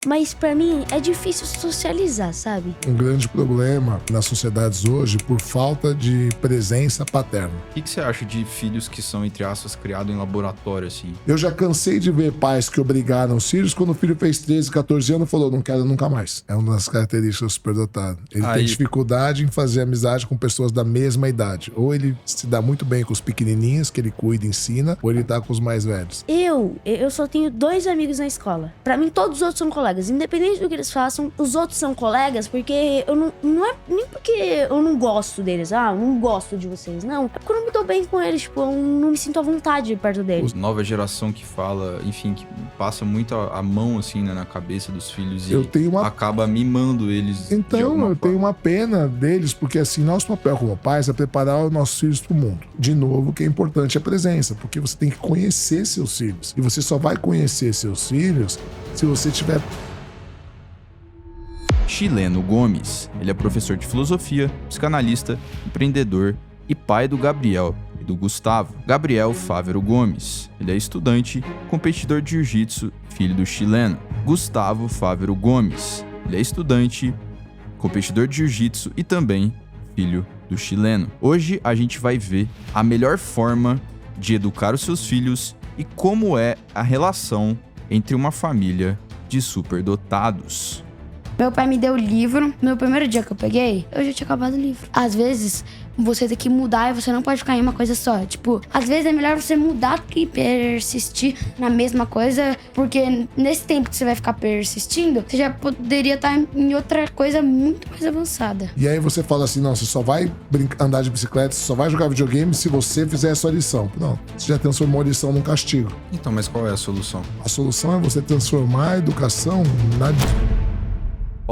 Mas pra mim é difícil socializar, sabe? Um grande problema nas sociedades hoje por falta de presença paterna. O que você acha de filhos que são, entre aspas, criados em laboratório, assim? Eu já cansei de ver pais que obrigaram os filhos, quando o filho fez 13, 14 anos, falou, não quero nunca mais. É uma das características do superdotado. Ele tem dificuldade em fazer amizade com pessoas da mesma idade. Ou ele se dá muito bem com os pequenininhos, que ele cuida e ensina, ou ele tá com os mais velhos. Eu só tenho 2 amigos na escola. Pra mim, todos os outros são colegas. Independente do que eles façam, os outros são colegas porque eu não é nem porque eu não gosto deles. Eu não gosto de vocês. Não, é porque eu não me dou bem com eles. Tipo, eu não me sinto à vontade perto deles. Nova geração que fala, enfim, que passa muito a mão, assim, né, na cabeça dos filhos e acaba mimando eles. Então, eu tenho uma pena deles, porque assim, nosso papel como pais é preparar os nossos filhos pro mundo. De novo, o que é importante é a presença, porque você tem que conhecer seus filhos. E você só vai conhecer seus filhos se você tiver... Chileno Gomes. Ele é professor de filosofia, psicanalista, empreendedor e pai do Gabriel e do Gustavo. Gabriel Fávero Gomes. Ele é estudante, competidor de jiu-jitsu, filho do chileno. Gustavo Fávero Gomes. Ele é estudante, competidor de jiu-jitsu e também filho do chileno. Hoje a gente vai ver a melhor forma de educar os seus filhos e como é a relação entre uma família de superdotados. Meu pai me deu o livro. No primeiro dia que eu peguei, eu já tinha acabado o livro. Às vezes, você tem que mudar e você não pode ficar em uma coisa só. Tipo, às vezes é melhor você mudar do que persistir na mesma coisa, porque nesse tempo que você vai ficar persistindo, você já poderia estar em outra coisa muito mais avançada. E aí você fala assim, não, você só vai andar de bicicleta, você só vai jogar videogame se você fizer a sua lição. Não, você já transformou a lição num castigo. Então, mas qual é a solução? A solução é você transformar a educação na...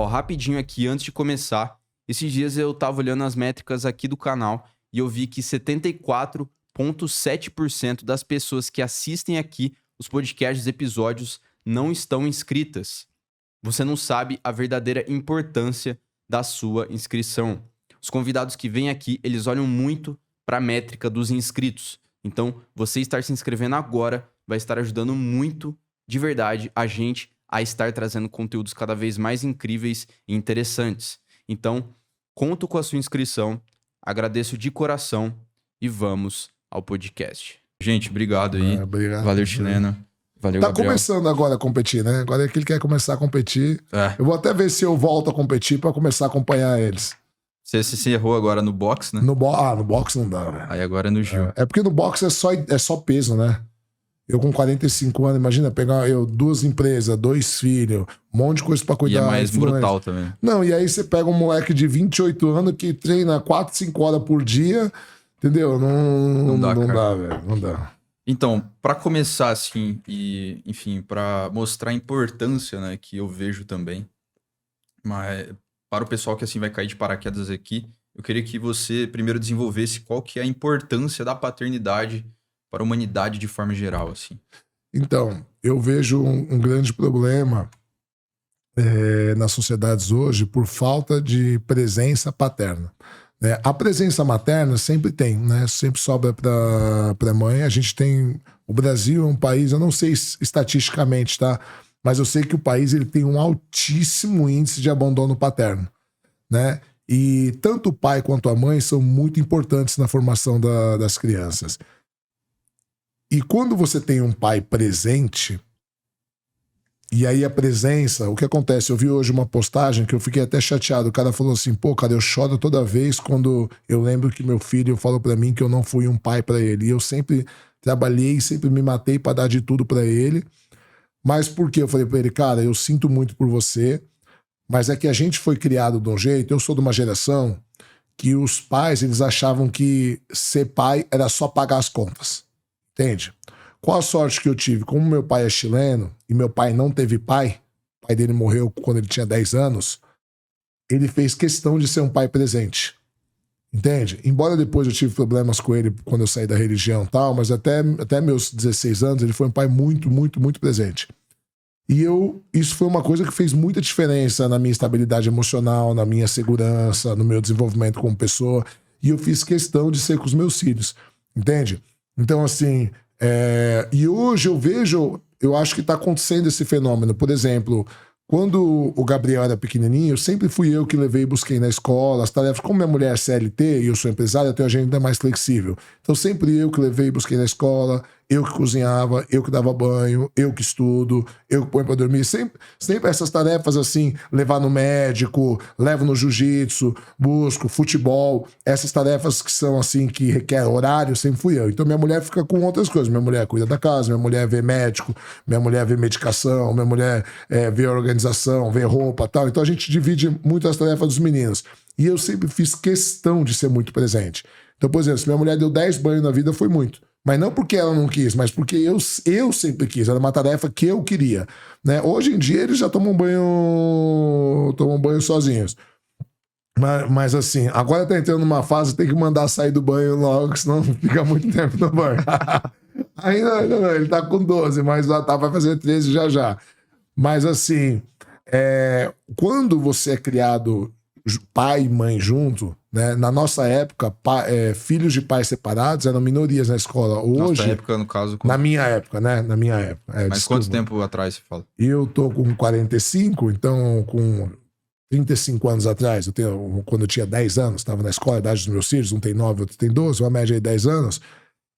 Rapidinho aqui, antes de começar, esses dias eu tava olhando as métricas aqui do canal e eu vi que 74,7% das pessoas que assistem aqui os podcasts, episódios, não estão inscritas. Você não sabe a verdadeira importância da sua inscrição. Os convidados que vêm aqui, eles olham muito para a métrica dos inscritos. Então, você estar se inscrevendo agora vai estar ajudando muito, de verdade, a gente a estar trazendo conteúdos cada vez mais incríveis e interessantes. Então, conto com a sua inscrição, agradeço de coração e vamos ao podcast. Gente, obrigado aí. Obrigado. Valeu, chileno. Valeu, Tá Gabriel. começando agora a competir, né? Agora é que ele quer começar a competir. Eu vou até ver se eu volto a competir pra começar a acompanhar eles. Você se errou agora no boxe, né? No boxe não dá, velho. Aí agora é no Gil. É porque no boxe é só peso, né? Eu com 45 anos, imagina pegar 2 empresas, 2 filhos, um monte de coisa pra cuidar. E é mais brutal também. Não, e aí você pega um moleque de 28 anos que treina 4, 5 horas por dia, entendeu? Não dá, velho. Não dá. Então, pra começar assim, e enfim, pra mostrar a importância, né, que eu vejo também, mas para o pessoal que assim vai cair de paraquedas aqui, eu queria que você primeiro desenvolvesse qual que é a importância da paternidade para a humanidade de forma geral, assim. Então, eu vejo um grande problema nas sociedades hoje por falta de presença paterna. A presença materna sempre tem, né? Sempre sobra para mãe. A gente tem... O Brasil é um país, eu não sei estatisticamente, tá? Mas eu sei que o país ele tem um altíssimo índice de abandono paterno, né? E tanto o pai quanto a mãe são muito importantes na formação das crianças. E quando você tem um pai presente, e aí a presença, o que acontece? Eu vi hoje uma postagem que eu fiquei até chateado. O cara falou assim, pô, cara, eu choro toda vez quando eu lembro que meu filho falou pra mim que eu não fui um pai pra ele. E eu sempre trabalhei, sempre me matei pra dar de tudo pra ele. Mas por quê? Eu falei pra ele, cara, eu sinto muito por você, mas é que a gente foi criado de um jeito, eu sou de uma geração que os pais, eles achavam que ser pai era só pagar as contas. Entende? Qual a sorte que eu tive? Como meu pai é chileno e meu pai não teve pai, o pai dele morreu quando ele tinha 10 anos, ele fez questão de ser um pai presente. Entende? Embora depois eu tive problemas com ele quando eu saí da religião e tal, mas até meus 16 anos ele foi um pai muito, muito, muito presente. E isso foi uma coisa que fez muita diferença na minha estabilidade emocional, na minha segurança, no meu desenvolvimento como pessoa. E eu fiz questão de ser com os meus filhos. Entende? Então, assim, e hoje eu acho que está acontecendo esse fenômeno. Por exemplo, Quando o Gabriel era pequenininho, sempre fui eu que levei e busquei na escola as tarefas. Como minha mulher é CLT e eu sou empresário, eu tenho a agenda mais flexível. Então sempre eu que levei e busquei na escola, eu que cozinhava, eu que dava banho, eu que estudo, eu que ponho pra dormir. Sempre essas tarefas assim, levar no médico, levo no jiu-jitsu, busco, futebol. Essas tarefas que são assim, que requer horário, sempre fui eu. Então minha mulher fica com outras coisas. Minha mulher cuida da casa, minha mulher vê médico, minha mulher vê medicação, minha mulher vê organização, vê roupa e tal. Então a gente divide muito as tarefas dos meninos. E eu sempre fiz questão de ser muito presente. Então, por exemplo, se minha mulher deu 10 banhos na vida, foi muito. Mas não porque ela não quis, mas porque eu sempre quis. Era uma tarefa que eu queria. Né? Hoje em dia eles já tomam banho sozinhos. Mas assim, agora tá entrando numa fase, tem que mandar sair do banho logo, senão fica muito tempo no banho. Ainda não, ele tá com 12, mas vai fazer 13 já. Mas assim, quando você é criado pai e mãe junto, né? Na nossa época, filhos de pais separados eram minorias na escola. Hoje, nossa época, no caso... Na minha época, né? Na minha época. Mas quanto tempo atrás você fala? Eu tô com 45, então com 35 anos atrás, quando eu tinha 10 anos, estava na escola, a idade dos meus filhos, um tem 9, outro tem 12, uma média de 10 anos,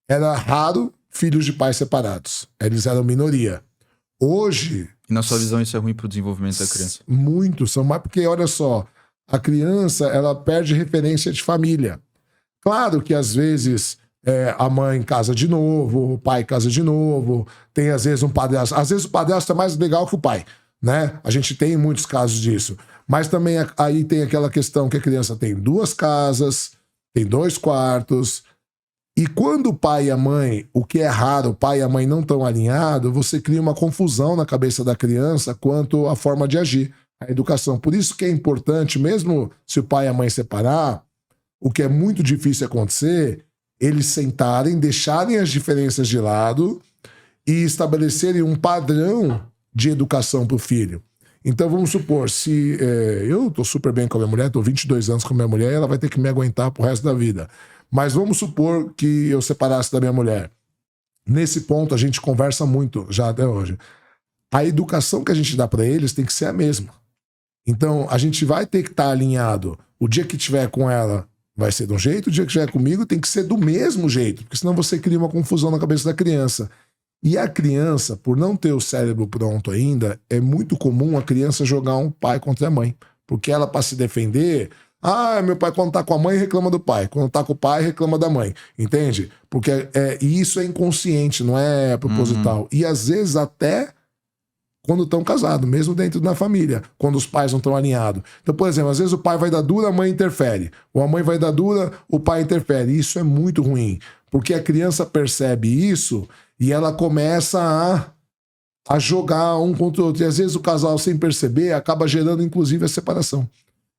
era raro filhos de pais separados. Eles eram minoria. Hoje... E na sua visão isso é ruim pro desenvolvimento da criança? Muito, são mais porque, olha só, a criança, ela perde referência de família. Claro que às vezes a mãe casa de novo, o pai casa de novo, tem às vezes um padrasto. Às vezes o padrasto é mais legal que o pai, né? A gente tem muitos casos disso. Mas também aí tem aquela questão que a criança tem 2 casas, tem 2 quartos. E quando o pai e a mãe, o que é raro, o pai e a mãe não estão alinhados, você cria uma confusão na cabeça da criança quanto à forma de agir. A educação. Por isso que é importante, mesmo se o pai e a mãe separar, o que é muito difícil acontecer, eles sentarem, deixarem as diferenças de lado e estabelecerem um padrão de educação para o filho. Então vamos supor, se eu estou super bem com a minha mulher, estou 22 anos com a minha mulher, ela vai ter que me aguentar pro resto da vida. Mas vamos supor que eu separasse da minha mulher. Nesse ponto a gente conversa muito já até hoje. A educação que a gente dá para eles tem que ser a mesma. Então, a gente vai ter que estar alinhado. O dia que tiver com ela vai ser de um jeito, o dia que tiver comigo tem que ser do mesmo jeito, porque senão você cria uma confusão na cabeça da criança. E a criança, por não ter o cérebro pronto ainda, é muito comum a criança jogar um pai contra a mãe. Porque ela, para se defender, meu pai quando tá com a mãe reclama do pai, quando tá com o pai reclama da mãe, entende? Porque e isso é inconsciente, não é proposital. E às vezes até... quando estão casados, mesmo dentro da família, quando os pais não estão alinhados. Então, por exemplo, às vezes o pai vai dar dura, a mãe interfere. Ou a mãe vai dar dura, o pai interfere. Isso é muito ruim, porque a criança percebe isso e ela começa a jogar um contra o outro. E às vezes o casal, sem perceber, acaba gerando inclusive a separação.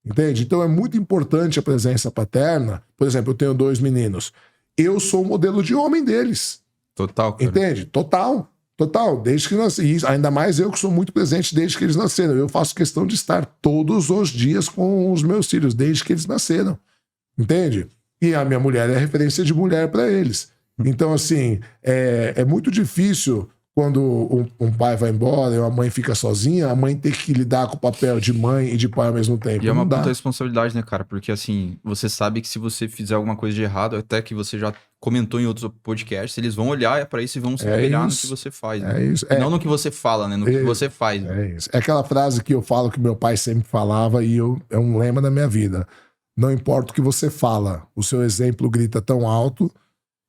Entende? Então é muito importante a presença paterna. Por exemplo, eu tenho 2 meninos. Eu sou o modelo de homem deles. Total, cara. Entende? Total, desde que nasci. E ainda mais eu que sou muito presente desde que eles nasceram. Eu faço questão de estar todos os dias com os meus filhos, desde que eles nasceram. Entende? E a minha mulher é referência de mulher para eles. Então, assim, é muito difícil quando um pai vai embora e a mãe fica sozinha, a mãe tem que lidar com o papel de mãe e de pai ao mesmo tempo. E é uma puta responsabilidade, né, cara? Porque, assim, você sabe que se você fizer alguma coisa de errado, até que você já comentou em outros podcasts, eles vão olhar para isso e vão se espelhar no que você faz. Né? É isso. Não no que você fala, né? No que você faz. É isso. É aquela frase que eu falo que meu pai sempre falava e é um lema da minha vida. Não importa o que você fala, o seu exemplo grita tão alto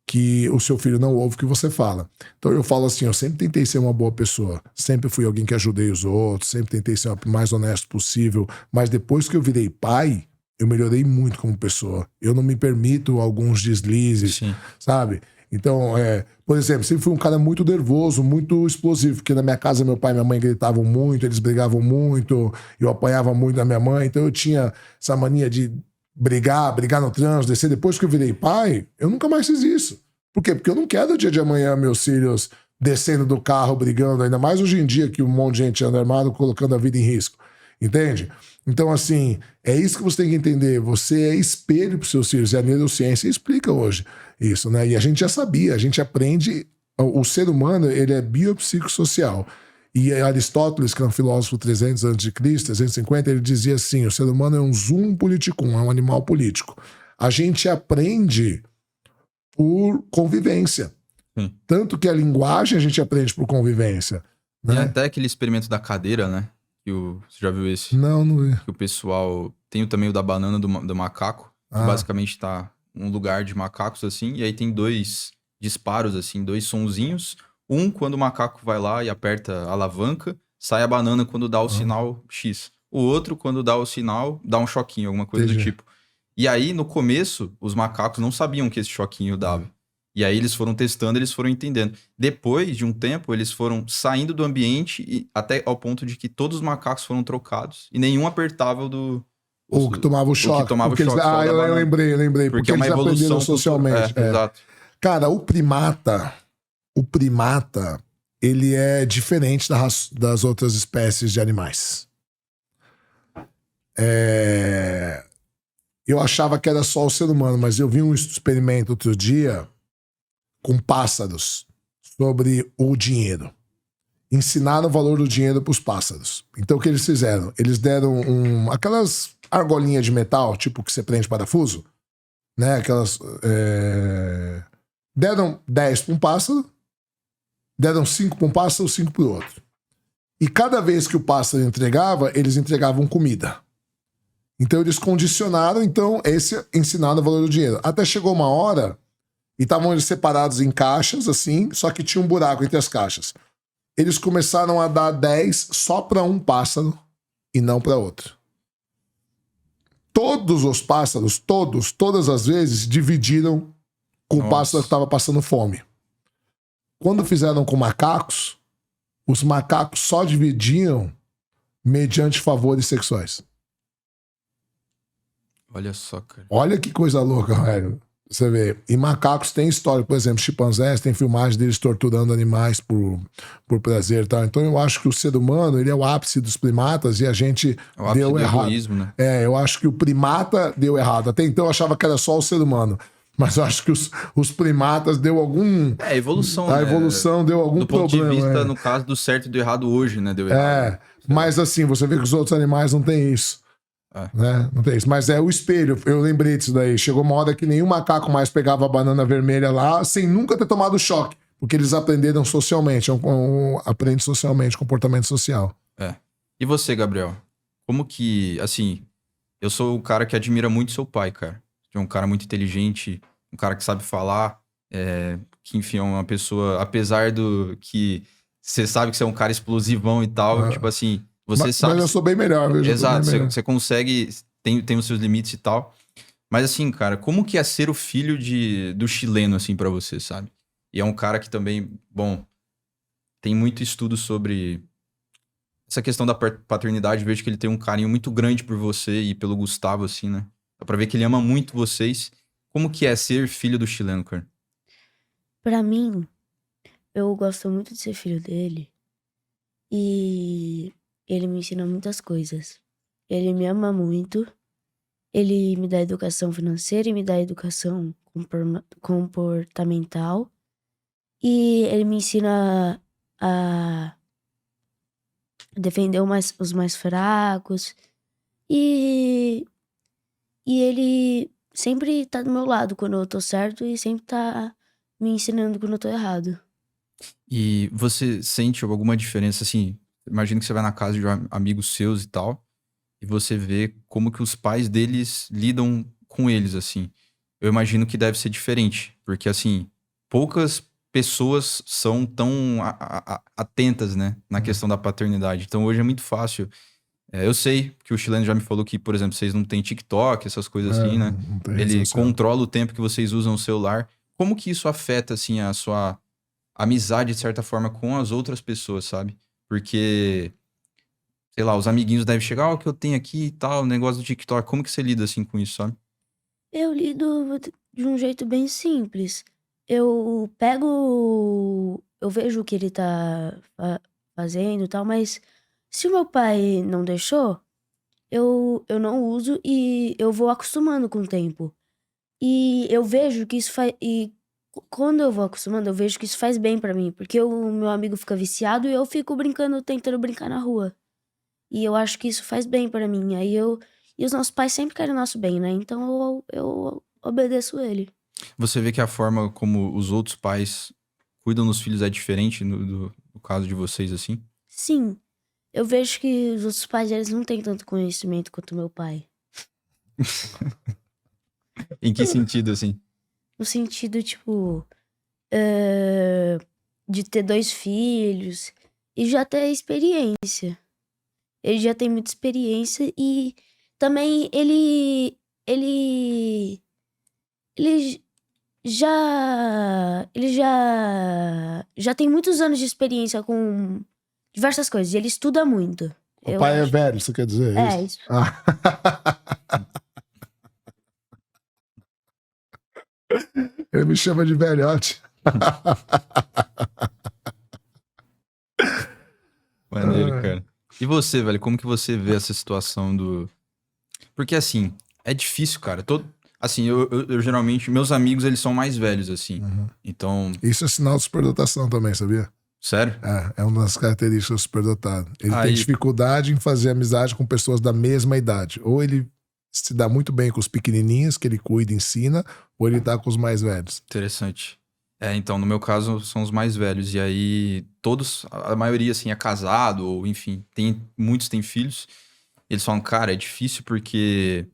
que o seu filho não ouve o que você fala. Então eu falo assim, eu sempre tentei ser uma boa pessoa, sempre fui alguém que ajudei os outros, sempre tentei ser o mais honesto possível, mas depois que eu virei pai, eu melhorei muito como pessoa. Eu não me permito alguns deslizes, Sim. sabe? Então, por exemplo, sempre fui um cara muito nervoso, muito explosivo, porque na minha casa meu pai e minha mãe gritavam muito, eles brigavam muito, eu apanhava muito da minha mãe, então eu tinha essa mania de brigar no trânsito, descer. Depois que eu virei pai, eu nunca mais fiz isso. Por quê? Porque eu não quero o dia de amanhã meus filhos descendo do carro, brigando, ainda mais hoje em dia que um monte de gente anda armado, colocando a vida em risco. Entende? Então, assim, é isso que você tem que entender. Você é espelho para os seus filhos. E a neurociência explica hoje isso, né? E a gente já sabia, a gente aprende. O ser humano, ele é biopsicossocial. E Aristóteles, que é um filósofo 300 a.C., 350, ele dizia assim, o ser humano é um zoom politicum, é um animal político. A gente aprende por convivência. Sim. Tanto que a linguagem a gente aprende por convivência. Tem Né? até aquele experimento da cadeira, né? Você já viu esse? Não vi. Que o pessoal... Tem também o da banana do macaco. Que basicamente tá um lugar de macacos, assim. E aí tem 2 disparos, assim, 2 sonzinhos. Um, quando o macaco vai lá e aperta a alavanca, sai a banana quando dá o sinal X. O outro, quando dá o sinal, dá um choquinho, alguma coisa do tipo. E aí, no começo, os macacos não sabiam que esse choquinho dava. E aí eles foram testando, eles foram entendendo. Depois de um tempo, eles foram saindo do ambiente e até ao ponto de que todos os macacos foram trocados. E nenhum apertava o que tomava o choque. O que tomava o choque. Eu lembrei. Porque é uma eles evolução aprenderam socialmente. Exato. Cara, o primata, ele é diferente das outras espécies de animais. Eu achava que era só o ser humano, mas eu vi um experimento outro dia com pássaros sobre o dinheiro. Ensinaram o valor do dinheiro para os pássaros. Então o que eles fizeram? Eles deram aquelas argolinhas de metal, tipo que você prende parafuso, né? Aquelas... Deram 10 para um pássaro, deram 5 para um pássaro, 5 para o outro. E cada vez que o pássaro entregava, eles entregavam comida. Então eles condicionaram, ensinaram o valor do dinheiro. Até chegou uma hora e estavam eles separados em caixas, assim, só que tinha um buraco entre as caixas. Eles começaram a dar 10 só para um pássaro e não para outro. Todos os pássaros, todas as vezes, dividiram com o pássaro que estava passando fome. Quando fizeram com macacos, os macacos só dividiam mediante favores sexuais. Olha só, cara. Olha que coisa louca, velho. Você vê. E macacos tem história, por exemplo, chimpanzés, tem filmagem deles torturando animais por prazer e tal. Então eu acho que o ser humano, ele é o ápice dos primatas e a gente deu errado. Egoísmo, né? Eu acho que o primata deu errado. Até então eu achava que era só o ser humano. Mas eu acho que os primatas deu algum... a evolução, A evolução deu algum problema. Do ponto de vista, no caso do certo e do errado hoje, né? Deu errado. Mas assim, você vê que os outros animais não tem isso. Né? Não tem isso. Mas é o espelho. Eu lembrei disso daí. Chegou uma hora que nenhum macaco mais pegava a banana vermelha lá sem nunca ter tomado choque. Porque eles aprenderam socialmente. Aprende socialmente, comportamento social. E você, Gabriel? Como que, assim... Eu sou o cara que admira muito seu pai, cara. É um cara muito inteligente, um cara que sabe falar, que, enfim, é uma pessoa... Apesar do que você sabe que você é um cara explosivão e tal, tipo assim... Você sabe... Mas eu sou bem melhor, viu? Exato, você consegue... Tem os seus limites e tal. Mas assim, cara, como que é ser o filho do chileno, assim, pra você, sabe? E é um cara que também, bom... Tem muito estudo sobre essa questão da paternidade. Vejo que ele tem um carinho muito grande por você e pelo Gustavo, assim, né? Dá pra ver que ele ama muito vocês. Como que é ser filho do chileno, cara? Pra mim, eu gosto muito de ser filho dele. E ele me ensina muitas coisas. Ele me ama muito. Ele me dá educação financeira e me dá educação comportamental. E ele me ensina a defender os mais fracos. E ele sempre tá do meu lado quando eu tô certo e sempre tá me ensinando quando eu tô errado. E você sente alguma diferença, assim? Imagina que você vai na casa de amigos seus e tal, e você vê como que os pais deles lidam com eles, assim. Eu imagino que deve ser diferente, porque, assim, poucas pessoas são tão atentas, né, na questão da paternidade. Então, hoje é muito fácil. Eu sei que o chileno já me falou que, por exemplo, vocês não têm TikTok, essas coisas assim, né? Ele controla o tempo que vocês usam o celular. Como que isso afeta, assim, a sua amizade, de certa forma, com as outras pessoas, sabe? Porque, sei lá, os amiguinhos devem chegar, o que eu tenho aqui e tal, negócio do TikTok. Como que você lida, assim, com isso, sabe? Eu lido de um jeito bem simples. Eu vejo o que ele tá fazendo e tal, mas se o meu pai não deixou, eu não uso e eu vou acostumando com o tempo. E eu vejo que isso faz. E Quando eu vou acostumando, eu vejo que isso faz bem pra mim. Porque o meu amigo fica viciado e eu fico brincando, tentando brincar na rua. E eu acho que isso faz bem pra mim. E os nossos pais sempre querem o nosso bem, né? Então eu obedeço ele. Você vê que a forma como os outros pais cuidam dos filhos é diferente no caso de vocês, assim? Sim, eu vejo que os outros pais, eles não têm tanto conhecimento quanto meu pai. Em que sentido, assim? No sentido, tipo, de ter 2 filhos e já ter experiência. Ele já tem muita experiência e também ele já tem muitos anos de experiência com diversas coisas. E ele estuda muito. O eu pai é acho. velho, você quer dizer? É, isso? isso. Ah. Ele me chama de velhote. Maneiro, cara. E você, velho, como que você vê essa situação do... Porque, assim, é difícil, cara. Assim, eu geralmente... Meus amigos, eles são mais velhos, assim. Então... Isso é sinal de superdotação também, sabia? Sério? É uma das características do superdotado. Ele Aí- tem dificuldade em fazer amizade com pessoas da mesma idade. Ou ele se dá muito bem com os pequenininhos, que ele cuida e ensina, ou ele tá com os mais velhos. Interessante. Então, no meu caso, são os mais velhos. E aí, todos, a maioria, assim, é casado, ou enfim, muitos têm filhos. Eles falam, cara, é difícil porque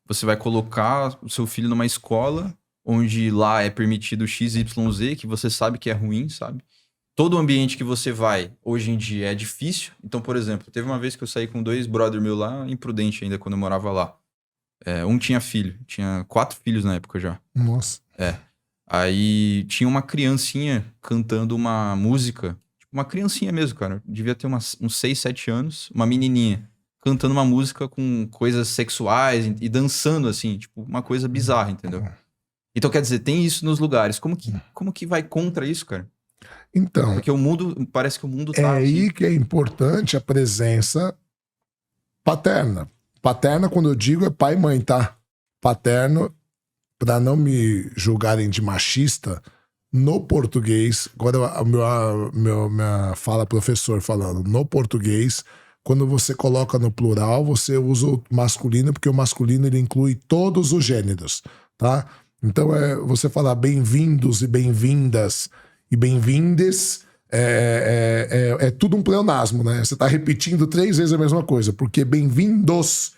você vai colocar o seu filho numa escola onde lá é permitido XYZ, que você sabe que é ruim, sabe? Todo ambiente que você vai, hoje em dia, é difícil. Então, por exemplo, teve uma vez que eu saí com 2 brother meu lá, imprudente ainda, quando eu morava lá. Um tinha filho, tinha 4 filhos na época já. Nossa. Aí tinha uma criancinha cantando uma música, tipo, uma criancinha mesmo, cara. Devia ter uns 6, 7 anos, uma menininha, cantando uma música com coisas sexuais e dançando, assim, tipo, uma coisa bizarra, entendeu? Então, quer dizer, tem isso nos lugares. Como que vai contra isso, cara? Então, Porque parece que o mundo é tá aí assim. que é importante a presença paterna. Paterna, quando eu digo, é pai e mãe, tá? Paterno, para não me julgarem de machista, no português, agora minha fala professor falando, no português, quando você coloca no plural, você usa o masculino, porque o masculino ele inclui todos os gêneros, tá? Então, você falar bem-vindos e bem-vindas e bem-vindes é tudo um pleonasmo, né? Você tá repetindo 3 vezes a mesma coisa, porque bem-vindos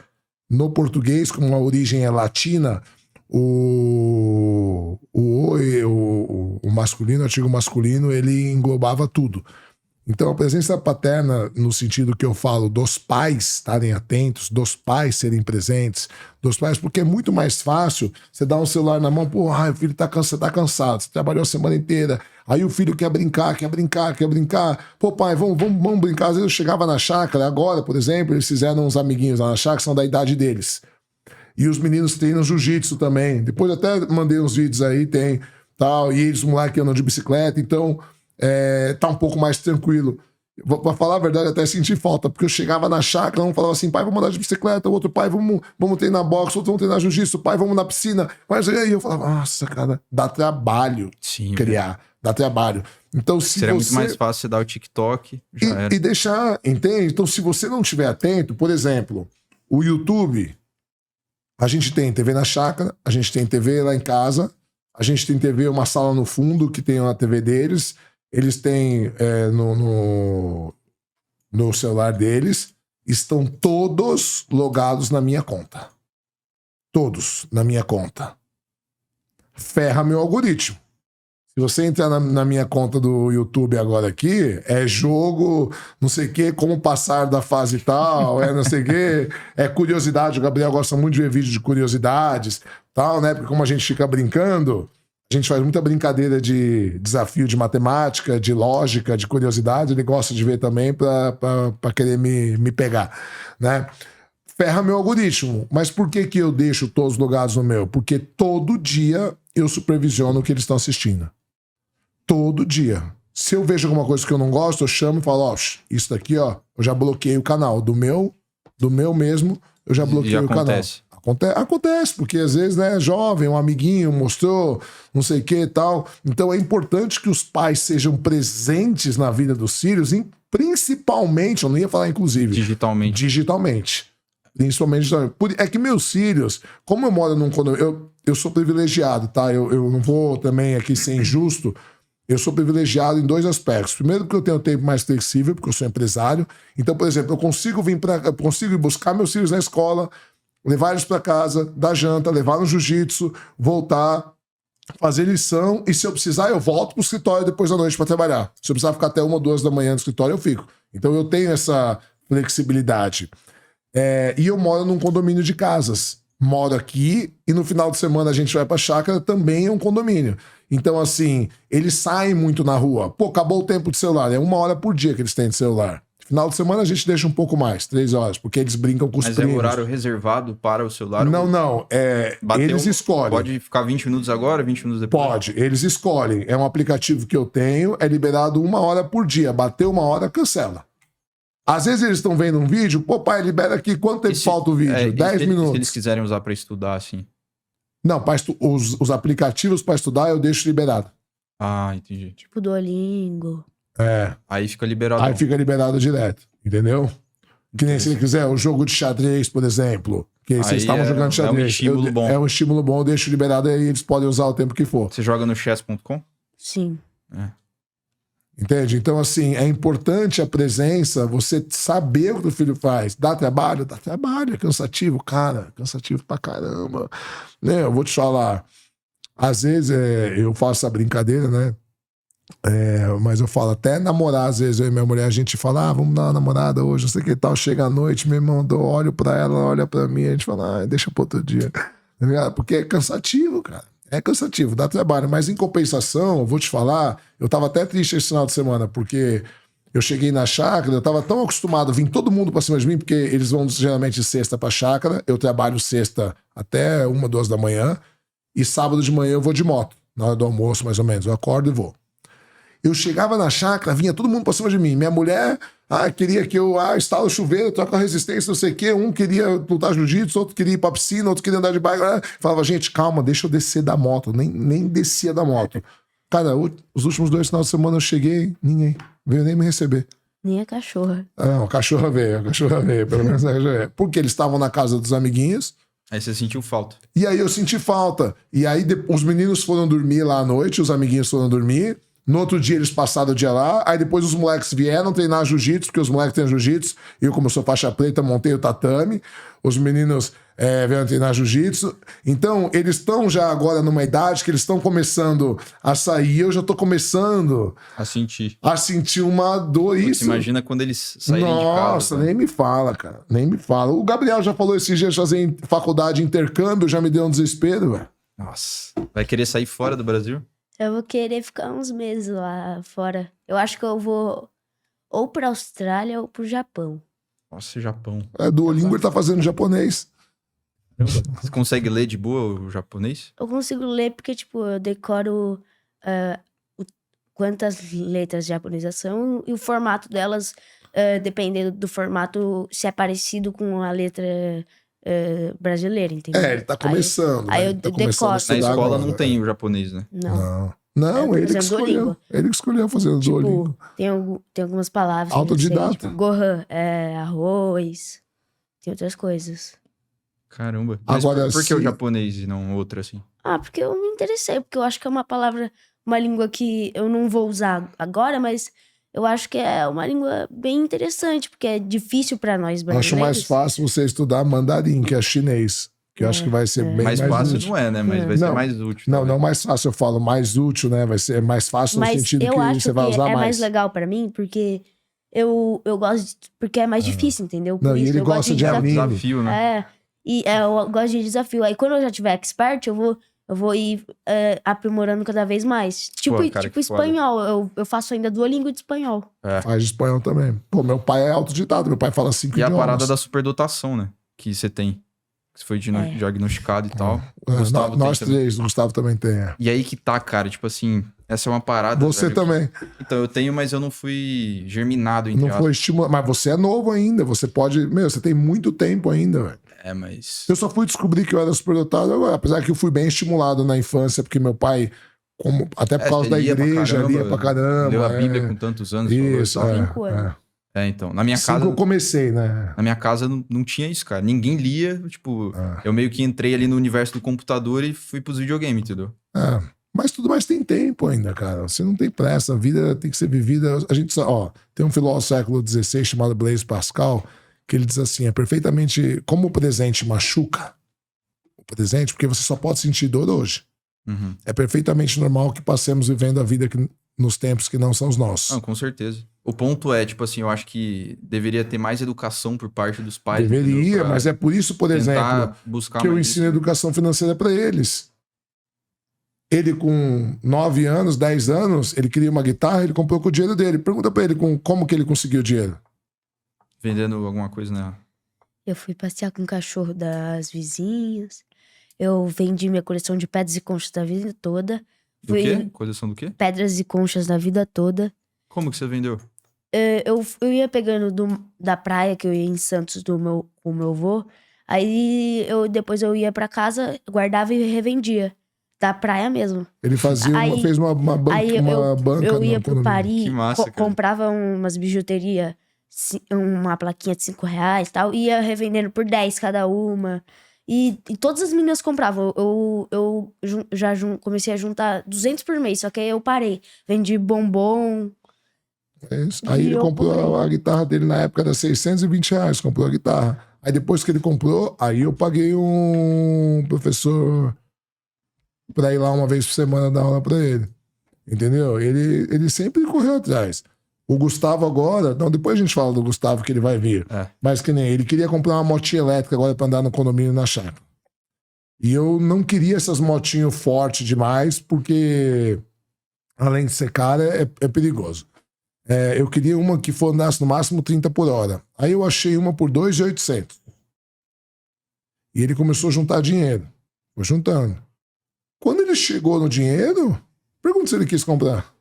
no português, como a origem é latina, o masculino, o artigo masculino, ele englobava tudo. Então, a presença paterna, no sentido que eu falo, dos pais estarem atentos, dos pais serem presentes, dos pais, porque é muito mais fácil você dar um celular na mão, pô, o filho tá cansado, você trabalhou a semana inteira, aí o filho quer brincar, pô, pai, vamos brincar. Às vezes eu chegava na chácara, agora, por exemplo, eles fizeram uns amiguinhos lá na chácara, são da idade deles. E os meninos treinam jiu-jitsu também. Depois eu até mandei uns vídeos aí, tem tal, e eles, moleque, andam de bicicleta, então tá um pouco mais tranquilo. Pra falar a verdade, até senti falta, porque eu chegava na chácara, um falava assim, pai, vamos andar de bicicleta, o outro, pai, vamos treinar boxe, outro, vamos treinar jiu-jitsu, pai, vamos na piscina. Mas aí eu falava, nossa, cara, dá trabalho criar, dá trabalho. Então, se Seria você... muito mais fácil você dar o TikTok, já era. E deixar, entende? Então, se você não estiver atento, por exemplo, o YouTube, a gente tem TV na chácara, a gente tem TV lá em casa, a gente tem TV, uma sala no fundo que tem uma TV deles, eles têm no celular deles, estão todos logados na minha conta. Todos na minha conta. Ferra meu algoritmo. Se você entrar na minha conta do YouTube agora aqui, é jogo, não sei o que, como passar da fase tal, não sei o que, é curiosidade. O Gabriel gosta muito de ver vídeo de curiosidades, tal, né? Porque como a gente fica brincando, a gente faz muita brincadeira de desafio de matemática, de lógica, de curiosidade, ele gosta de ver também pra querer me pegar, né? Ferra meu algoritmo. Mas por que eu deixo todos logados no meu? Porque todo dia eu supervisiono o que eles estão assistindo. Todo dia. Se eu vejo alguma coisa que eu não gosto, eu chamo e falo, ó, isso daqui, ó, eu já bloqueei o canal. Do meu mesmo, eu já bloqueei o canal. Acontece, porque às vezes, né, jovem, um amiguinho mostrou, não sei o que e tal. Então é importante que os pais sejam presentes na vida dos filhos, principalmente, eu não ia falar inclusive, digitalmente. Principalmente, é que meus filhos, como eu moro num condomínio, eu sou privilegiado, tá? Eu não vou também aqui ser injusto. Eu sou privilegiado em 2 aspectos. Primeiro, porque eu tenho tempo mais flexível, porque eu sou empresário. Então, por exemplo, eu consigo ir buscar meus filhos na escola, levar eles para casa, dar janta, levar no jiu-jitsu, voltar, fazer lição. E se eu precisar, eu volto pro escritório depois da noite para trabalhar. Se eu precisar ficar até 1 ou 2 da manhã no escritório, eu fico. Então, eu tenho essa flexibilidade. E eu moro num condomínio de casas. Moro aqui e no final de semana a gente vai pra chácara, também é um condomínio. Então, assim, eles saem muito na rua. Pô, acabou o tempo de celular. É 1 hora por dia que eles têm de celular. Final de semana a gente deixa um pouco mais, 3 horas, porque eles brincam com os primos. Mas é o horário reservado para o celular? Não. Eles escolhem. Pode ficar 20 minutos agora, 20 minutos depois? Pode, eles escolhem. É um aplicativo que eu tenho, é liberado 1 hora por dia. Bateu 1 hora, cancela. Às vezes eles estão vendo um vídeo, pô, pai, libera aqui, quanto tempo falta o vídeo? 10 minutos. Se eles quiserem usar para estudar, assim. Não, os aplicativos para estudar eu deixo liberado. Ah, entendi. Tipo Duolingo. Aí fica liberado. Aí fica liberado direto, entendeu? Que nem se ele quiser o jogo de xadrez, por exemplo. Que aí vocês estavam jogando xadrez. É um estímulo bom. É um estímulo bom, eu deixo liberado aí eles podem usar o tempo que for. Você joga no chess.com? Sim. Entende? Então, assim, é importante a presença, você saber o que o filho faz. Dá trabalho? Dá trabalho, é cansativo, cara. Cansativo pra caramba. Né? Eu vou te falar, às vezes eu faço essa brincadeira, né? Mas eu falo, até namorar, às vezes eu e minha mulher, a gente fala, vamos dar uma namorada hoje, não sei o que tal. Chega à noite, meu irmão, eu olho pra ela, olha pra mim, a gente fala, deixa pro outro dia. Porque é cansativo, cara. É cansativo, dá trabalho, mas em compensação, eu vou te falar, eu tava até triste esse final de semana, porque eu cheguei na chácara, eu tava tão acostumado, vim todo mundo pra cima de mim, porque eles vão geralmente sexta pra chácara, eu trabalho sexta até 1, 2 da manhã, e sábado de manhã eu vou de moto, na hora do almoço mais ou menos, eu acordo e vou. Eu chegava na chácara, vinha todo mundo pra cima de mim, minha mulher... queria que eu instalo o chuveiro, troco a resistência, não sei o quê. Um queria lutar jiu-jitsu, outro queria ir pra piscina, outro queria andar de bike. Falava, gente, calma, deixa eu descer da moto. Nem descia da moto. Cara, os últimos 2 finais de semana eu cheguei, ninguém veio nem me receber. Nem a cachorra. Não, a cachorra veio, pelo menos a cachorra veio. Porque eles estavam na casa dos amiguinhos. Aí você sentiu falta. E aí eu senti falta. E aí os meninos foram dormir lá à noite, os amiguinhos foram dormir. No outro dia eles passaram o dia lá, aí depois os moleques vieram treinar jiu-jitsu, porque os moleques têm jiu-jitsu, eu como sou faixa preta montei o tatame, os meninos vieram treinar jiu-jitsu, então eles estão já agora numa idade que eles estão começando a sair, eu já tô começando a sentir uma dor. Isso. Você imagina quando eles saírem de casa. Nossa, nem me fala, cara, nem me fala. O Gabriel já falou esses dias de fazer faculdade intercâmbio, já me deu um desespero, velho. Nossa, vai querer sair fora do Brasil? Eu vou querer ficar uns meses lá fora. Eu acho que eu vou ou pra Austrália ou pro Japão. Nossa, Japão. Duolingo ele tá fazendo japonês. Você consegue ler de boa o japonês? Eu consigo ler porque, tipo, eu decoro quantas letras japonesas são e o formato delas, dependendo do formato, se é parecido com a letra brasileira, entendeu? Ele tá começando. Aí eu tá decoro. Na escola agora, não tem o japonês, né? Não, ele que escolheu. Ele que escolheu fazer o Duolingo. Tem algumas palavras. Autodidata. Tipo, gohan, arroz. Tem outras coisas. Caramba. Mas agora, por que o japonês e não outro assim? Porque eu me interessei. Porque eu acho que é uma palavra, uma língua que eu não vou usar agora, mas eu acho que é uma língua bem interessante. Porque é difícil pra nós brasileiros. Acho mais fácil você estudar mandarim, que é chinês. Que eu acho que vai ser bem mais fácil útil. Não é, né? Mas vai ser mais útil. Não mais fácil, eu falo mais útil, né? Vai ser mais fácil no sentido que você vai usar mais. É mais legal pra mim, porque eu gosto porque é mais difícil, entendeu? Por Não, isso e ele eu gosta de desafio, né? Eu gosto de desafio. Aí quando eu já tiver expert, eu vou ir aprimorando cada vez mais. Tipo espanhol. Eu faço ainda Duolingo de espanhol. Faz espanhol também. Pô, meu pai é autodidata, meu pai fala 5 idiomas. E a parada da superdotação, né? Que você tem. Que foi diagnosticado e tal. Nós três, o Gustavo também tem. E aí que tá, cara, tipo assim, Essa é uma parada. Você velho, também. Então, eu tenho, mas eu não fui germinado, entre Não foi estimulado. Mas você é novo ainda. Você pode. Meu, você tem muito tempo ainda, velho. É, mas... Eu só fui descobrir que eu era superdotado agora. Apesar que eu fui bem estimulado na infância, porque meu pai, até por causa você da lia pra igreja, caramba, lia pra caramba. Leu a Bíblia com tantos anos. falou e Isso, tal. 5 anos. Então, na minha 5 casa... eu comecei, né? Na minha casa não tinha isso, cara. Ninguém lia, tipo... Eu meio que entrei ali no universo do computador e fui pros videogames, entendeu? Mas tudo mais tem tempo ainda, cara. Você não tem pressa. A vida tem que ser vivida. A gente, tem um filósofo do século XVI chamado Blaise Pascal, que ele diz assim, é perfeitamente... Como o presente machuca, o presente, porque você só pode sentir dor hoje. Uhum. É perfeitamente normal que passemos vivendo a vida nos tempos que não são os nossos. Não, com certeza. O ponto é, tipo assim, eu acho que deveria ter mais educação por parte dos pais. Deveria, entendeu? Pra mas é por isso, por tentar exemplo, buscar que eu mais ensino isso. educação financeira para eles. Ele com 9 anos, 10 anos, ele queria uma guitarra, ele comprou com o dinheiro dele. Pergunta para ele como que ele conseguiu o dinheiro. Vendendo alguma coisa, né? Eu fui passear com o cachorro das vizinhas. Eu vendi minha coleção de pedras e conchas da vida toda. Do quê? Coleção do quê? Pedras e conchas da vida toda. Como que você vendeu? Eu ia pegando da praia, que eu ia em Santos com o meu avô. Aí depois eu ia pra casa, guardava e revendia. Da praia mesmo. Ele fazia fez uma banca. Eu ia pro Paris, Que massa, cara. comprava umas bijuterias, uma plaquinha de R$5 e tal, ia revendendo por 10 cada uma. E todas as meninas compravam. Eu já comecei a juntar 200 por mês, só que aí eu parei. Vendi bombom. É isso. Aí ele comprou a guitarra dele na época, era R$620, comprou a guitarra. Aí depois que ele comprou, aí eu paguei um professor pra ir lá uma vez por semana dar aula pra ele. Entendeu? Ele sempre correu atrás. O Gustavo agora... Não, depois a gente fala do Gustavo que ele vai vir. Mas que nem ele queria comprar uma motinha elétrica agora pra andar no condomínio na chácara. E eu não queria essas motinhas fortes demais, porque além de ser cara, é perigoso. Eu queria uma que andasse no máximo 30 por hora. Aí eu achei uma por 2.800. E ele começou a juntar dinheiro. Foi juntando. Quando ele chegou no dinheiro, pergunta se ele quis comprar.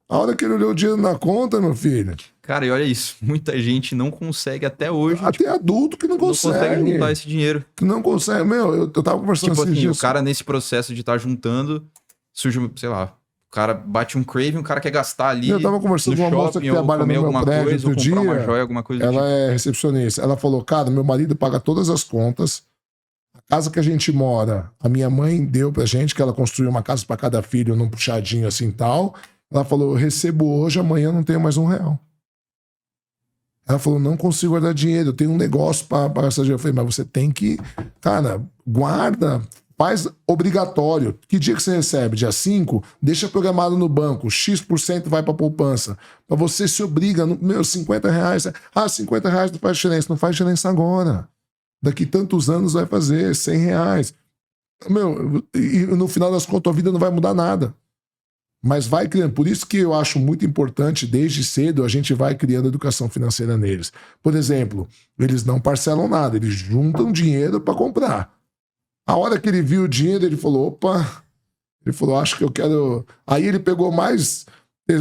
A hora que ele olhou o dinheiro na conta, meu filho... Cara, e olha isso. Muita gente não consegue até hoje... Até adulto que não consegue. juntar esse dinheiro. Que não consegue. Meu, eu tava conversando Tipo esses assim, dias. o cara nesse processo de estar juntando, surge, sei lá, o cara bate um craving, o cara quer gastar ali Eu tava conversando no com uma moça shopping, que ou trabalha no comer meu alguma prédio coisa, ou outro comprar dia. uma joia, alguma coisa do Ela tipo. é recepcionista. Ela falou, cara, meu marido paga todas as contas. A casa que a gente mora, a minha mãe deu pra gente, que ela construiu uma casa pra cada filho num puxadinho assim e tal. Ela falou, eu recebo hoje, amanhã não tenho mais R$1. Ela falou, não consigo guardar dinheiro, eu tenho um negócio pra gastar dinheiro. Eu falei, mas você tem que, cara, guarda, faz obrigatório. Que dia que você recebe? Dia 5? Deixa programado no banco, X% vai pra poupança. Pra você se obriga, meu, R$50. R$50 não faz diferença. Não faz diferença agora. Daqui tantos anos vai fazer R$100. Meu, e no final das contas a vida não vai mudar nada. Mas vai criando. Por isso que eu acho muito importante, desde cedo, a gente vai criando educação financeira neles. Por exemplo, eles não parcelam nada, eles juntam dinheiro para comprar. A hora que ele viu o dinheiro, ele falou, opa, ele falou, acho que eu quero... Aí ele pegou mais...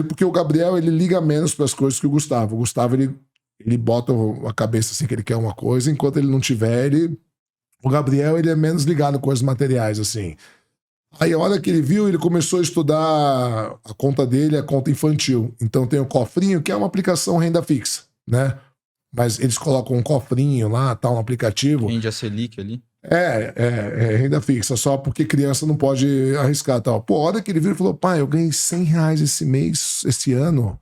Porque o Gabriel, ele liga menos para as coisas que o Gustavo. O Gustavo, ele bota a cabeça assim que ele quer uma coisa, enquanto ele não tiver, o Gabriel, ele é menos ligado com coisas materiais, assim. Aí a hora que ele viu, ele começou a estudar a conta dele, a conta infantil. Então tem o cofrinho, que é uma aplicação renda fixa, né? Mas eles colocam um cofrinho lá, tá, um aplicativo. Rende a Selic ali. É renda fixa, só porque criança não pode arriscar tal. Pô, a hora que ele viu, ele falou, pai, eu ganhei R$100 esse mês, esse ano,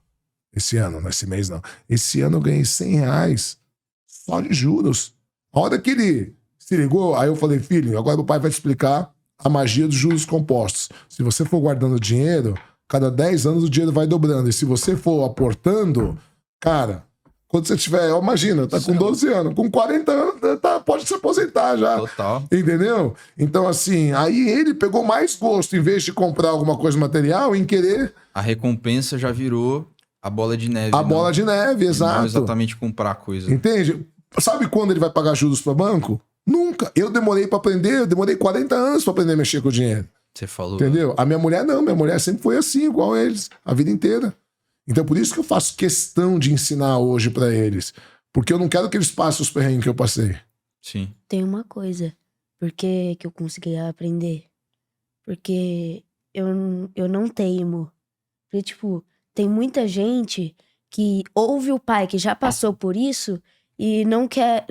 não é esse mês não. Esse ano eu ganhei R$100 só de juros. A hora que ele se ligou, aí eu falei, filho, agora o pai vai te explicar a magia dos juros compostos. Se você for guardando dinheiro, cada 10 anos o dinheiro vai dobrando. E se você for aportando, cara, quando você tiver, imagina, tá com 12 anos, com 40 anos, pode se aposentar já. Total. Entendeu? Então, assim, aí ele pegou mais gosto, em vez de comprar alguma coisa material, em querer... A recompensa já virou a bola de neve. A bola de neve, exato. Não exatamente comprar coisa. Entende? Sabe quando ele vai pagar juros para banco? Nunca. Eu demorei para aprender, eu demorei 40 anos para aprender a mexer com o dinheiro. Você falou. Entendeu? A minha mulher não, minha mulher sempre foi assim, igual eles, a vida inteira. Então por isso que eu faço questão de ensinar hoje pra eles. Porque eu não quero que eles passem os perrengues que eu passei. Sim. Tem uma coisa, porque que eu consegui aprender. Porque eu não teimo. Porque, tipo, tem muita gente que ouve o pai que já passou por isso e não quer.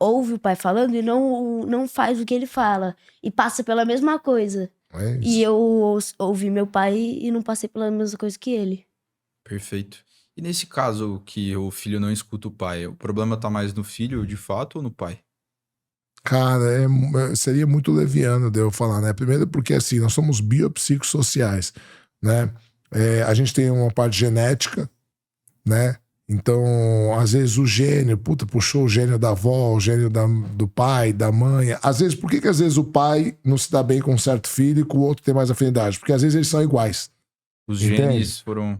Ouve o pai falando e não faz o que ele fala. E passa pela mesma coisa. É isso. E eu ouvi meu pai e não passei pela mesma coisa que ele. Perfeito. E nesse caso que o filho não escuta o pai, o problema tá mais no filho, de fato, ou no pai? Cara, seria muito leviano de eu falar, né? Primeiro porque, assim, nós somos biopsicossociais, né? A gente tem uma parte genética, né? Então, às vezes o gênio, puxou o gênio da avó, o gênio do pai, da mãe. Às vezes, por que às vezes o pai não se dá bem com um certo filho e com o outro tem mais afinidade? Porque às vezes eles são iguais. Os Entende? genes foram...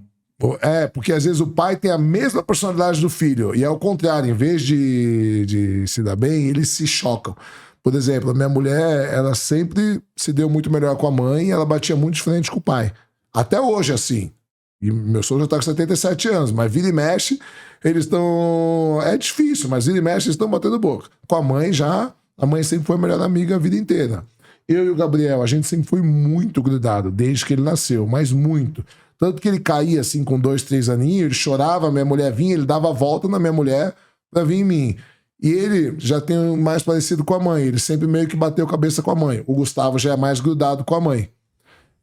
Porque às vezes o pai tem a mesma personalidade do filho. E é o contrário, em vez de se dar bem, eles se chocam. Por exemplo, a minha mulher, ela sempre se deu muito melhor com a mãe e ela batia muito de frente com o pai. Até hoje, assim. E meu sogro já tá com 77 anos, mas vira e mexe, eles estão... É difícil, mas vira e mexe, eles estão batendo boca. Com a mãe já, a mãe sempre foi a melhor amiga a vida inteira. Eu e o Gabriel, a gente sempre foi muito grudado, desde que ele nasceu, mas muito. Tanto que ele caía assim com 2, 3 aninhos, ele chorava, minha mulher vinha, ele dava a volta na minha mulher pra vir em mim. E ele já tem mais parecido com a mãe, ele sempre meio que bateu cabeça com a mãe. O Gustavo já é mais grudado com a mãe.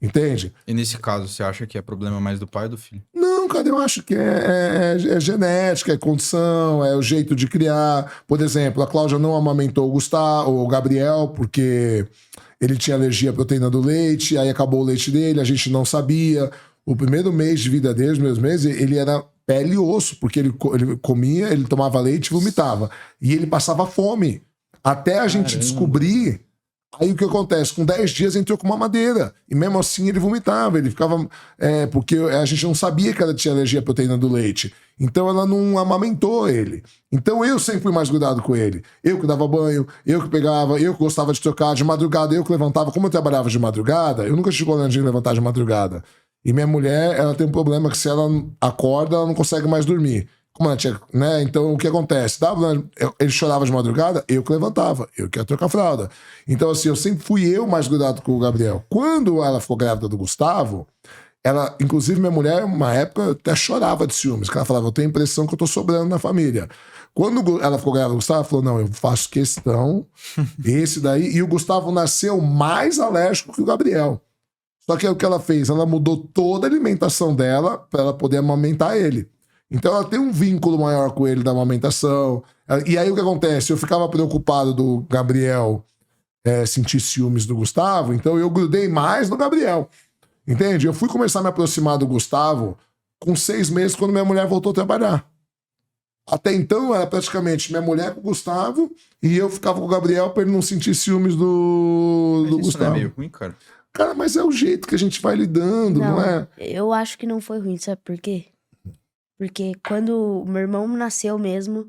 Entende? E nesse caso, você acha que é problema mais do pai ou do filho? Não, cara, eu acho que é genética, é condição, é o jeito de criar. Por exemplo, a Cláudia não amamentou o Gabriel, porque ele tinha alergia à proteína do leite, aí acabou o leite dele, a gente não sabia. O primeiro mês de vida dele, os meus meses, ele era pele e osso, porque ele comia, ele tomava leite e vomitava. E ele passava fome. Até a gente descobrir. Aí o que acontece? Com 10 dias entrou com uma madeira. E mesmo assim ele vomitava. Ele ficava. Porque a gente não sabia que ela tinha alergia à proteína do leite. Então ela não amamentou ele. Então eu sempre fui mais cuidado com ele. Eu que dava banho, eu que pegava, eu que gostava de trocar de madrugada, eu que levantava. Como eu trabalhava de madrugada, eu nunca tive coragem de levantar de madrugada. E minha mulher, ela tem um problema que se ela acorda, ela não consegue mais dormir. Como ela tinha, né? Então o que acontece? Ele chorava de madrugada, eu que levantava, eu que ia trocar a fralda. Então assim, eu sempre fui eu mais cuidado com o Gabriel. Quando ela ficou grávida do Gustavo, ela, inclusive minha mulher, uma época, até chorava de ciúmes, porque ela falava, eu tenho a impressão que eu tô sobrando na família. Quando ela ficou grávida do Gustavo, ela falou, não, eu faço questão, esse daí, e o Gustavo nasceu mais alérgico que o Gabriel. Só que é o que ela fez, ela mudou toda a alimentação dela para ela poder amamentar ele. Então ela tem um vínculo maior com ele da amamentação. E aí o que acontece? Eu ficava preocupado do Gabriel sentir ciúmes do Gustavo, então eu grudei mais no Gabriel. Entende? Eu fui começar a me aproximar do Gustavo com 6 meses, quando minha mulher voltou a trabalhar. Até então era praticamente minha mulher com o Gustavo e eu ficava com o Gabriel para ele não sentir ciúmes do Mas isso Gustavo. não é meio ruim, cara? Cara, mas é o jeito que a gente vai lidando, não é? Eu acho que não foi ruim, sabe por quê? Porque quando meu irmão nasceu mesmo,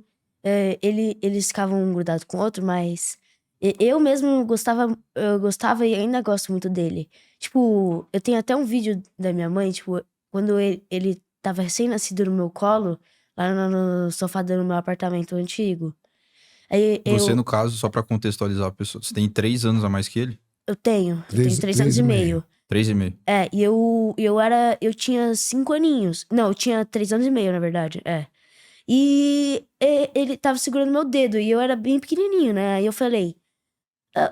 eles ficavam grudados com o outro, mas eu mesmo gostava e ainda gosto muito dele. Tipo, eu tenho até um vídeo da minha mãe, tipo, quando ele tava recém-nascido no meu colo, lá no sofá do meu apartamento antigo. Aí Você, no caso, só pra contextualizar a pessoa, você tem 3 anos a mais que ele? eu tenho 3 anos e meio. 3,5. E eu tinha 5 aninhos. Não, eu tinha 3 anos e meio, na verdade. E ele tava segurando meu dedo e eu era bem pequenininho, né? Aí eu falei,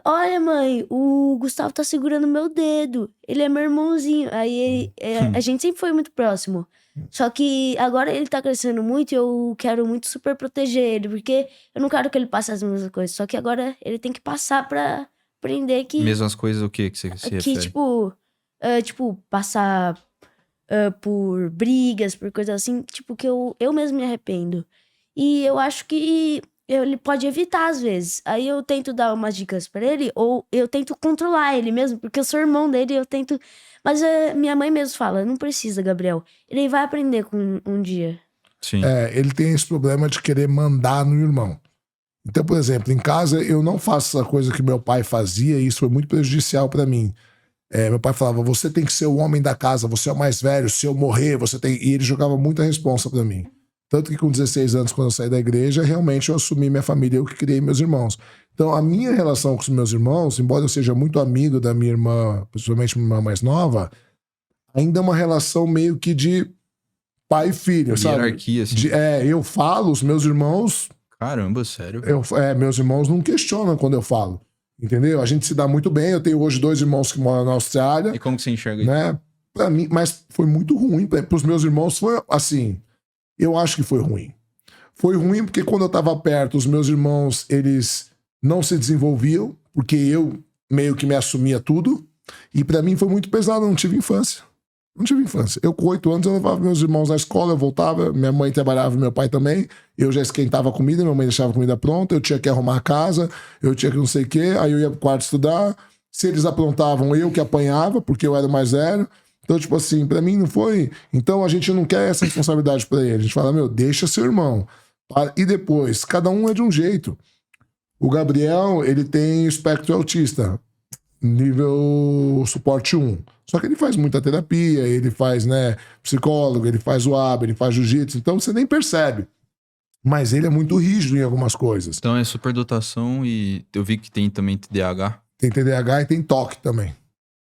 olha mãe, o Gustavo tá segurando meu dedo. Ele é meu irmãozinho. Aí a gente sempre foi muito próximo. Só que agora ele tá crescendo muito e eu quero muito super proteger ele. Porque eu não quero que ele passe as mesmas coisas. Só que agora ele tem que passar pra aprender que... Mesmas coisas o quê que você se Que, refere? passar por brigas, por coisas assim, tipo, que eu mesmo me arrependo. E eu acho que ele pode evitar às vezes. Aí eu tento dar umas dicas pra ele, ou eu tento controlar ele mesmo, porque eu sou irmão dele, eu tento... Mas minha mãe mesmo fala, não precisa, Gabriel. Ele vai aprender com um dia. Sim. Ele tem esse problema de querer mandar no irmão. Então, por exemplo, em casa eu não faço essa coisa que meu pai fazia e isso foi muito prejudicial pra mim. Meu pai falava, você tem que ser o homem da casa, você é o mais velho, se eu morrer, você tem... E ele jogava muita responsa pra mim. Tanto que com 16 anos, quando eu saí da igreja, realmente eu assumi minha família, eu que criei meus irmãos. Então, a minha relação com os meus irmãos, embora eu seja muito amigo da minha irmã, principalmente minha irmã mais nova, ainda é uma relação meio que de pai e filho, sabe? Hierarquia, assim. Eu falo, os meus irmãos... Caramba, sério? Meus irmãos não questionam quando eu falo. Entendeu? A gente se dá muito bem. Eu tenho hoje 2 irmãos que moram na Austrália. E como que você enxerga isso? Né? Pra mim, mas foi muito ruim. Pros meus irmãos foi assim. Eu acho que foi ruim. Foi ruim porque quando eu tava perto, os meus irmãos, eles não se desenvolviam, porque eu meio que me assumia tudo. E pra mim foi muito pesado. Eu não tive infância. Não tive infância. Eu, com 8 anos, eu levava meus irmãos na escola, eu voltava, minha mãe trabalhava, meu pai também, eu já esquentava a comida, minha mãe deixava a comida pronta, eu tinha que arrumar a casa, eu tinha que não sei o quê, aí eu ia pro quarto estudar, se eles aprontavam, eu que apanhava, porque eu era o mais velho. Então, tipo assim, pra mim não foi... Então a gente não quer essa responsabilidade pra ele. A gente fala, deixa seu irmão. E depois, cada um é de um jeito. O Gabriel, ele tem espectro autista, nível suporte 1. Só que ele faz muita terapia, ele faz, psicólogo, ele faz o AB, ele faz jiu-jitsu, então você nem percebe. Mas ele é muito rígido em algumas coisas. Então é superdotação e eu vi que tem também TDAH. Tem TDAH e tem TOC também.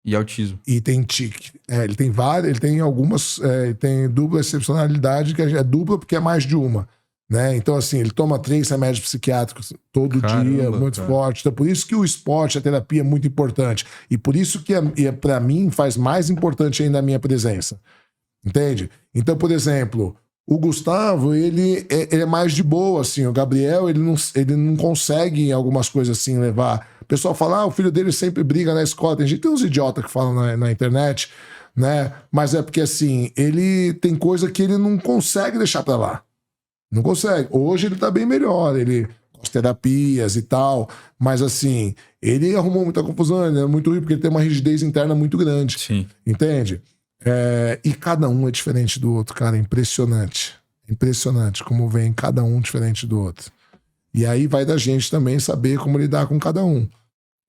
E autismo. E tem TIC. Ele tem várias, ele tem algumas, ele tem dupla excepcionalidade, que é dupla porque é mais de uma. Né? Então, assim, ele toma 3 remédios psiquiátricos todo dia, muito forte. Então, por isso que o esporte, a terapia é muito importante. E por isso que, pra mim, faz mais importante ainda a minha presença. Entende? Então, por exemplo, o Gustavo, ele é mais de boa, assim. O Gabriel, ele não consegue, em algumas coisas assim, levar. O pessoal fala, o filho dele sempre briga na escola. Tem uns idiotas que falam na internet, né? Mas é porque, assim, ele tem coisa que ele não consegue deixar pra lá. Não consegue. Hoje ele tá bem melhor, ele com as terapias e tal, mas assim, ele arrumou muita confusão, ele é muito ruim porque ele tem uma rigidez interna muito grande. Sim. Entende? E cada um é diferente do outro, cara, é impressionante. Impressionante como vem cada um diferente do outro. E aí vai da gente também saber como lidar com cada um.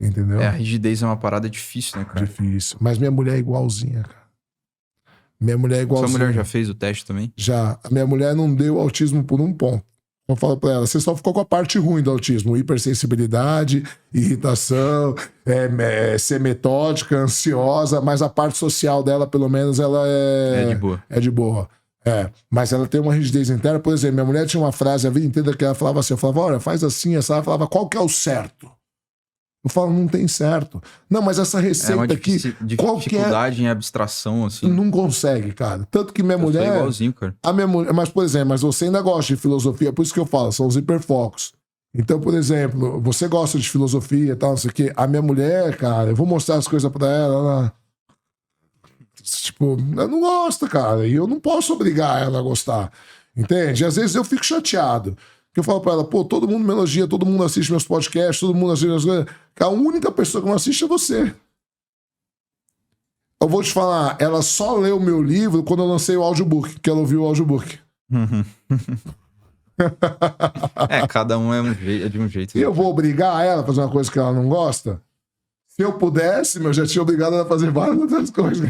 Entendeu? A rigidez é uma parada difícil, né, cara? Difícil. Mas minha mulher é igualzinha, cara. Minha mulher é igualzinha. Sua mulher já fez o teste também? Já. A minha mulher não deu autismo por um ponto. Eu falo pra ela, você só ficou com a parte ruim do autismo. Hipersensibilidade, irritação, ser metódica, ansiosa, mas a parte social dela, pelo menos, ela É de boa. É de boa. Mas ela tem uma rigidez interna. Por exemplo, minha mulher tinha uma frase a vida inteira que ela falava assim, eu falava, olha, faz assim, essa. Ela falava, qual que é o certo? Eu falo, não tem certo. Não, mas essa receita aqui... dificuldade em abstração, assim. Não consegue, cara. Tanto que minha mulher... Eu sou igualzinho, cara. A minha mulher, mas, por exemplo, você ainda gosta de filosofia, por isso que eu falo, são os hiperfocos. Então, por exemplo, você gosta de filosofia e tal, não sei o quê. A minha mulher, cara, eu vou mostrar as coisas pra ela, tipo, ela não gosta, cara. E eu não posso obrigar ela a gostar. Entende? Às vezes eu fico chateado. Que eu falo pra ela, todo mundo me elogia, todo mundo assiste meus podcasts, todo mundo assiste as coisas. A única pessoa que não assiste é você. Eu vou te falar, ela só leu o meu livro quando eu lancei o audiobook, que ela ouviu o audiobook. Cada um é de um jeito. E eu vou obrigar ela a fazer uma coisa que ela não gosta? Se eu pudesse, eu já tinha obrigado ela a fazer várias outras coisas.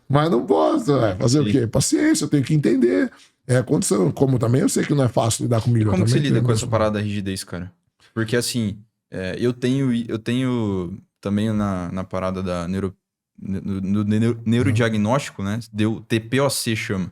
Mas não posso, fazer o quê? Paciência, eu tenho que entender. Condição. Como também eu sei que não é fácil lidar comigo. Como que você lida com essa parada da rigidez, cara? Porque assim, eu tenho também na parada da neurodiagnóstico, né? Deu TPOC, chama.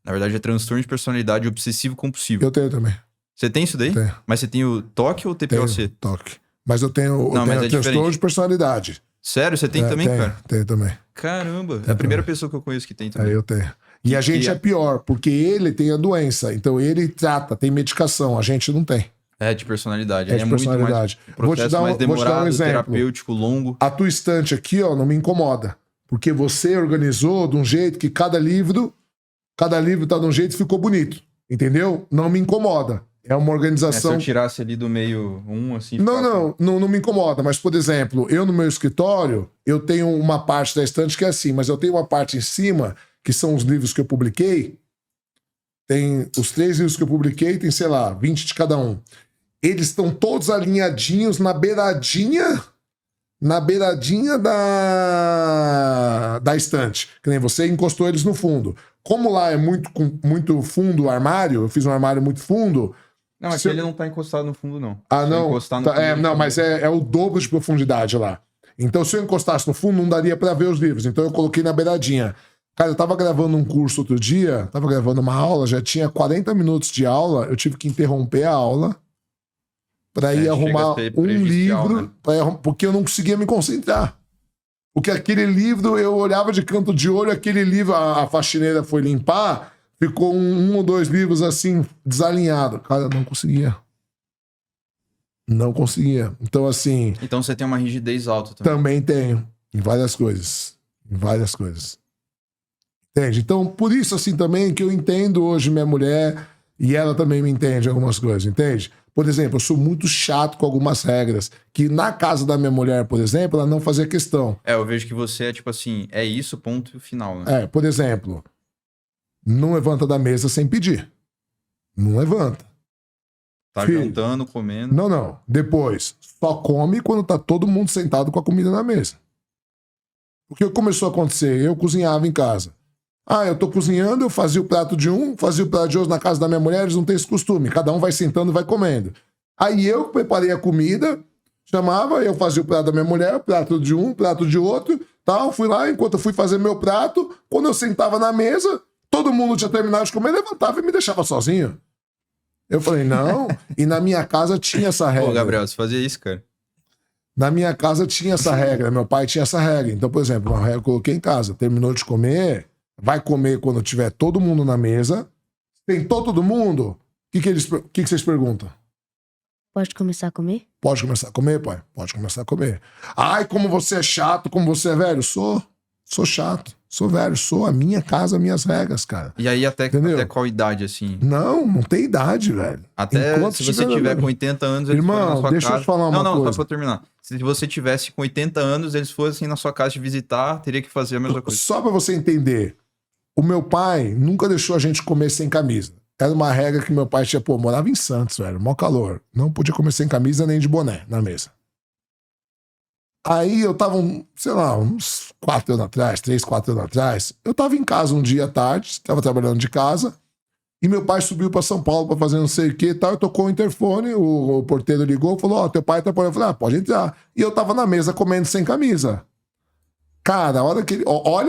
Na verdade é transtorno de personalidade obsessivo compulsivo. Eu tenho também. Você tem isso daí? Tenho. Mas você tem o TOC ou o TPOC? Tenho TOC. Mas eu tenho transtorno de personalidade. Sério? Você tem também, cara? Tenho também. Caramba. É a primeira pessoa que eu conheço que tem também. Eu tenho. E a gente é pior, porque ele tem a doença. Então ele trata, tem medicação. A gente não tem. De personalidade. De personalidade. Vou te dar um exemplo. Terapêutico, longo. A tua estante aqui, não me incomoda. Porque você organizou de um jeito que cada livro tá de um jeito e ficou bonito. Entendeu? Não me incomoda. É uma organização... Se eu tirasse ali do meio assim... Não me incomoda. Mas, por exemplo, eu no meu escritório, eu tenho uma parte da estante que é assim, mas eu tenho uma parte em cima, que são os livros que eu publiquei. Tem os 3 livros que eu publiquei, tem, sei lá, 20 de cada um. Eles estão todos alinhadinhos na beiradinha na beiradinha da estante. Que nem você encostou eles no fundo. Como lá é muito fundo o armário, eu fiz um armário muito fundo. Não, aqui ele não tá encostado no fundo, não. Ah, Se eu não? encostar no fundo, Não, ele mas é o dobro de profundidade lá. Então, se eu encostasse no fundo, não daria pra ver os livros. Então, eu coloquei na beiradinha. Cara, eu tava gravando um curso outro dia, tava gravando uma aula, já tinha 40 minutos de aula, eu tive que interromper a aula pra ir chega arrumar a ser um prejudicial, livro, né? porque eu não conseguia me concentrar. Porque aquele livro, eu olhava de canto de olho, aquele livro, a faxineira foi limpar, ficou um ou dois livros assim, desalinhado. Cara, eu não conseguia. Não conseguia. Então, assim, Então você tem uma rigidez alta também. também tenho. Em várias coisas. Em várias coisas. Entende? Então, por isso, assim, também que eu entendo hoje minha mulher e ela também me entende algumas coisas, entende? Por exemplo, eu sou muito chato com algumas regras. Que na casa da minha mulher, por exemplo, ela não fazia questão. Eu vejo que você é tipo assim, é isso, ponto final, né? Por exemplo, não levanta da mesa sem pedir. Não levanta. Tá Filho. jantando, comendo. Não. Depois, só come quando tá todo mundo sentado com a comida na mesa. O que começou a acontecer? Eu cozinhava em casa. Eu tô cozinhando, eu fazia o prato de um, fazia o prato de outro na casa da minha mulher, eles não têm esse costume. Cada um vai sentando e vai comendo. Aí eu preparei a comida, chamava, eu fazia o prato da minha mulher, o prato de um, o prato de outro, tal. Fui lá, enquanto eu fui fazer meu prato, quando eu sentava na mesa, todo mundo tinha terminado de comer, levantava e me deixava sozinho. Eu falei, não. E na minha casa tinha essa regra. Pô, Gabriel, você fazia isso, cara? Na minha casa tinha essa regra, meu pai tinha essa regra. Então, por exemplo, uma regra eu coloquei em casa, terminou de comer, vai comer quando tiver todo mundo na mesa. Tentou todo mundo? O que vocês perguntam? Pode começar a comer? Pode começar a comer, pai? Pode começar a comer. Ai, como você é chato, como você é velho. Sou chato, sou velho, sou a minha casa, minhas regras, cara. E aí até qual idade, assim? Não tem idade, velho. Até Enquanto se você tiver com 80 anos, eles Irmão, forem na sua deixa casa. eu te falar uma Não, coisa. só pra terminar. Se você tivesse com 80 anos, eles fossem na sua casa te visitar, teria que fazer a mesma coisa. Só pra você entender, o meu pai nunca deixou a gente comer sem camisa. Era uma regra que meu pai tinha, morava em Santos, velho, mó calor. Não podia comer sem camisa nem de boné na mesa. Aí eu tava, uns 4 anos atrás, 3, 4 anos atrás, eu tava em casa um dia à tarde, tava trabalhando de casa, e meu pai subiu pra São Paulo pra fazer não sei o que e tal, e tocou o interfone, o porteiro ligou, falou, teu pai tá por aí. Eu falei, pode entrar. E eu tava na mesa comendo sem camisa. Cara, olha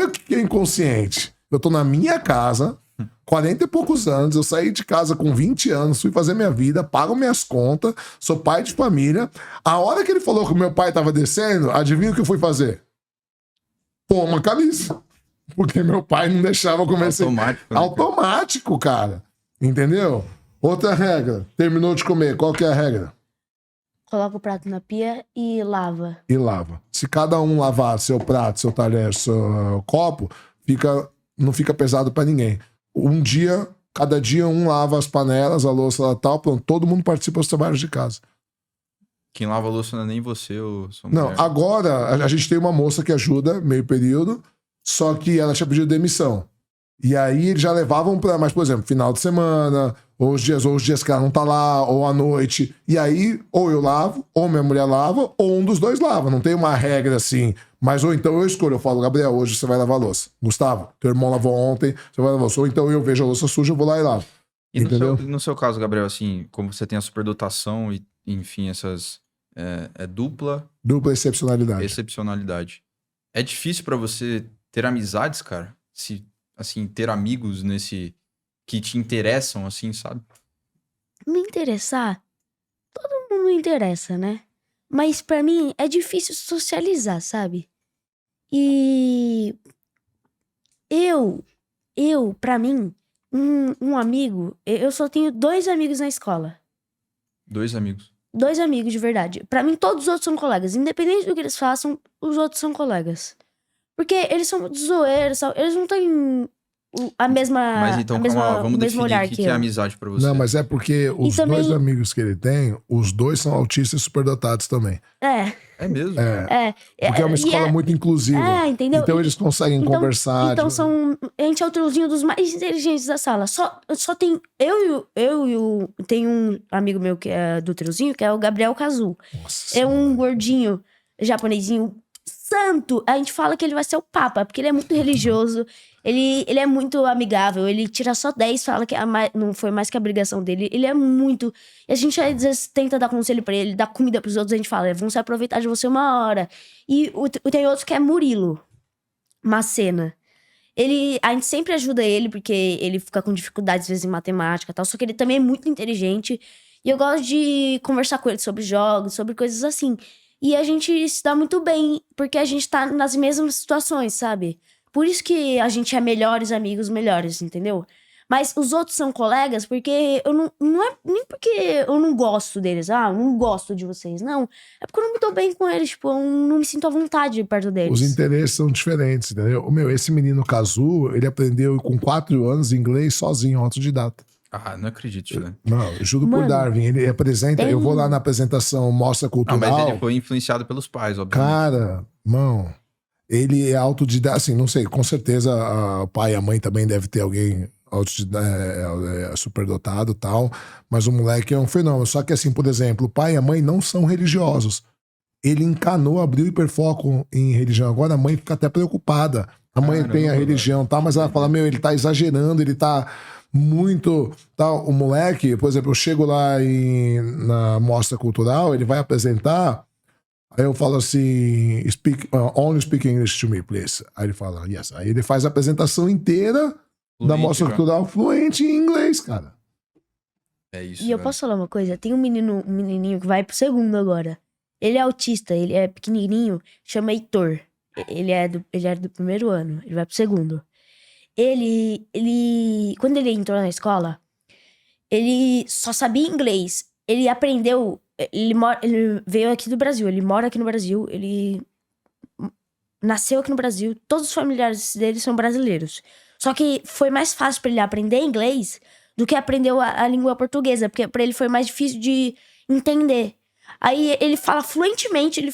o que é inconsciente. Eu tô na minha casa, 40 e poucos anos, eu saí de casa com 20 anos, fui fazer minha vida, pago minhas contas, sou pai de família. A hora que ele falou que o meu pai tava descendo, adivinha o que eu fui fazer? Pô, uma camisa. Porque meu pai não deixava eu comer sem... Automático, né, Automático, cara. Entendeu? Outra regra. Terminou de comer, qual que é a regra? Coloca o prato na pia e lava. E lava. Se cada um lavar seu prato, seu talher, seu copo, não fica pesado pra ninguém. Cada dia um lava as panelas, a louça e tal, pronto, todo mundo participa dos trabalhos de casa. Quem lava a louça não é nem você ou sua Não, mulher. agora a gente tem uma moça que ajuda, meio período, só que ela tinha pedido demissão. E aí eles já levavam pra, mas, por exemplo, final de semana, ou os dias que ela não tá lá, ou à noite. E aí, ou eu lavo, ou minha mulher lava, ou um dos dois lava. Não tem uma regra assim. Mas ou então eu escolho, eu falo, Gabriel, hoje você vai lavar a louça. Gustavo, teu irmão lavou ontem, você vai lavar a louça. Ou então eu vejo a louça suja, eu vou lá e lavo. E entendeu? no seu caso, Gabriel, assim, como você tem a superdotação e, enfim, essas dupla Dupla excepcionalidade. excepcionalidade. É difícil pra você ter amizades, cara? Assim, ter amigos que te interessam, assim, sabe? Me interessar? Todo mundo interessa, né? Mas pra mim é difícil socializar, sabe? E pra mim, um amigo, eu só tenho 2 amigos na escola. 2 amigos. 2 amigos de verdade. Pra mim, todos os outros são colegas. Independente do que eles façam, os outros são colegas. Porque eles são zoeiros, eles não têm a mesma. Mas então, vamos o mesmo definir olhar o que que é eu. amizade pra você. Não, mas é porque os E também- 2 amigos que ele tem, os 2 são autistas superdotados também. É mesmo? Porque é uma escola muito inclusiva. entendeu? Então eles conseguem conversar. Então a gente é o triozinho dos mais inteligentes da sala. Só tem tem um amigo meu que é do triozinho, que é o Gabriel Cazu. Nossa É um Senhora. gordinho japonesinho santo. A gente fala que ele vai ser o papa, porque ele é muito religioso. Ele é muito amigável. Ele tira só 10, fala que não foi mais que a obrigação dele. Ele é muito... E a gente às vezes tenta dar conselho pra ele, dar comida pros outros. A gente fala, vão se aproveitar de você uma hora. E tem outro que é Murilo Macena. A gente sempre ajuda ele, porque ele fica com dificuldades, às vezes, em matemática e tal. Só que ele também é muito inteligente. E eu gosto de conversar com ele sobre jogos, sobre coisas assim. E a gente se dá muito bem, porque a gente tá nas mesmas situações, sabe? Por isso que a gente é melhores amigos, melhores, entendeu? Mas os outros são colegas porque eu não é nem porque eu não gosto deles. Eu não gosto de vocês, não. É porque eu não me dou bem com eles, tipo, eu não me sinto à vontade perto deles. Os interesses são diferentes, entendeu? Esse menino Kazu, ele aprendeu com 4 anos inglês sozinho, autodidata. Ah, não acredito, né? Não, eu juro por Mano, Darwin. Ele apresenta, eu vou lá na apresentação Mostra Não, Cultural. mas ele foi influenciado pelos pais, obviamente. Cara, mano, ele é autodidata, assim, não sei, com certeza o pai e a mãe também deve ter alguém superdotado e tal, mas o moleque é um fenômeno. Só que assim, por exemplo, o pai e a mãe não são religiosos. Ele encanou, abriu hiperfoco em religião. Agora a mãe fica até preocupada. A mãe Caramba, tem a religião e tal, mas ela fala, ele tá exagerando, ele tá muito... Tal. O moleque, por exemplo, eu chego lá na mostra cultural, ele vai apresentar, aí eu falo assim, only speak English to me, please. Aí ele fala, yes. Aí ele faz a apresentação inteira da Fluente mostra já. cultural fluente em inglês, cara. É isso, E eu velho. posso falar uma coisa? Tem um menininho que vai pro segundo agora. Ele é autista, ele é pequenininho, chama Heitor. Ele era do primeiro ano, ele vai pro segundo. Quando ele entrou na escola, ele só sabia inglês. Ele aprendeu, ele veio aqui do Brasil, ele mora aqui no Brasil, ele nasceu aqui no Brasil, todos os familiares dele são brasileiros. Só que foi mais fácil pra ele aprender inglês do que aprender a língua portuguesa, porque pra ele foi mais difícil de entender. Aí ele fala fluentemente, ele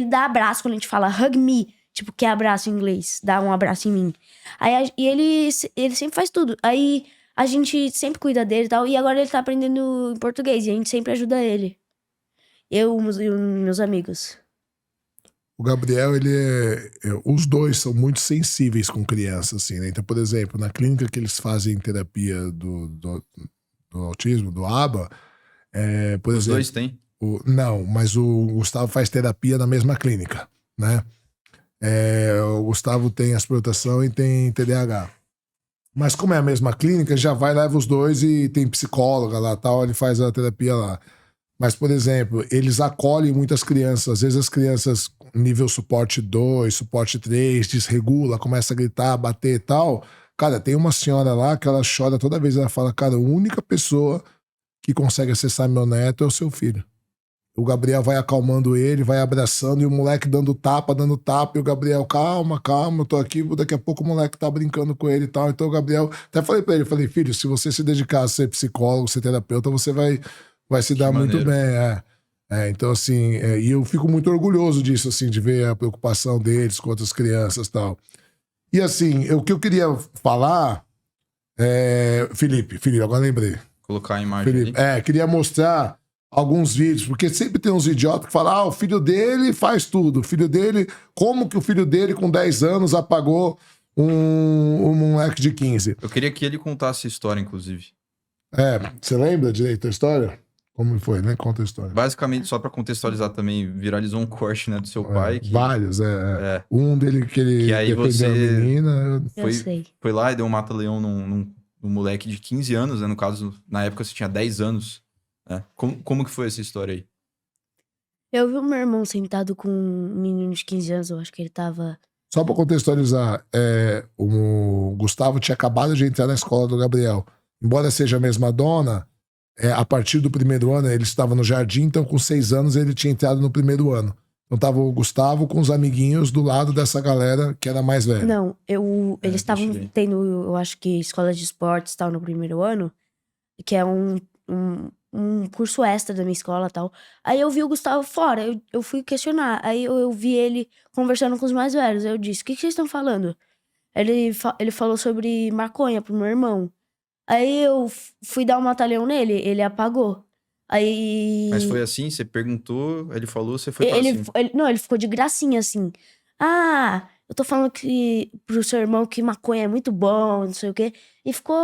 dá abraço quando a gente fala hug me, tipo, que é abraço em inglês, dá um abraço em mim. Aí ele sempre faz tudo. Aí a gente sempre cuida dele e tal, e agora ele tá aprendendo em português, e a gente sempre ajuda ele. Eu e os meus amigos. O Gabriel, os dois são muito sensíveis com crianças, assim, né? Então, por exemplo, na clínica que eles fazem terapia do autismo, do ABA, por Os exemplo... dois têm? Não, mas o Gustavo faz terapia na mesma clínica, né? O Gustavo tem exploração e tem TDAH. Mas como é a mesma clínica, já vai, leva os dois e tem psicóloga lá tal, ele faz a terapia lá. Mas, por exemplo, eles acolhem muitas crianças. Às vezes as crianças, nível suporte 2, suporte 3, desregula, começa a gritar, bater e tal. Cara, tem uma senhora lá que ela chora toda vez. Ela fala, cara, a única pessoa que consegue acessar meu neto é o seu filho. O Gabriel vai acalmando ele, vai abraçando, e o moleque dando tapa, e o Gabriel, calma, eu tô aqui, daqui a pouco o moleque tá brincando com ele e tal. Então o Gabriel, até falei pra ele, filho, se você se dedicar a ser psicólogo, ser terapeuta, você vai se dar muito bem, então assim, e eu fico muito orgulhoso disso, assim, de ver a preocupação deles com outras crianças e tal. E assim, o que eu queria falar, Felipe, agora lembrei. Colocar a imagem Felipe, ali. queria mostrar alguns vídeos, porque sempre tem uns idiotas que falam, o filho dele faz tudo, o filho dele, como que o filho dele com 10 anos apagou um moleque de 15? Eu queria que ele contasse a história, inclusive. Você lembra direito a história? Como foi, né? Conta a história. Basicamente, só pra contextualizar também, viralizou um corte, né, do seu pai. Que Vários, Um dele que ele Que aí defendeu a menina. Eu sei. foi lá e deu um mata-leão num moleque de 15 anos, né? No caso, na época você tinha 10 anos. Né? Como que foi essa história aí? Eu vi o meu irmão sentado com um menino de 15 anos, eu acho que ele tava... Só pra contextualizar, o Gustavo tinha acabado de entrar na escola do Gabriel. Embora seja a mesma dona, a partir do primeiro ano, ele estava no jardim, então com 6 anos ele tinha entrado no primeiro ano. Então tava o Gustavo com os amiguinhos do lado dessa galera que era mais velha. Não, eles estavam deixa eu ver. tendo, eu acho que escola de esportes tal no primeiro ano, que é um curso extra da minha escola e tal. Aí eu vi o Gustavo fora, eu fui questionar. Aí eu vi ele conversando com os mais velhos. Aí eu disse, o que vocês estão falando? Ele falou sobre maconha pro meu irmão. Aí eu fui dar um mata-leão nele, ele apagou. Aí. Mas foi assim, você perguntou, ele falou, você foi pra cima. Não, ele ficou de gracinha, assim. Ah, eu tô falando pro seu irmão que maconha é muito bom, não sei o quê. E ficou,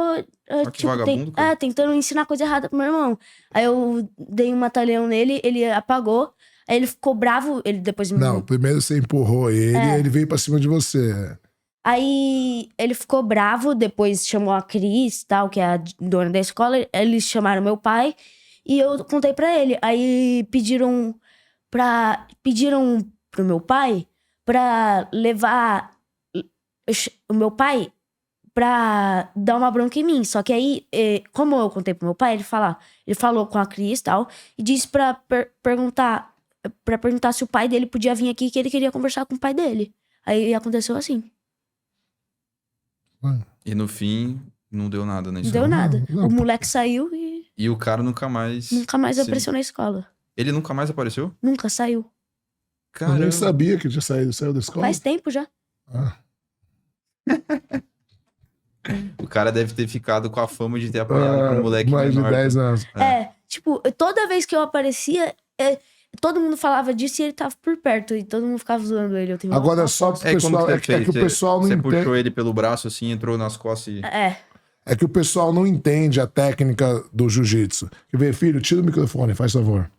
que vagabundo, cara. tentando ensinar coisa errada pro meu irmão. Aí eu dei um mata-leão nele, ele apagou. Aí ele ficou bravo, ele depois me... Não, primeiro você empurrou ele e ele veio pra cima de você. Aí ele ficou bravo, depois chamou a Cris, tal, que é a dona da escola. Eles chamaram meu pai e eu contei pra ele. Aí pediram pro meu pai pra levar o meu pai pra dar uma bronca em mim. Só que aí, como eu contei pro meu pai, ele falou com a Cris e tal, e disse pra perguntar se o pai dele podia vir aqui, que ele queria conversar com o pai dele. Aí aconteceu assim. E no fim, não deu nada na Não escola. deu nada. Não. O moleque saiu e E o cara nunca mais... apareceu na escola. Ele nunca mais apareceu? Nunca saiu. Eu Caramba. nem sabia que tinha saiu da escola. Faz tempo já. Ah. O cara deve ter ficado com a fama de ter apanhado pro moleque mais menor. de 10 anos. Tipo, toda vez que eu aparecia, todo mundo falava disso e ele tava por perto. E todo mundo ficava zoando ele. Eu tenho Agora, só pro É, como pessoal, que é você que fez? o pessoal não Você entende. puxou ele pelo braço assim, entrou nas costas e... É que o pessoal não entende a técnica do jiu-jitsu. Quer ver, filho? Tira o microfone, faz favor.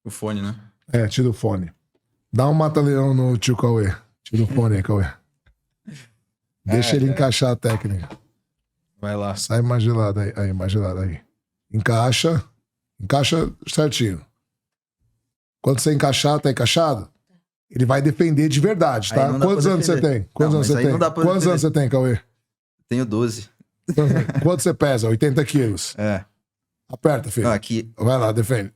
O fone, né? Tira o fone. Dá um mata-leão no tio Cauê. Tira o fone aí, Cauê. Deixa ele encaixar a técnica. Vai lá. Sai mais gelado aí. Aí, mais gelado aí. Encaixa. Encaixa certinho. Quando você encaixar, tá encaixado? Ele vai defender de verdade, Aí tá? não dá Quantos pra anos você defender. tem? Quantos Não, anos mas você aí tem? não dá pra Quantos defender. anos você tem, Cauê? Tenho 12. Quanto você pesa? 80 quilos. É. Aperta, filho. Aqui. Vai lá, defende.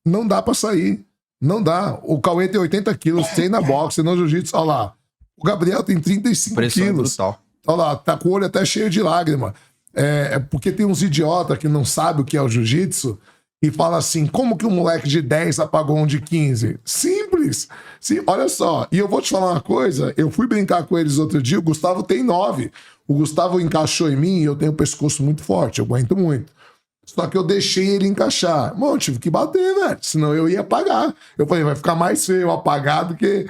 Não dá pra sair. Não dá. O Cauê tem 80 quilos, tem na boxe, no jiu-jitsu. Olha lá. O Gabriel tem 35 Pressão quilos. brutal. Olha lá, tá com o olho até cheio de lágrima. É porque tem uns idiotas que não sabem o que é o jiu-jitsu e fala assim, como que um moleque de 10 apagou um de 15? Simples. Sim, olha só. E eu vou te falar uma coisa, eu fui brincar com eles outro dia, o Gustavo tem 9. O Gustavo encaixou em mim e eu tenho o pescoço muito forte, eu aguento muito. Só que eu deixei ele encaixar. Mano, eu tive que bater, velho. Senão eu ia apagar. Eu falei, vai ficar mais feio eu apagar do que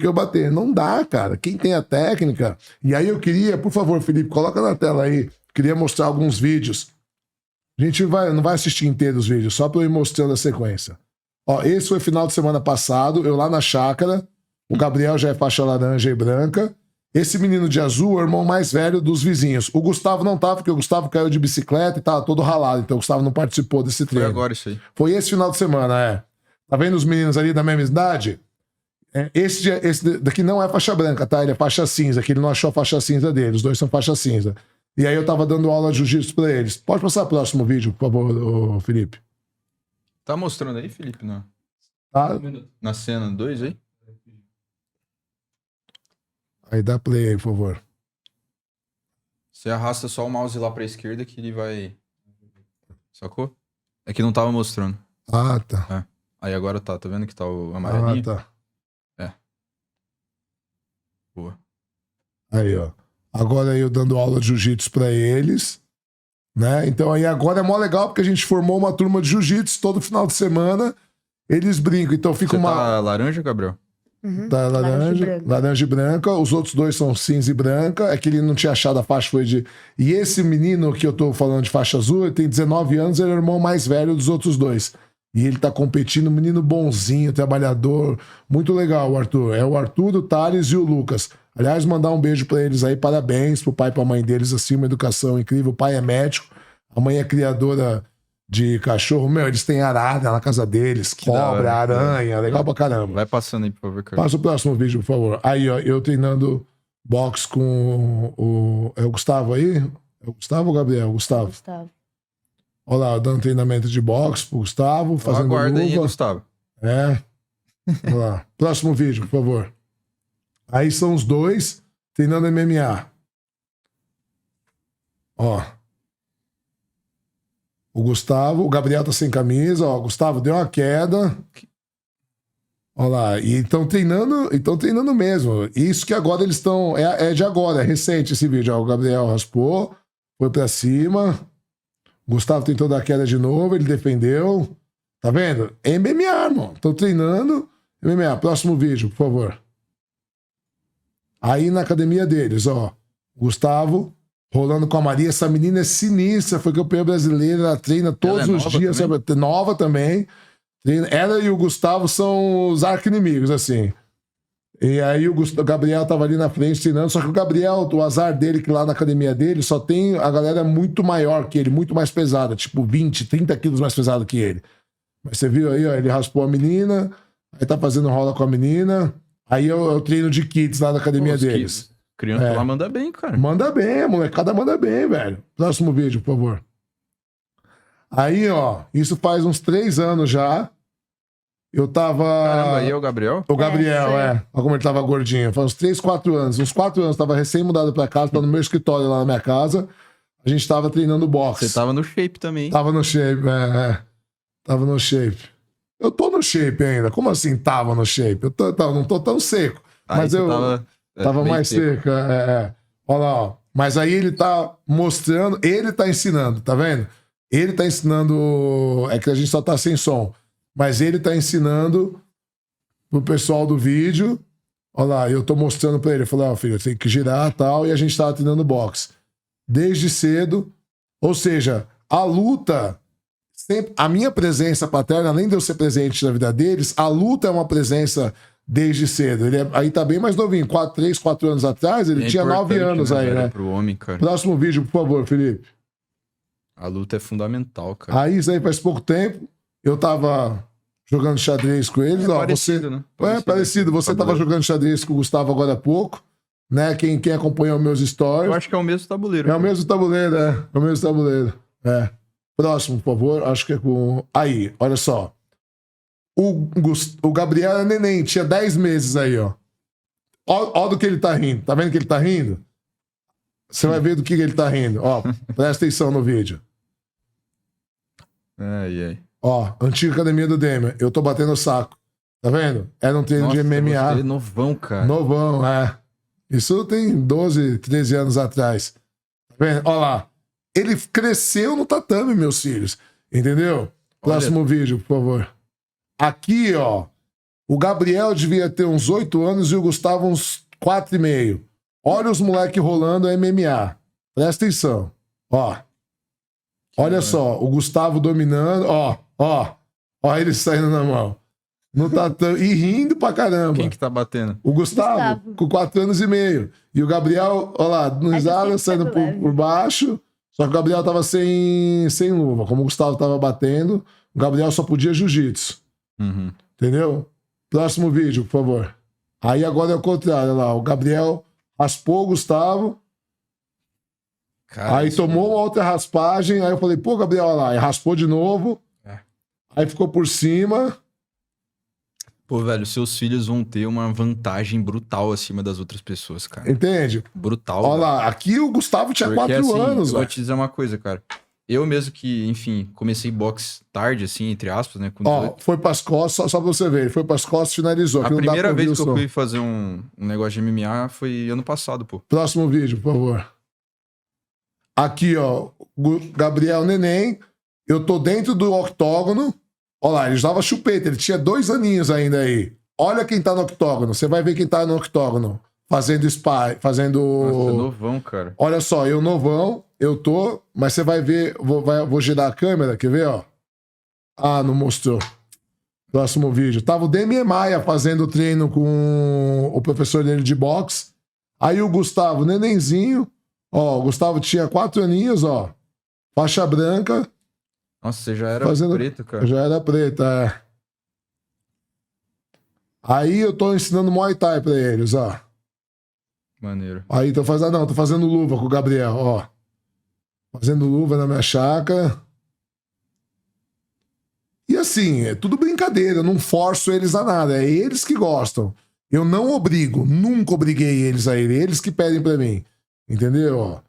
eu bater. Não dá, cara. Quem tem a técnica... E aí eu queria, por favor, Felipe, coloca na tela aí. Queria mostrar alguns vídeos. A gente não vai assistir inteiro os vídeos, só pra eu ir mostrando a sequência. Ó, esse foi final de semana passado, eu lá na chácara. O Gabriel já é faixa laranja e branca. Esse menino de azul é o irmão mais velho dos vizinhos. O Gustavo não tava, porque o Gustavo caiu de bicicleta e tava todo ralado. Então o Gustavo não participou desse treino. Foi agora isso aí. Foi esse final de semana, Tá vendo os meninos ali da mesma idade? Esse daqui não é faixa branca, tá? Ele é faixa cinza, que ele não achou a faixa cinza dele. Os dois são faixa cinza. E aí eu tava dando aula de jiu-jitsu pra eles. Pode passar o próximo vídeo, por favor, ô Felipe. Tá mostrando aí, Felipe? Tá? Na cena 2 aí? Aí dá play aí, por favor. Você arrasta só o mouse lá pra esquerda que ele vai... Sacou? É que não tava mostrando. Ah, tá. Aí agora tá vendo que tá o amarelinho? Ah, tá. Boa. Aí, ó. Agora eu dando aula de jiu-jitsu pra eles, né? Então aí agora é mó legal porque a gente formou uma turma de jiu-jitsu todo final de semana. Eles brincam, então fica Você uma... tá laranja, Gabriel? Tá laranja e branca. Os outros dois são cinza e branca. É que ele não tinha achado a faixa, foi de... E esse menino que eu tô falando de faixa azul, ele tem 19 anos, ele é o irmão mais velho dos outros dois. E ele tá competindo, um menino bonzinho, trabalhador. Muito legal, o Arthur. É o Arthur, o Thales e o Lucas. Aliás, mandar um beijo pra eles aí, parabéns pro pai e pra mãe deles, assim, uma educação incrível. O pai é médico, a mãe é criadora de cachorro. Meu, eles têm arara na casa deles, Que da cobra, hora. aranha, legal pra caramba. Vai passando aí, por favor, cara. Passa o próximo vídeo, por favor. Aí, ó, eu treinando boxe com o... É o Gustavo aí? É o Gustavo ou o Gabriel? Gustavo. Olha lá, dando treinamento de boxe pro Gustavo, fazendo Aguarda aí, luva. Gustavo. Olha lá. Próximo vídeo, por favor. Aí são os dois treinando MMA. Ó. O Gustavo, o Gabriel tá sem camisa, ó. O Gustavo deu uma queda. Olha lá. E estão treinando mesmo. Isso que agora eles estão. É de agora, é recente esse vídeo. Ó, o Gabriel raspou, foi pra cima. O Gustavo tentou dar queda de novo, ele defendeu. Tá vendo? É MMA, irmão. Tô treinando MMA. Próximo vídeo, por favor. Aí na academia deles, ó. Gustavo rolando com a Maria. Essa menina é sinistra. Foi campeã brasileira. Ela treina todos os dias. Também? Nova também. Ela e o Gustavo são os arqui-inimigos, assim. E aí o Gabriel tava ali na frente treinando. Só que o Gabriel, o azar dele, que lá na academia dele, só tem a galera muito maior que ele, muito mais pesada. Tipo 20, 30 quilos mais pesado que ele. Mas você viu aí, ó, ele raspou a menina, aí tá fazendo rola com a menina. Aí eu treino de kids lá na academia deles. Criança lá manda bem, cara. Manda bem, a molecada manda bem, velho. Próximo vídeo, por favor. Aí, ó, isso faz uns 3 anos já. Eu tava... Caramba, aí é o Gabriel? O Gabriel, sim. Olha como ele tava gordinho. Faz uns 3, 4 anos. Uns 4 anos, tava recém-mudado pra casa, tava no meu escritório lá na minha casa. A gente tava treinando boxe. Você tava no shape também, hein? Tava no shape, Tava no shape. Eu tô no shape ainda. Como assim tava no shape? Não tô tão seco. Mas eu tava bem mais seco. Olha lá, ó. Mas aí ele tá mostrando, ele tá ensinando, tá vendo? Ele tá ensinando. É que a gente só tá sem som. Mas ele tá ensinando pro pessoal do vídeo. Olha lá, eu tô mostrando pra ele. Eu falei, ó, filho, tem que girar e tal. E a gente tava treinando boxe. Desde cedo. Ou seja, a luta. Sempre, a minha presença paterna, além de eu ser presente na vida deles, a luta é uma presença desde cedo. Ele aí tá bem mais novinho. 3, 4 anos atrás, ele tinha 9 anos aí, né? Pro homem, cara. Próximo vídeo, por favor, Felipe. A luta é fundamental, cara. Aí, isso aí faz pouco tempo. Eu tava jogando xadrez com eles. Ó, parecido, né? Parecido. Você tava jogando xadrez com o Gustavo agora há pouco. Né? Quem acompanhou meus stories. Eu acho que é o mesmo tabuleiro. É o mesmo tabuleiro, É o mesmo tabuleiro. Próximo, por favor. Acho que é com... Aí, olha só. O Gabriel é neném. Tinha 10 meses aí, ó. Ó do que ele tá rindo. Tá vendo que ele tá rindo? Você vai ver do que ele tá rindo. Ó, presta atenção no vídeo. Ai. Ó, antiga academia do Demian. Eu tô batendo o saco. Tá vendo? Era um treino de MMA. Você é novão, cara. Novão, Isso tem 12, 13 anos atrás. Tá vendo? Ó lá. Ele cresceu no tatame, meus filhos. Entendeu? Próximo vídeo, por favor. Aqui, ó. O Gabriel devia ter uns 8 anos e o Gustavo uns 4,5. Olha os moleques rolando a MMA. Presta atenção. Ó. Olha só. O Gustavo dominando. Ó ele saindo na mão. No tatame. E rindo pra caramba. Quem que tá batendo? O Gustavo. Com 4 anos e meio. E o Gabriel, ó lá, no risada, saindo por baixo. Só que o Gabriel tava sem luva. Como o Gustavo tava batendo, o Gabriel só podia jiu-jitsu. Uhum. Entendeu? Próximo vídeo, por favor. Aí agora é o contrário, olha lá. O Gabriel raspou o Gustavo. Cara, aí tomou uma outra raspagem. Aí eu falei, pô, Gabriel, olha lá. Aí raspou de novo. Aí ficou por cima. Pô, velho, seus filhos vão ter uma vantagem brutal acima das outras pessoas, cara. Entende? Brutal. Olha lá, aqui o Gustavo tinha 4 anos, velho. Vou te dizer uma coisa, cara. Eu mesmo que, enfim, comecei boxe tarde, assim, entre aspas, né? Foi pras costas, só pra você ver. Ele foi pras costas e finalizou. A primeira vez que eu fui fazer um negócio de MMA foi ano passado, pô. Próximo vídeo, por favor. Aqui, ó. Gabriel Neném. Eu tô dentro do octógono. Olha lá, ele usava chupeta. Ele tinha 2 aninhos ainda aí. Olha quem tá no octógono. Você vai ver quem tá no octógono. Fazendo spy, fazendo... Nossa, novão, cara. Olha só, eu novão, eu tô... Mas você vai ver... Vou girar a câmera, quer ver, ó? Ah, não mostrou. Próximo vídeo. Tava o Demian Maia fazendo treino com o professor dele de boxe. Aí o Gustavo, nenenzinho. Ó, o Gustavo tinha 4 aninhos, ó. Faixa branca. Nossa, você já era preto, cara. Eu já era preto, Aí eu tô ensinando Muay Thai pra eles, ó. Maneiro. Aí tô fazendo luva com o Gabriel, ó. Fazendo luva na minha chácara. E assim, é tudo brincadeira, eu não forço eles a nada, é eles que gostam. Eu não obrigo, nunca obriguei eles a ir, eles que pedem pra mim. Entendeu, ó?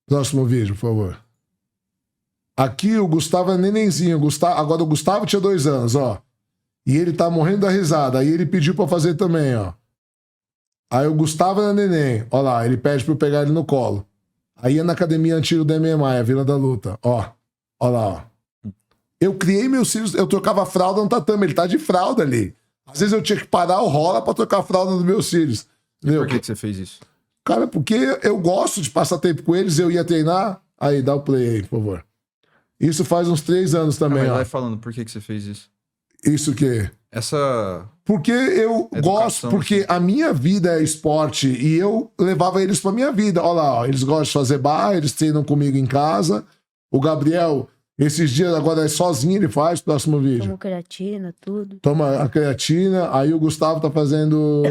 Próximo vídeo, por favor. Aqui o Gustavo é nenenzinho. Agora o Gustavo tinha 2 anos, ó. E ele tá morrendo da risada. Aí ele pediu pra fazer também, ó. Aí o Gustavo era neném. Ó lá, ele pede pra eu pegar ele no colo. Aí ia na academia antiga do MMA, a Vila da Luta. Ó lá, ó. Eu criei meus cílios, eu trocava fralda no tatame, ele tá de fralda ali. Às vezes eu tinha que parar o rola pra trocar a fralda dos meus cílios. Por que você fez isso? Cara, porque eu gosto de passar tempo com eles, eu ia treinar. Aí, dá o play aí, por favor. Isso faz uns 3 anos também, Mas ó. vai falando, por que você fez isso? Isso que... Porque eu gosto, porque a minha vida é esporte e eu levava eles pra minha vida. Olha lá, ó, eles gostam de fazer bar, eles treinam comigo em casa. O Gabriel, esses dias agora é sozinho, ele faz, próximo vídeo. Toma creatina, tudo. Toma a creatina, aí o Gustavo tá fazendo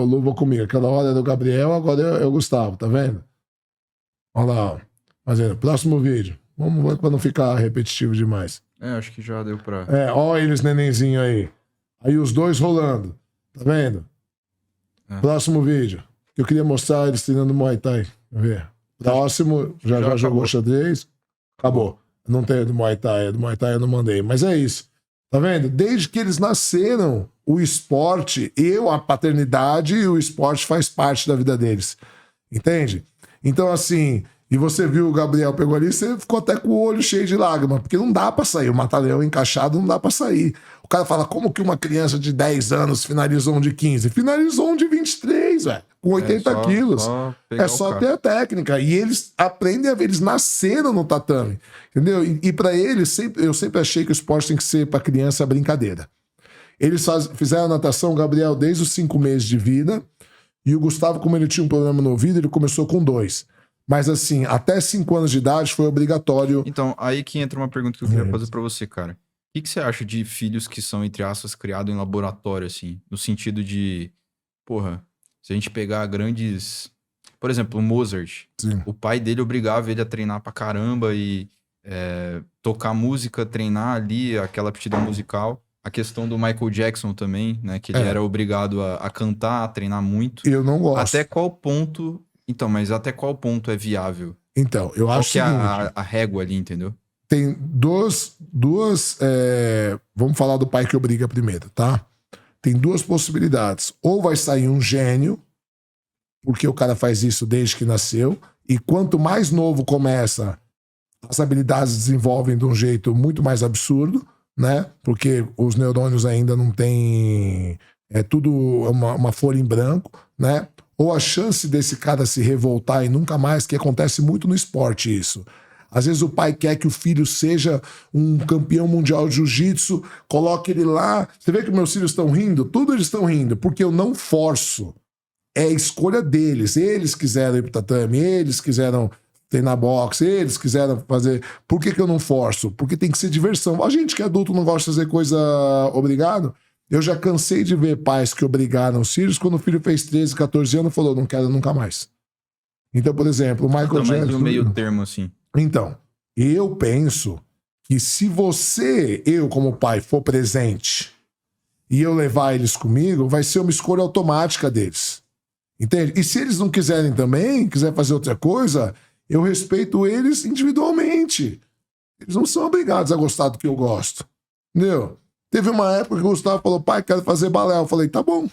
luva comigo. Aquela hora era o Gabriel, agora é o Gustavo, tá vendo? Olha lá, ó. Fazendo. Próximo vídeo. Vamos ver pra não ficar repetitivo demais. Acho que já deu pra... Ó eles nenenzinho aí. Aí os dois rolando. Tá vendo? Próximo vídeo. Eu queria mostrar eles treinando Muay Thai. Quer ver? Próximo, já jogou xadrez. Acabou. Não tem do Muay Thai. Do Muay Thai eu não mandei. Mas é isso. Tá vendo? Desde que eles nasceram, o esporte, a paternidade e o esporte faz parte da vida deles. Entende? Então, assim... E você viu o Gabriel pegou ali, você ficou até com o olho cheio de lágrima, porque não dá pra sair. O mata-leão encaixado não dá pra sair. O cara fala, como que uma criança de 10 anos finalizou um de 15? Finalizou um de 23, velho. Com 80 quilos. É só ter a técnica. E eles aprendem a ver, eles nasceram no tatame. Entendeu? E pra eles, eu sempre achei que o esporte tem que ser pra criança brincadeira. Eles fizeram natação, o Gabriel, desde os 5 meses de vida. E o Gustavo, como ele tinha um problema no ouvido, ele começou com 2. Mas assim, até 5 anos de idade foi obrigatório. Então, aí que entra uma pergunta que eu queria fazer pra você, cara. O que você acha de filhos que são, entre aspas, criados em laboratório, assim? No sentido de, porra, se a gente pegar grandes... Por exemplo, o Mozart. Sim. O pai dele obrigava ele a treinar pra caramba e tocar música, treinar ali aquela aptidão musical. A questão do Michael Jackson também, né? Que ele era obrigado a cantar, a treinar muito. Eu não gosto. Até qual ponto... Então, mas até qual ponto é viável? Então, eu acho que é a régua ali, entendeu? Tem duas vamos falar do pai que obriga primeiro, tá? Tem 2 possibilidades. Ou vai sair um gênio, porque o cara faz isso desde que nasceu, e quanto mais novo começa, as habilidades desenvolvem de um jeito muito mais absurdo, né? Porque os neurônios ainda não têm... É tudo uma folha em branco, né? Ou a chance desse cara se revoltar e nunca mais, que acontece muito no esporte isso. Às vezes o pai quer que o filho seja um campeão mundial de jiu-jitsu, coloque ele lá. Você vê que meus filhos estão rindo? Tudo eles estão rindo, porque eu não forço. É a escolha deles. Eles quiseram ir pro tatame, eles quiseram treinar boxe, eles quiseram fazer... Por que eu não forço? Porque tem que ser diversão. A gente que é adulto não gosta de fazer coisa obrigado. Eu já cansei de ver pais que obrigaram os filhos quando o filho fez 13, 14 anos e falou, não quero nunca mais. Então, por exemplo, o Michael Jackson... Mas no meio termo, assim. Então, eu penso que se eu como pai, for presente e eu levar eles comigo, vai ser uma escolha automática deles. Entende? E se eles não quiserem também, quiser fazer outra coisa, eu respeito eles individualmente. Eles não são obrigados a gostar do que eu gosto. Entendeu? Teve uma época que o Gustavo falou, pai, quero fazer balé. Eu falei, tá bom,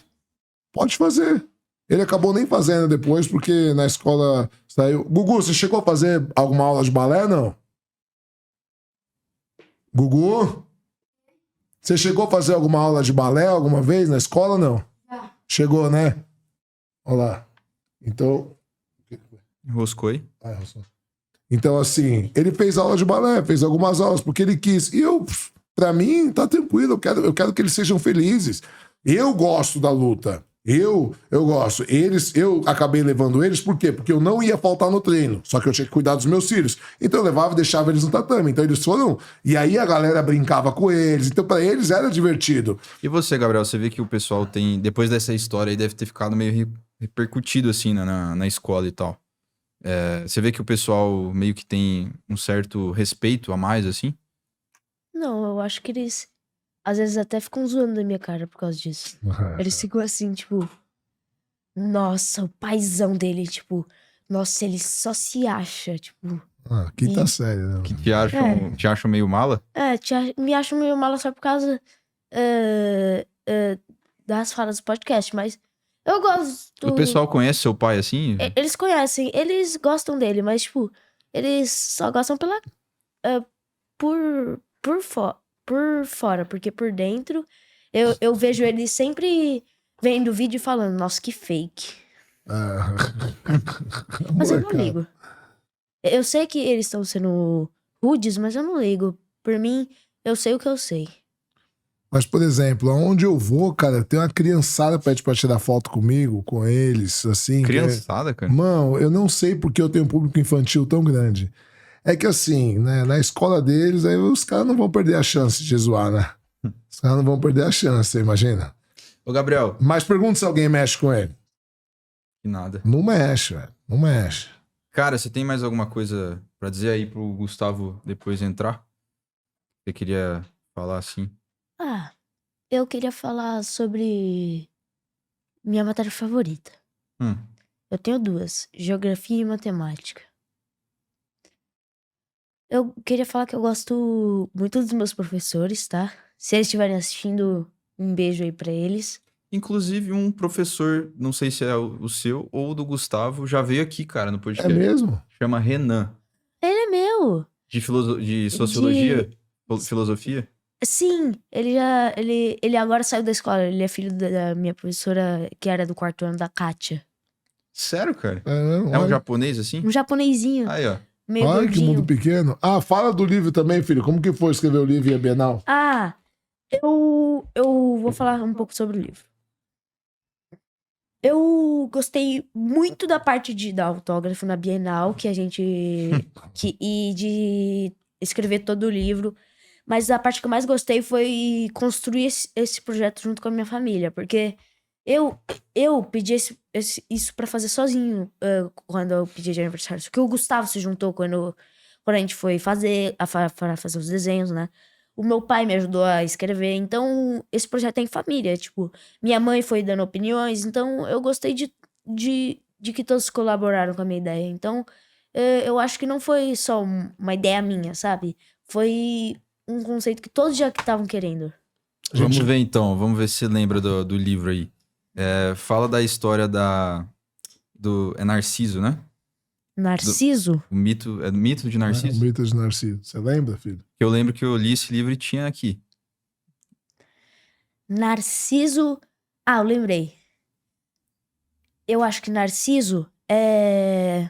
pode fazer. Ele acabou nem fazendo depois, porque na escola saiu... Gugu, você chegou a fazer alguma aula de balé, não? Gugu? Você chegou a fazer alguma aula de balé alguma vez na escola, não? Não. Chegou, né? Olha lá. Então... Enroscou aí? Então, assim, ele fez aula de balé, fez algumas aulas, porque ele quis. E eu... Pra mim, tá tranquilo, eu quero que eles sejam felizes. Eu gosto da luta. Eu gosto. Eu acabei levando eles, por quê? Porque eu não ia faltar no treino. Só que eu tinha que cuidar dos meus filhos. Então eu levava e deixava eles no tatame. Então eles foram... E aí a galera brincava com eles. Então pra eles era divertido. E você, Gabriel, você vê que o pessoal tem... Depois dessa história aí, deve ter ficado meio repercutido, assim, né, na escola e tal. Você vê que o pessoal meio que tem um certo respeito a mais, assim? Não, eu acho que eles às vezes até ficam zoando da minha cara por causa disso. Eles ficam assim, tipo, nossa, o paizão dele, tipo, nossa, ele só se acha, tipo. Quinta série, né? Que te acham meio mala? Me acham meio mala só por causa das falas do podcast, mas Eu gosto. O pessoal conhece seu pai assim? Eles conhecem, eles gostam dele, mas, tipo, eles só gostam pela. Por fora, porque por dentro eu vejo ele sempre vendo vídeo e falando, nossa, que fake. Ah. Mas eu não Molecada. ligo. Eu sei que eles estão sendo rudes, mas eu não ligo. Por mim, eu sei o que eu sei. Mas, por exemplo, aonde eu vou, cara, tem uma criançada pede pra tirar foto comigo, com eles, assim. Criançada, cara. Mano, eu não sei porque eu tenho um público infantil tão grande. É que assim, né, na escola deles, aí os caras não vão perder a chance de zoar, né? Os caras não vão perder a chance, você imagina? Ô, Gabriel. Mas pergunta se alguém mexe com ele. Que nada. Não mexe, velho. Não mexe. Cara, você tem mais alguma coisa pra dizer aí pro Gustavo depois entrar? Você queria falar assim? Ah, eu queria falar sobre minha matéria favorita. Hum. Eu tenho duas, geografia e matemática. Eu queria falar que eu gosto muito dos meus professores, tá? Se eles estiverem assistindo, um beijo aí pra eles. Inclusive, um professor, não sei se é o seu ou o do Gustavo, já veio aqui, cara, no É podcast. mesmo? Chama Renan. Ele é meu. De sociologia? Filosofia? Sim, ele agora saiu da escola. Ele é filho da minha professora, que era do 4º ano, da Kátia. Sério, cara? É É um olha, japonês assim? Um japonesinho, Aí, ó. meio olha que gordinho. mundo pequeno. Ah, fala do livro também, filho. Como que foi escrever o livro e a Bienal? Ah, eu vou falar um pouco sobre o livro. Eu gostei muito da parte de dar autógrafo na Bienal, que a gente. E de escrever todo o livro. Mas a parte que eu mais gostei foi construir esse projeto junto com a minha família. Porque eu pedi isso pra fazer sozinho quando eu pedi de aniversário. Porque o Gustavo se juntou quando a gente foi fazer, para fazer os desenhos, né? O meu pai me ajudou a escrever. Então, esse projeto é em família. Tipo, minha mãe foi dando opiniões. Então, eu gostei de que todos colaboraram com a minha ideia. Então, eu acho que não foi só uma ideia minha, sabe? Foi um conceito que todos já estavam querendo. Vamos ver então, vamos ver se você lembra do livro aí. Fala da história é Narciso, né? Narciso? O mito de O Narciso? mito de Narciso. Você lembra, filho? Eu lembro que eu li esse livro e tinha aqui. Narciso. Ah, eu lembrei. Eu acho que Narciso é.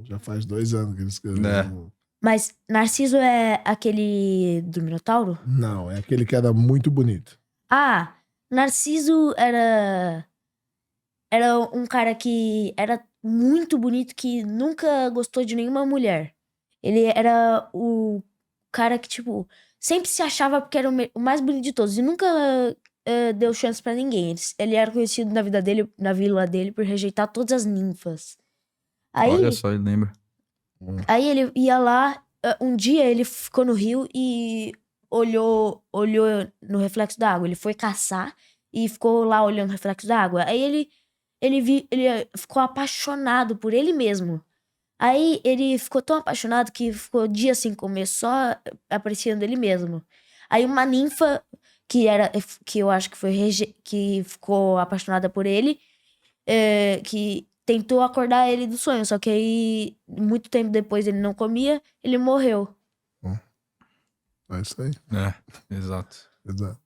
Já faz 2 anos que ele escreveu. É. Mas Narciso é aquele do Minotauro? Não, é aquele que era muito bonito. Ah, Narciso era um cara que era muito bonito, que nunca gostou de nenhuma mulher. Ele era o cara que, tipo, sempre se achava porque era o mais bonito de todos e nunca deu chance pra ninguém. Ele era conhecido na vila dele por rejeitar todas as ninfas. Olha só, ele lembra. Aí ele ia lá, um dia ele ficou no rio e olhou no reflexo da água. Ele foi caçar e ficou lá olhando o reflexo da água. Aí ele ficou apaixonado por ele mesmo. Aí ele ficou tão apaixonado que ficou dias sem comer, só apreciando ele mesmo. Aí uma ninfa que eu acho que que ficou apaixonada por ele, que tentou acordar ele do sonho, só que aí, muito tempo depois, ele não comia, ele morreu. É isso aí. Exato. Exato.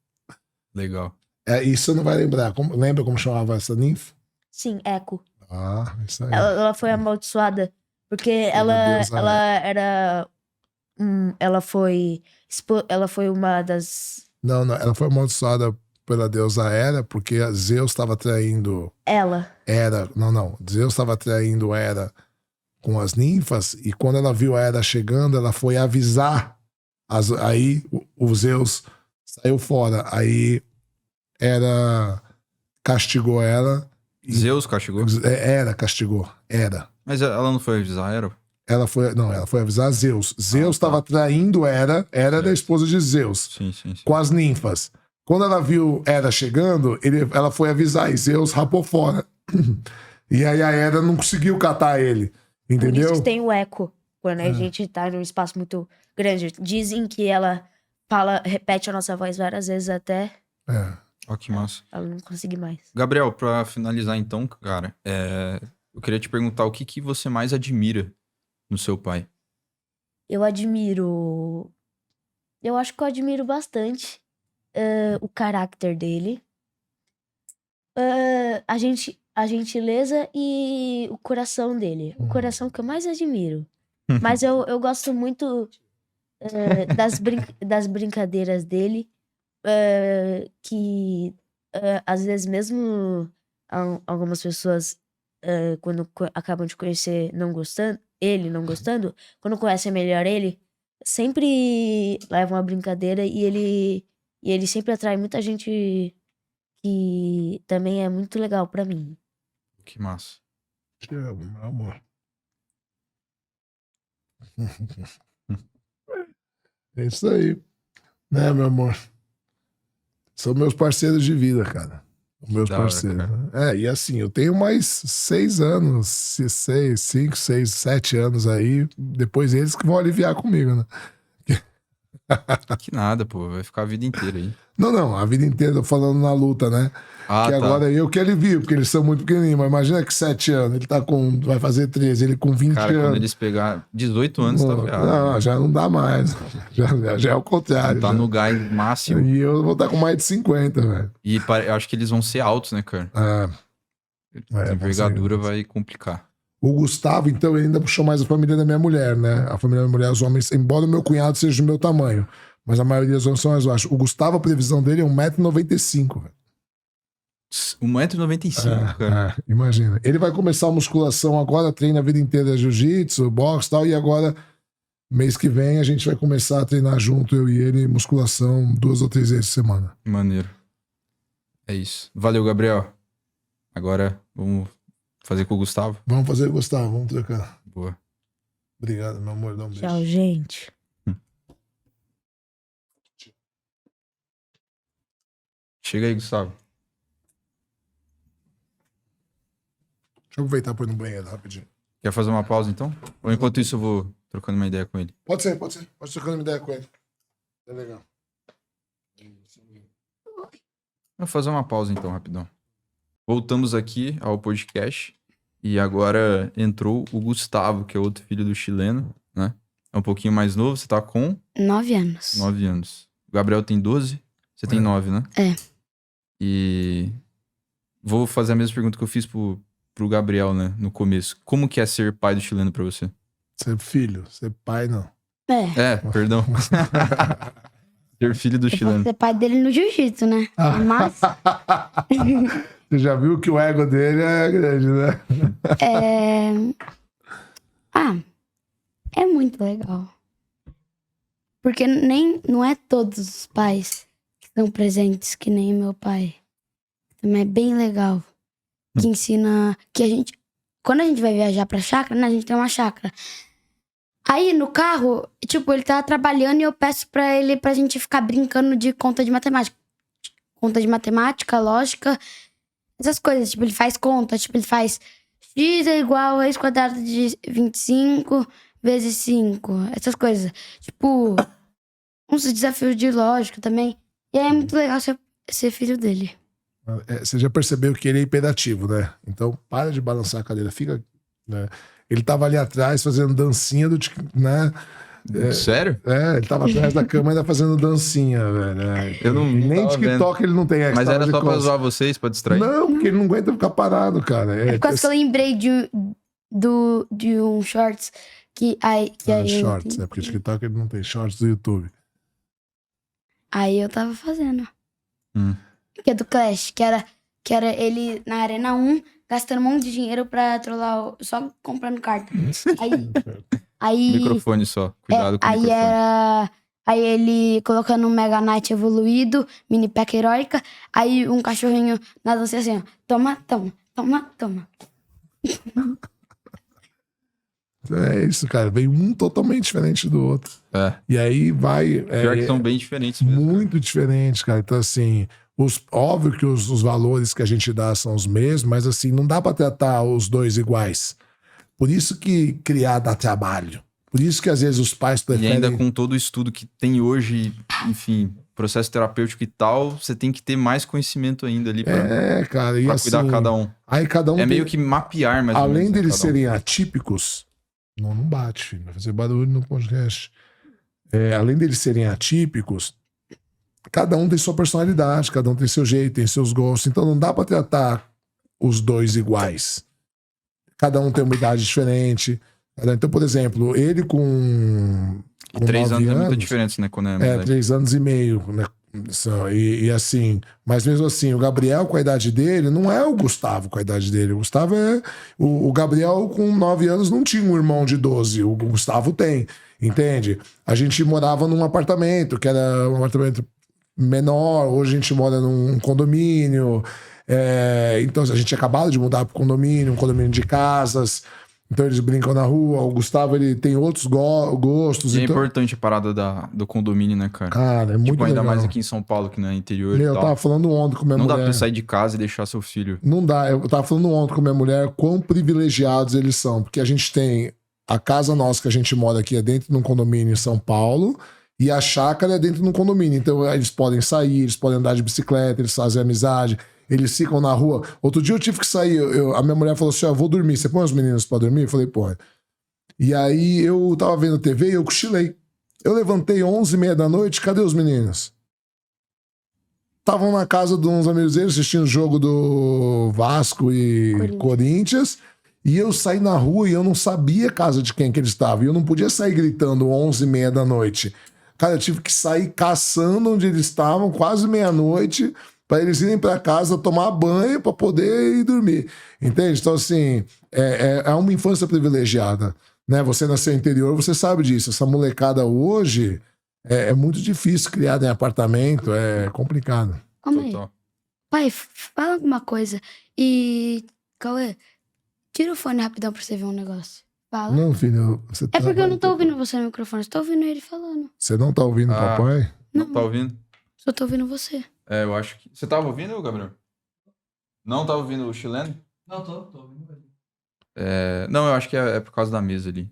Legal. Isso você não vai lembrar. Lembra como chamava essa ninfa? Sim, Eco. Ah, isso aí. Ela foi amaldiçoada, porque ela Deus, era... ela foi uma das... Não, ela foi amaldiçoada pela deusa Hera, porque Zeus estava traindo Ela. Hera. Não. Zeus estava traindo Hera com as ninfas, e quando ela viu a Hera chegando, ela foi avisar. Aí o Zeus saiu fora. Aí Hera castigou ela. Zeus castigou? Hera castigou. Hera. Mas ela não foi avisar, era? Ela foi avisar Zeus. Zeus estava traindo Hera. Hera era a esposa de Zeus. Sim. Com as ninfas. Quando ela viu Hera chegando, ela foi avisar e Zeus rapou fora. E aí a Hera não conseguiu catar ele. Entendeu? Por isso que tem o eco. Quando a gente tá num espaço muito grande. Dizem que ela repete a nossa voz várias vezes até... Ó, que massa. Ela não conseguir mais. Gabriel, pra finalizar então, cara, eu queria te perguntar o que você mais admira no seu pai? Eu admiro. Eu acho que eu admiro bastante o caráter dele, a gentileza e o coração dele. O coração que eu mais admiro. Mas eu gosto muito das brincadeiras dele, que às vezes mesmo algumas pessoas, quando acabam de conhecer não gostando, quando conhecem melhor ele, sempre leva uma brincadeira e ele sempre atrai muita gente que também é muito legal pra mim. Que massa. Te amo, meu amor. É isso aí. Né, meu amor? São meus parceiros de vida, cara. Meus Da hora, parceiros. E assim, eu tenho mais 6 anos, 5, 6, 7 anos aí. Depois eles que vão aliviar comigo, né? Que nada, pô. Vai ficar a vida inteira aí. Não, a vida inteira, tô falando na luta, né? Ah, Que tá. agora eu que alivio, porque eles são muito pequenininhos. Mas imagina que 7 anos, ele tá vai fazer 13, ele com 20 Cara, quando anos. eles pegar 18 anos, tá ferrado. Não, já não dá mais. Já é o contrário. Tá já. no gás máximo. E eu vou estar com mais de 50, velho. E eu acho que eles vão ser altos, né, cara? A envergadura vai complicar. O Gustavo, então, ele ainda puxou mais a família da minha mulher, né? A família da minha mulher, os homens, embora o meu cunhado seja do meu tamanho, mas a maioria dos homens são mais baixos. O Gustavo, a previsão dele é 1,95 m, velho. 1,95 m, cara. Imagina. Ele vai começar a musculação agora, treina a vida inteira jiu-jitsu, boxe e tal, e agora, mês que vem, a gente vai começar a treinar junto, eu e ele, musculação 2 ou 3 vezes por semana. Maneiro. É isso. Valeu, Gabriel. Agora, vamos fazer com o Gustavo? Vamos fazer, Gustavo, vamos trocar. Boa. Obrigado, meu amor, dá um beijo. Tchau, gente. Chega aí, Gustavo. Deixa eu aproveitar para ir no banheiro rapidinho. Quer fazer uma pausa, então? Ou enquanto isso eu vou trocando uma ideia com ele? Pode ser. Pode trocar uma ideia com ele. É legal. Vou fazer uma pausa, então, rapidão. Voltamos aqui ao podcast. E agora entrou o Gustavo, que é outro filho do chileno, né? É um pouquinho mais novo. Você tá com 9 anos. 9 anos. O Gabriel tem 12. Você tem 9, né? É. E vou fazer a mesma pergunta que eu fiz pro Gabriel, né? No começo. Como que é ser pai do chileno pra você? Ser filho, ser pai, não. Perdão. Ser filho do Eu posso chileno. ser pai dele no jiu-jitsu, né? Mas Você já viu que o ego dele é grande, né? é muito legal. Porque não é todos os pais que estão presentes que nem meu pai. Também é bem legal. Que ensina que a gente... Quando a gente vai viajar pra chácara, né? A gente tem uma chácara. Aí no carro, tipo, ele tá trabalhando e eu peço pra gente ficar brincando de conta de matemática. Conta de matemática, lógica, essas coisas. Tipo, ele faz conta, tipo, ele faz x é igual a x quadrado de 25 vezes 5. Essas coisas. Tipo, uns desafios de lógica também. E é muito legal ser filho dele. Você já percebeu que ele é hiperativo, né? Então, para de balançar a cadeira, fica... Né? Ele tava ali atrás fazendo dancinha do... Né? Sério? Ele tava atrás da cama ainda fazendo dancinha, velho. Eu não Nem tava TikTok ele não tem. Mas tava era de só pra costas. zoar vocês, pra distrair? Não, porque ele não aguenta ficar parado, cara. É por causa que eu lembrei de um shorts que aí shorts, né? Porque TikTok ele não tem shorts do YouTube. Aí eu tava fazendo. Que é do Clash, que era ele na Arena 1 gastando um monte de dinheiro pra trollar, só comprando carta. Aí Microfone só, cuidado com o aí microfone. Aí ele colocando um Mega Knight evoluído, mini pack heróica, aí um cachorrinho na dança assim, ó, toma. É isso, cara. Vem um totalmente diferente do outro. E aí vai... Pior que são bem diferentes mesmo. Muito diferentes, cara. Então, assim... Óbvio que os valores que a gente dá são os mesmos, mas assim, não dá pra tratar os dois iguais. Por isso que criar dá trabalho. Por isso que às vezes os pais preferem... E ainda com todo o estudo que tem hoje, enfim, processo terapêutico e tal, você tem que ter mais conhecimento ainda ali pra, cara, e pra assim, cuidar cada um. aí cada um É tem- meio que mapear, mais ou menos, além né, deles cada um. serem atípicos, não bate, filho, vai fazer barulho no podcast. Além deles serem atípicos, cada um tem sua personalidade, cada um tem seu jeito, tem seus gostos, então não dá pra tratar os dois iguais. Cada um tem uma idade diferente. Então, por exemplo, ele com E 3 anos 9 é muita anos, diferença, né? Quando é moleque. 3 anos e meio, né? E assim, mas mesmo assim, o Gabriel com a idade dele não é o Gustavo com a idade dele. O Gustavo é. O Gabriel com 9 anos não tinha um irmão de 12. O Gustavo tem, entende? A gente morava num apartamento, que era um apartamento menor, hoje a gente mora num condomínio. Então a gente tinha acabado de mudar para um condomínio de casas. Então eles brincam na rua. O Gustavo ele tem outros gostos. E é então... importante a parada do condomínio, né, cara? Cara, é muito Tipo, ainda legal. mais aqui em São Paulo, que não é interior Meu, e eu tal. tava falando ontem com minha Não mulher. dá pra sair de casa e deixar seu filho. Não dá. Eu tava falando ontem com minha mulher quão privilegiados eles são. Porque a gente tem a casa nossa que a gente mora aqui é dentro de um condomínio em São Paulo e a chácara é dentro de um condomínio. Então eles podem sair, eles podem andar de bicicleta, eles fazem amizade, eles ficam na rua. Outro dia eu tive que sair. A minha mulher falou assim: ó, vou dormir. Você põe os meninos pra dormir? Eu falei, pô. E aí eu tava vendo TV e eu cochilei. Eu levantei 11h30 da noite, cadê os meninos? Estavam na casa de uns amigos deles assistindo o jogo do Vasco e Corinthians. E eu saí na rua e eu não sabia a casa de quem que eles estavam. E eu não podia sair gritando 11h30 da noite. Cara, eu tive que sair caçando onde eles estavam, quase meia-noite, para eles irem para casa tomar banho para poder ir dormir. Entende? Então, assim, é uma infância privilegiada. Né? Você nasceu no interior, você sabe disso. Essa molecada hoje é muito difícil criar em apartamento, é complicado. Calma aí. Total. Pai, fala alguma coisa. E, Cauê, tira o fone rapidão pra você ver um negócio. Fala. Não, filho, você É porque eu não tô ouvindo você no microfone, eu tô ouvindo ele falando. Você não tá ouvindo o Ah. papai? Não tá ouvindo? Só tô ouvindo você. Eu acho que... Você tava ouvindo, Gabriel? Não tava ouvindo o chileno? Não, tô ouvindo ele. Não, eu acho que é por causa da mesa ali.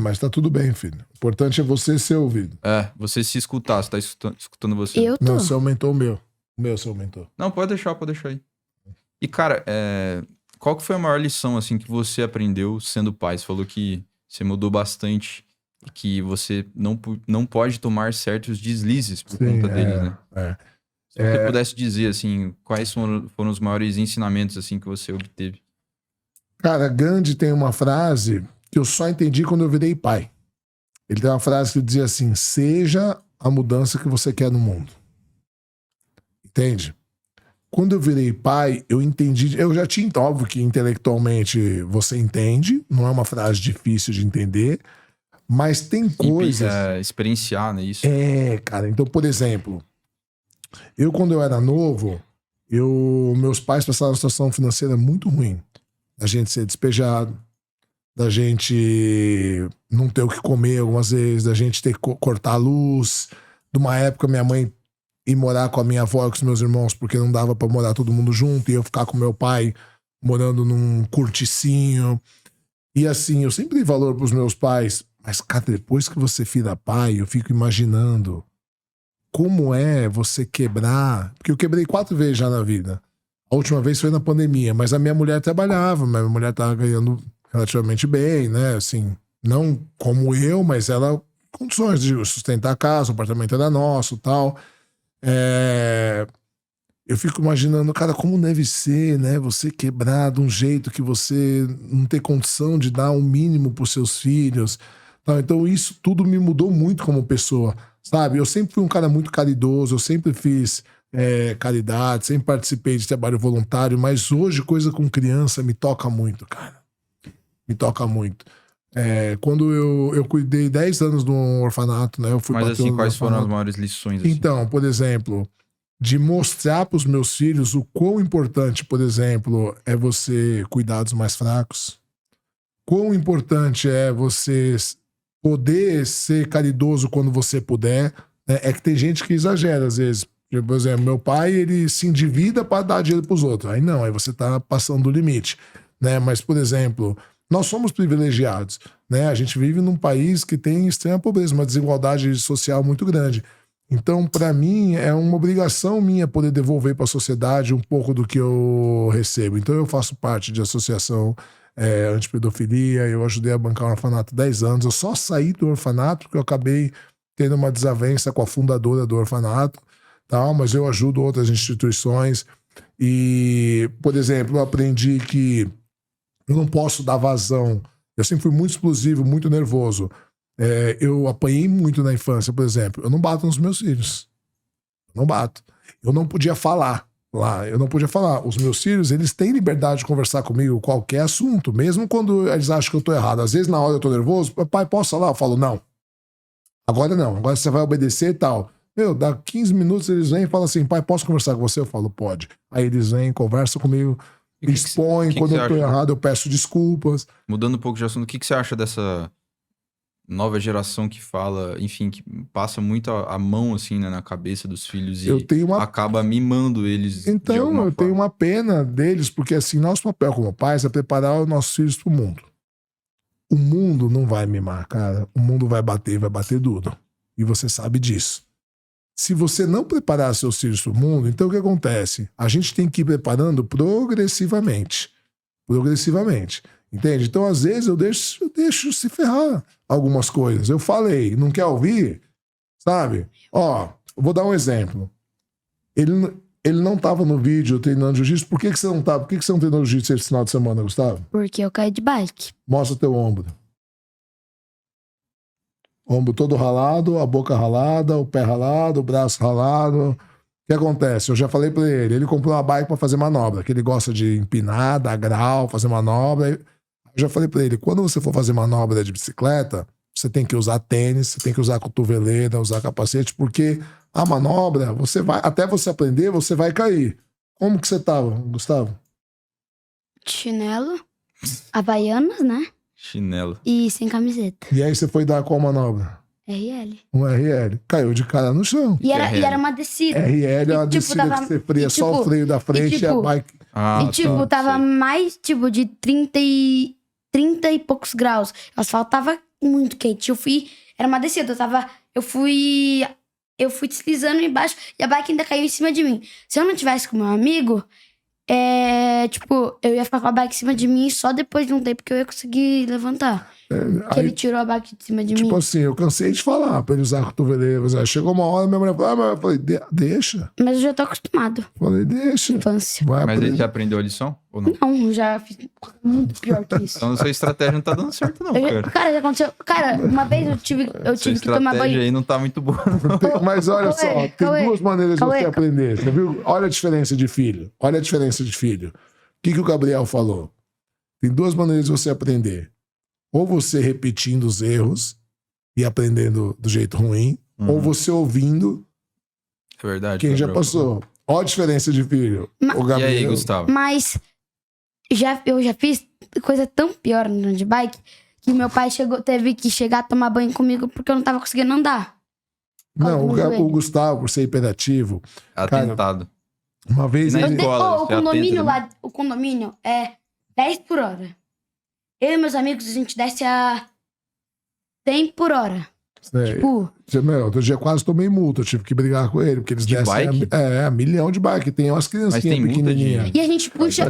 Mas tá tudo bem, filho. O importante é você ser ouvido. Você se escutar, você tá escutando você. Eu tô. Não, você aumentou o meu. O meu você aumentou. Não, pode deixar aí. E, cara, qual que foi a maior lição, assim, que você aprendeu sendo pai? Você falou que você mudou bastante e que você não pode tomar certos deslizes por conta deles, né? Se você pudesse dizer, assim, quais foram os maiores ensinamentos, assim, que você obteve? Cara, Gandhi tem uma frase que eu só entendi quando eu virei pai. Ele tem uma frase que dizia assim: seja a mudança que você quer no mundo. Entende? Quando eu virei pai, eu entendi. Eu já tinha, óbvio que intelectualmente você entende, não é uma frase difícil de entender, mas tem coisas. Experienciar, né? Isso. Cara. Então, por exemplo, quando eu era novo, meus pais passaram uma situação financeira muito ruim. Da gente ser despejado, da gente não ter o que comer algumas vezes, da gente ter que cortar a luz. De uma época, minha mãe ir morar com a minha avó e com os meus irmãos, porque não dava pra morar todo mundo junto, e eu ficar com meu pai morando num corticinho. E assim, eu sempre dei valor pros meus pais, mas, cara, depois que você vira pai, eu fico imaginando como é você quebrar. Porque eu quebrei 4 vezes já na vida. A última vez foi na pandemia, mas a minha mulher trabalhava, minha mulher tava ganhando relativamente bem, né? Assim, não como eu, mas ela condições de sustentar a casa, o apartamento era nosso, tal. Eu fico imaginando, cara, como deve ser, né? Você quebrar de um jeito que você não tem condição de dar um mínimo pros seus filhos. Tá? Então isso tudo me mudou muito como pessoa, sabe? Eu sempre fui um cara muito caridoso, eu sempre fiz caridade, sempre participei de trabalho voluntário, mas hoje coisa com criança me toca muito, cara. Me toca muito. Quando eu cuidei 10 anos de um orfanato, né? Eu fui Mas assim, patrono do quais foram as orfanato. maiores lições? Assim? Então, por exemplo, de mostrar para os meus filhos o quão importante, por exemplo, é você cuidar dos mais fracos. Quão importante é você poder ser caridoso quando você puder. Né? É que tem gente que exagera às vezes. Por exemplo, meu pai, ele se endivida para dar dinheiro para os outros. Aí não, aí você tá passando do limite. Né? Mas, por exemplo, nós somos privilegiados. Né? A gente vive num país que tem extrema pobreza, uma desigualdade social muito grande. Então, para mim, é uma obrigação minha poder devolver para a sociedade um pouco do que eu recebo. Então, eu faço parte de associação antipedofilia, eu ajudei a bancar um orfanato 10 anos. Eu só saí do orfanato porque eu acabei tendo uma desavença com a fundadora do orfanato, tá? Mas eu ajudo outras instituições. E, por exemplo, eu aprendi que eu não posso dar vazão. Eu sempre fui muito explosivo, muito nervoso. Eu apanhei muito na infância, por exemplo. Eu não bato nos meus filhos. Não bato. Eu não podia falar lá. Eu não podia falar. Os meus filhos, eles têm liberdade de conversar comigo qualquer assunto, mesmo quando eles acham que eu tô errado. Às vezes, na hora eu tô nervoso, pai, posso falar? Eu falo, não. Agora não. Agora você vai obedecer e tal. Dá 15 minutos, eles vêm e falam assim, pai, posso conversar com você? Eu falo, pode. Aí eles vêm, conversam comigo, expõem. Quando eu tô errado, eu peço desculpas. Mudando um pouco de assunto, o que você acha dessa nova geração que fala, enfim, que passa muito a mão, assim, né, na cabeça dos filhos e acaba mimando eles então, de alguma forma? Tenho uma pena deles, porque assim, nosso papel como pais é preparar os nossos filhos pro mundo. O mundo não vai mimar, cara. O mundo vai bater duro. E você sabe disso. Se você não preparar seus filhos para o mundo, então o que acontece? A gente tem que ir preparando progressivamente. Progressivamente. Entende? Então, às vezes, eu deixo se ferrar algumas coisas. Eu falei, não quer ouvir? Sabe? Vou dar um exemplo. Ele não estava no vídeo treinando jiu-jitsu. Por que você não estava? Por que você não treinou jiu-jitsu esse final de semana, Gustavo? Porque eu caí de bike. Mostra teu ombro. Ombro todo ralado, a boca ralada, o pé ralado, o braço ralado. O que acontece? Eu já falei pra ele comprou uma bike pra fazer manobra, que ele gosta de empinar, dar grau, fazer manobra. Eu já falei pra ele, quando você for fazer manobra de bicicleta, você tem que usar tênis, você tem que usar cotoveleira, usar capacete, porque a manobra, até você aprender, você vai cair. Como que você tava, Gustavo? Chinelo, havaianas, né? Chinelo. E sem camiseta. E aí você foi dar qual manobra? RL. Um RL. Caiu de cara no chão. E era uma descida. RL é uma descida que você freia só o freio da frente e a bike... tava mais, de 30 e poucos graus. O asfalto tava muito quente. Era uma descida. Eu fui deslizando embaixo e a bike ainda caiu em cima de mim. Se eu não tivesse com meu amigo... eu ia ficar com a bike em cima de mim só depois de um tempo que eu ia conseguir levantar. Porque ele tirou a bike de cima de mim. Tipo assim, eu cansei de falar pra ele usar cotoveleiras. Aí chegou uma hora, minha mulher falou, eu falei, deixa. Mas eu já tô acostumado. Falei, deixa. Infância. Mas ele já aprendeu a lição? Ou não? Não, eu já fiz muito pior que isso. Então, sua estratégia não tá dando certo, não, cara. Cara, já aconteceu. Cara, uma vez eu tive que tomar banho. A estratégia aí não tá muito boa, não. Mas olha só, tem duas maneiras de você aprender. Você viu? Olha a diferença de filho. Olha a diferença de filho. O que o Gabriel falou? Tem duas maneiras de você aprender. Ou você repetindo os erros e aprendendo do jeito ruim, ou você ouvindo É verdade. quem já passou. Olha a diferença de filho. O Gabriel. E aí, Gustavo? Mas eu já fiz coisa tão pior no de bike que meu pai teve que chegar a tomar banho comigo porque eu não tava conseguindo andar. Não, o Gustavo, por ser hiperativo. Atentado. Cara, uma vez Na ele... escola, o condomínio lá, o condomínio é 10 por hora. Eu e meus amigos, a gente desce a 100 por hora. Outro dia quase tomei multa, eu tive que brigar com ele, porque eles de descem bike? a milhão de bike. Tem umas criancinhas pequenininhas. E a gente puxa,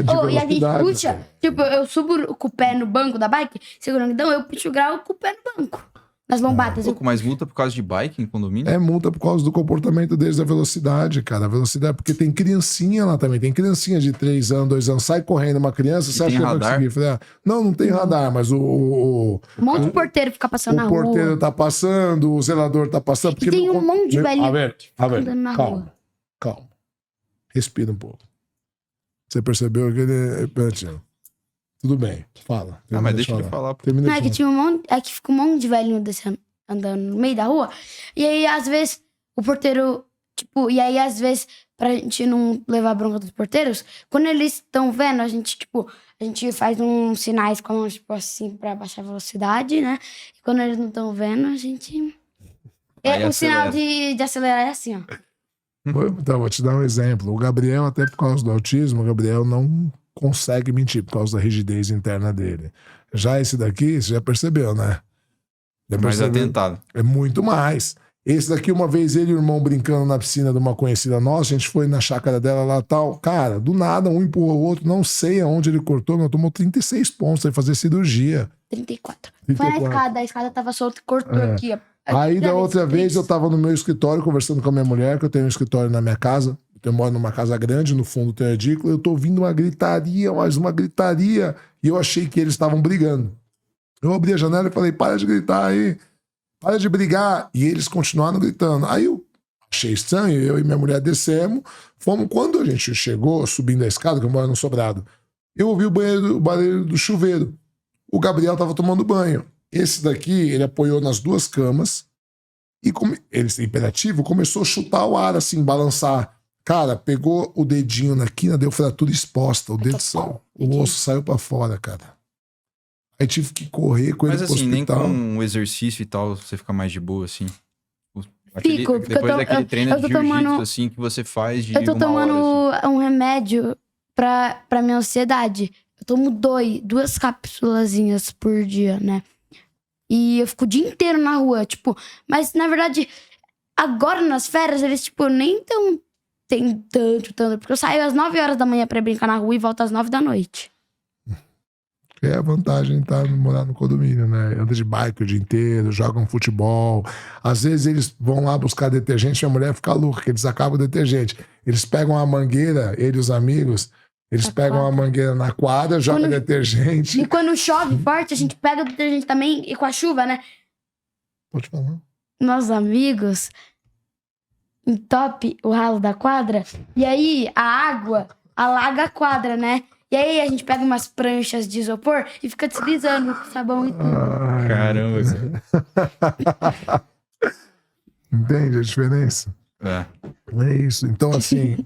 eu subo com o pé no banco da bike, segurando o guidão, eu puxo o grau com o pé no banco. Nas lombadas. Mas multa por causa de bike em condomínio? É multa por causa do comportamento deles, da velocidade, cara. A velocidade, porque tem criancinha lá também. Tem criancinha de 3 anos, 2 anos. Sai correndo uma criança, você acha que vai conseguir frear? Não tem radar, mas um monte de porteiro fica passando na rua. O porteiro tá passando, o zelador tá passando. Porque e tem um monte de velhinho andando na rua. Calma. Respira um pouco. Você percebeu que ele... Tudo bem, fala. Mas deixa ele falar. Não, é que tinha que fica um monte de velhinho andando no meio da rua. E aí, às vezes, o porteiro... e aí, às vezes, pra gente não levar bronca dos porteiros, quando eles estão vendo, a gente faz uns sinais com a mão, assim, pra baixar a velocidade, né? E quando eles não estão vendo, a gente... O sinal de acelerar é assim, ó. Então, vou te dar um exemplo. O Gabriel, até por causa do autismo, o Gabriel não consegue mentir por causa da rigidez interna dele. Já esse daqui, você já percebeu, né? Mais atentado. É muito mais. Esse daqui, uma vez, ele e o irmão brincando na piscina de uma conhecida nossa, a gente foi na chácara dela lá e tal. Cara, do nada, um empurrou o outro, não sei aonde ele cortou, mas tomou 36 pontos, aí fazer cirurgia. 34. 34. Foi na escada, a escada tava solta e cortou aqui, ó. Aí, da outra vez, eu eu tava no meu escritório, conversando com a minha mulher, que eu tenho um escritório na minha casa. Eu moro numa casa grande, no fundo tem um edículo, eu tô ouvindo uma gritaria, mais uma gritaria, e eu achei que eles estavam brigando. Eu abri a janela e falei, para de gritar aí, para de brigar. E eles continuaram gritando. Aí eu achei estranho, eu e minha mulher descemos, fomos, quando a gente chegou, subindo a escada, que eu moro no sobrado, eu ouvi o barulho do chuveiro. O Gabriel tava tomando banho. Esse daqui, ele apoiou nas duas camas, e ele, imperativo, começou a chutar o ar, assim, balançar. Cara, pegou o dedinho na quina, deu fratura exposta. O dedo saiu. O osso saiu pra fora, cara. Aí tive que correr com ele Mas pro assim, nem hospital. com o exercício e tal, você fica mais de boa, assim. Fico, porque Depois daquele treino eu de tô jiu-jitsu, tomando- assim, que você faz de Eu tô uma tomando hora, assim. um remédio pra minha ansiedade. Eu tomo duas cápsulazinhas por dia, né? E eu fico o dia inteiro na rua, tipo... Mas, na verdade, agora nas férias, eles, tipo, nem tem tanto. Porque eu saio às 9 horas da manhã pra brincar na rua e volto às 9 da noite. É a vantagem de morar no condomínio, né? Anda de bike o dia inteiro, jogam futebol. Às vezes eles vão lá buscar detergente e a mulher fica louca, que eles acabam o detergente. Eles pegam a mangueira, ele e os amigos, eles pegam a mangueira na quadra, jogam detergente. E quando chove forte, a gente pega o detergente também, e com a chuva, né? Pode falar. Nossos amigos entope o ralo da quadra, e aí a água alaga a quadra, né? E aí a gente pega umas pranchas de isopor e fica deslizando com sabão e tudo. Caramba, cara. Entende a diferença? É. É isso. Então, assim,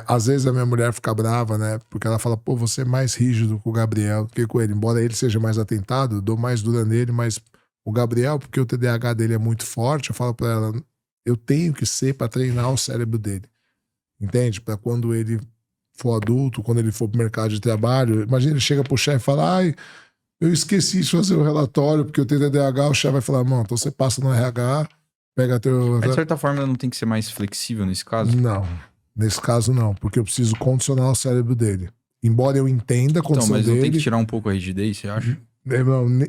às vezes a minha mulher fica brava, né? Porque ela fala, pô, você é mais rígido com o Gabriel do que com ele. Embora ele seja mais atentado, eu dou mais dura nele, mas o Gabriel, porque o TDAH dele é muito forte, eu falo pra ela, eu tenho que ser pra treinar o cérebro dele. Entende? Pra quando ele for adulto, quando ele for pro mercado de trabalho, imagina, ele chega pro chefe e fala, ai, eu esqueci de fazer o relatório porque eu tenho TDAH, o chefe vai falar, mano, então você passa no RH, pega teu... Mas, de certa forma, não tem que ser mais flexível nesse caso? Não, nesse caso não, porque eu preciso condicionar o cérebro dele. Embora eu entenda a Então, condição mas não dele... tem que tirar um pouco a rigidez, você acha?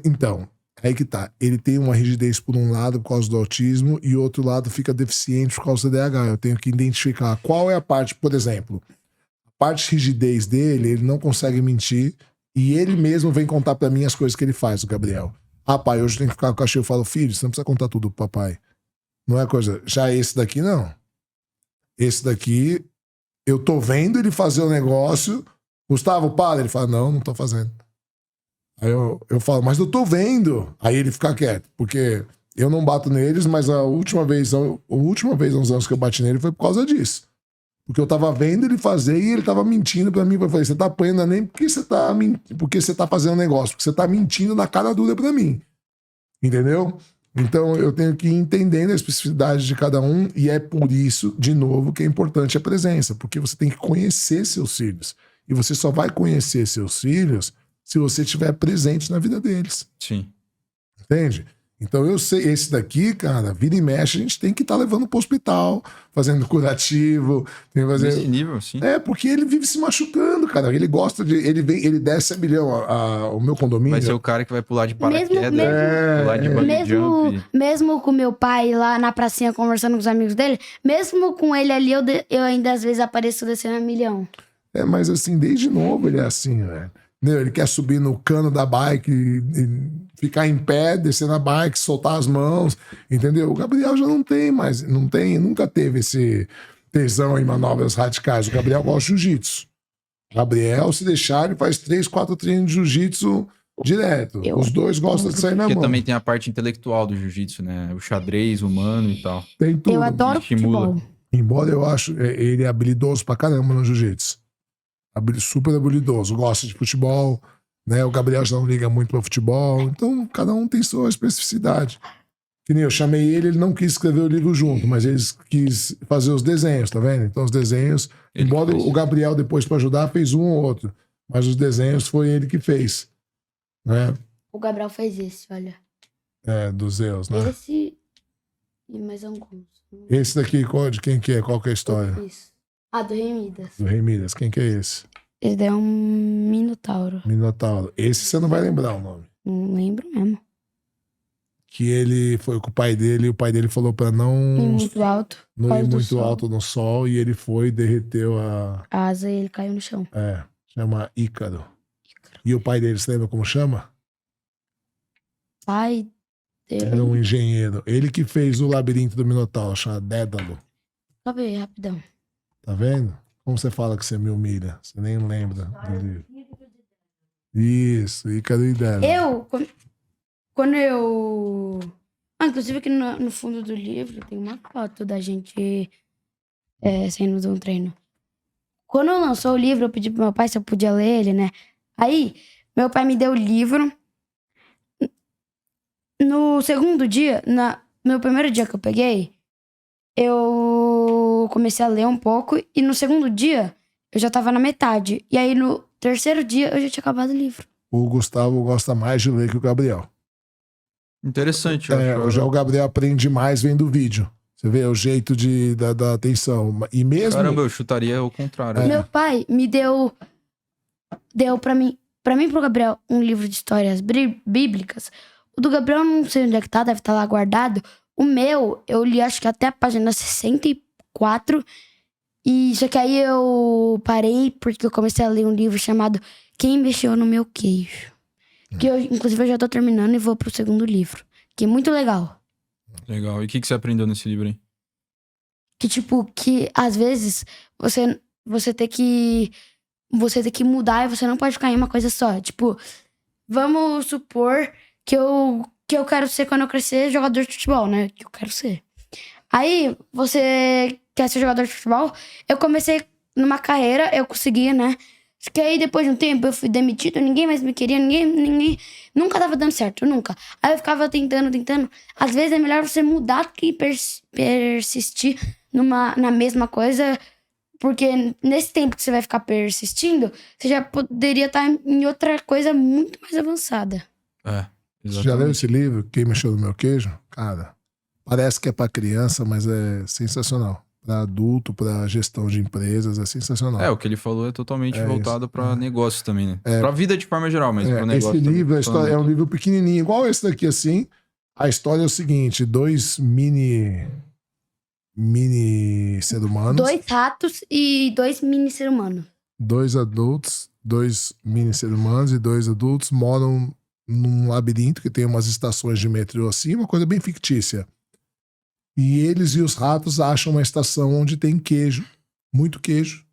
Então, aí que tá. Ele tem uma rigidez por um lado por causa do autismo e outro lado fica deficiente por causa do TDAH. Eu tenho que identificar qual é a parte, por exemplo, a parte de rigidez dele, ele não consegue mentir e ele mesmo vem contar pra mim as coisas que ele faz, o Gabriel. Ah, pai, hoje tem que ficar com o cachorro. Eu falo, filho, você não precisa contar tudo pro papai. Não é coisa... Já esse daqui, não. Esse daqui, eu tô vendo ele fazer o negócio. Gustavo, para. Ele fala, não tô fazendo. Aí eu falo, mas eu tô vendo. Aí ele fica quieto, porque eu não bato neles, mas a última vez, há uns anos que eu bati nele foi por causa disso. Porque eu tava vendo ele fazer e ele tava mentindo pra mim. Eu falei, você tá apanhando não é nem porque você tá fazendo negócio, porque você tá mentindo na cara dura pra mim. Entendeu? Então eu tenho que ir entendendo a especificidade de cada um e é por isso, de novo, que é importante a presença, porque você tem que conhecer seus filhos. E você só vai conhecer seus filhos se você estiver presente na vida deles. Sim. Entende? Então eu sei, esse daqui, cara, vira e mexe, a gente tem que estar levando pro hospital, fazendo curativo. Tem que fazer... Nesse nível, sim. É, porque ele vive se machucando, cara. Ele gosta de. Ele desce a milhão. O meu condomínio. Vai ser o cara que vai pular de paraquedas, mesmo- pular de bungee jump. Mesmo com meu pai lá na pracinha conversando com os amigos dele, mesmo com ele ali, eu ainda às vezes apareço descendo a milhão. É, mas assim, desde novo ele é assim, velho. Ele quer subir no cano da bike, e ficar em pé, descer na bike, soltar as mãos, entendeu? O Gabriel já não tem mais, nunca teve esse tesão em manobras radicais. O Gabriel gosta de jiu-jitsu. O Gabriel, se deixar, ele faz 3, 4 treinos de jiu-jitsu direto. Os dois gostam de sair na Porque mão. também tem a parte intelectual do jiu-jitsu, né? O xadrez humano e tal. Tem tudo. Eu adoro estimula. futebol. Embora eu acho ele é habilidoso pra caramba no jiu-jitsu. Super habilidoso, gosta de futebol, né? O Gabriel já não liga muito pra futebol, então cada um tem sua especificidade. Que nem eu chamei ele não quis escrever o livro junto, mas ele quis fazer os desenhos, tá vendo? Então os desenhos, Ele embora fez. o Gabriel depois pra ajudar fez um ou outro, mas os desenhos foi ele que fez, né? O Gabriel fez esse, olha. Dos Zeus, né? Esse e mais alguns. Esse daqui, de quem que é? Qual que é a história? Isso. Do Rei Midas. Do Rei Midas. Quem que é esse? Esse daí é um minotauro. Minotauro. Esse você não vai lembrar o nome. Não lembro mesmo. Que ele foi com o pai dele e o pai dele falou pra E não muito alto. ir Causa do muito sol. alto no sol e ele foi e derreteu a... A asa e ele caiu no chão. chama Ícaro. E o pai dele, você lembra como chama? Pai dele. Era um engenheiro. Ele que fez o labirinto do Minotauro, chama Dédalo. Sobe aí, rapidão. Tá vendo? Como você fala que você me humilha? Você nem lembra do livro. Isso, Ícaro e Dédalo. Quando eu... inclusive aqui no fundo do livro tem uma foto da gente saindo de um treino. Quando eu lançou o livro, eu pedi pro meu pai se eu podia ler ele, né? Aí, meu pai me deu o livro. No segundo dia, meu primeiro dia que eu peguei, eu comecei a ler um pouco. E no segundo dia, eu já tava na metade. E aí, no terceiro dia, eu já tinha acabado o livro. O Gustavo gosta mais de ler que o Gabriel. Interessante. eu acho. Já o Gabriel aprende mais vendo o vídeo. Você vê o jeito da atenção. E mesmo... Caramba, eu chutaria o contrário. Meu pai me deu pra mim e pro Gabriel um livro de histórias bíblicas. O do Gabriel não sei onde é que tá, deve estar lá guardado. O meu, eu li acho que até a página 64. E só que aí eu parei porque eu comecei a ler um livro chamado Quem Mexeu no Meu Queijo. Que eu, inclusive, eu já tô terminando e vou pro segundo livro. Que é muito legal. Legal. E o que você aprendeu nesse livro aí? Que, tipo, que às vezes você tem que mudar e você não pode ficar em uma coisa só. Tipo, vamos supor que eu quero ser, quando eu crescer, jogador de futebol, né? Que eu quero ser. Aí, você quer ser jogador de futebol? Eu comecei numa carreira, eu conseguia, né? Só que aí, depois de um tempo, eu fui demitido, ninguém mais me queria, ninguém... Nunca tava dando certo, nunca. Aí eu ficava tentando. Às vezes é melhor você mudar do que persistir na mesma coisa, porque nesse tempo que você vai ficar persistindo, você já poderia estar em outra coisa muito mais avançada. Você já leu esse livro, Quem Mexeu no Meu Queijo? Cara, parece que é pra criança, mas é sensacional. Pra adulto, pra gestão de empresas, é sensacional. O que ele falou é totalmente voltado pra negócios também, né? É. Pra vida de forma geral, mas pro negócio Esse livro, a história, também. é um livro pequenininho, igual esse daqui, assim. A história é o seguinte, dois mini ser humanos. 2 ratos e 2 mini ser humanos. 2 adultos, 2 mini ser humanos e 2 adultos moram num labirinto que tem umas estações de metrô assim, uma coisa bem fictícia. E eles e os ratos acham uma estação onde tem queijo, muito queijo.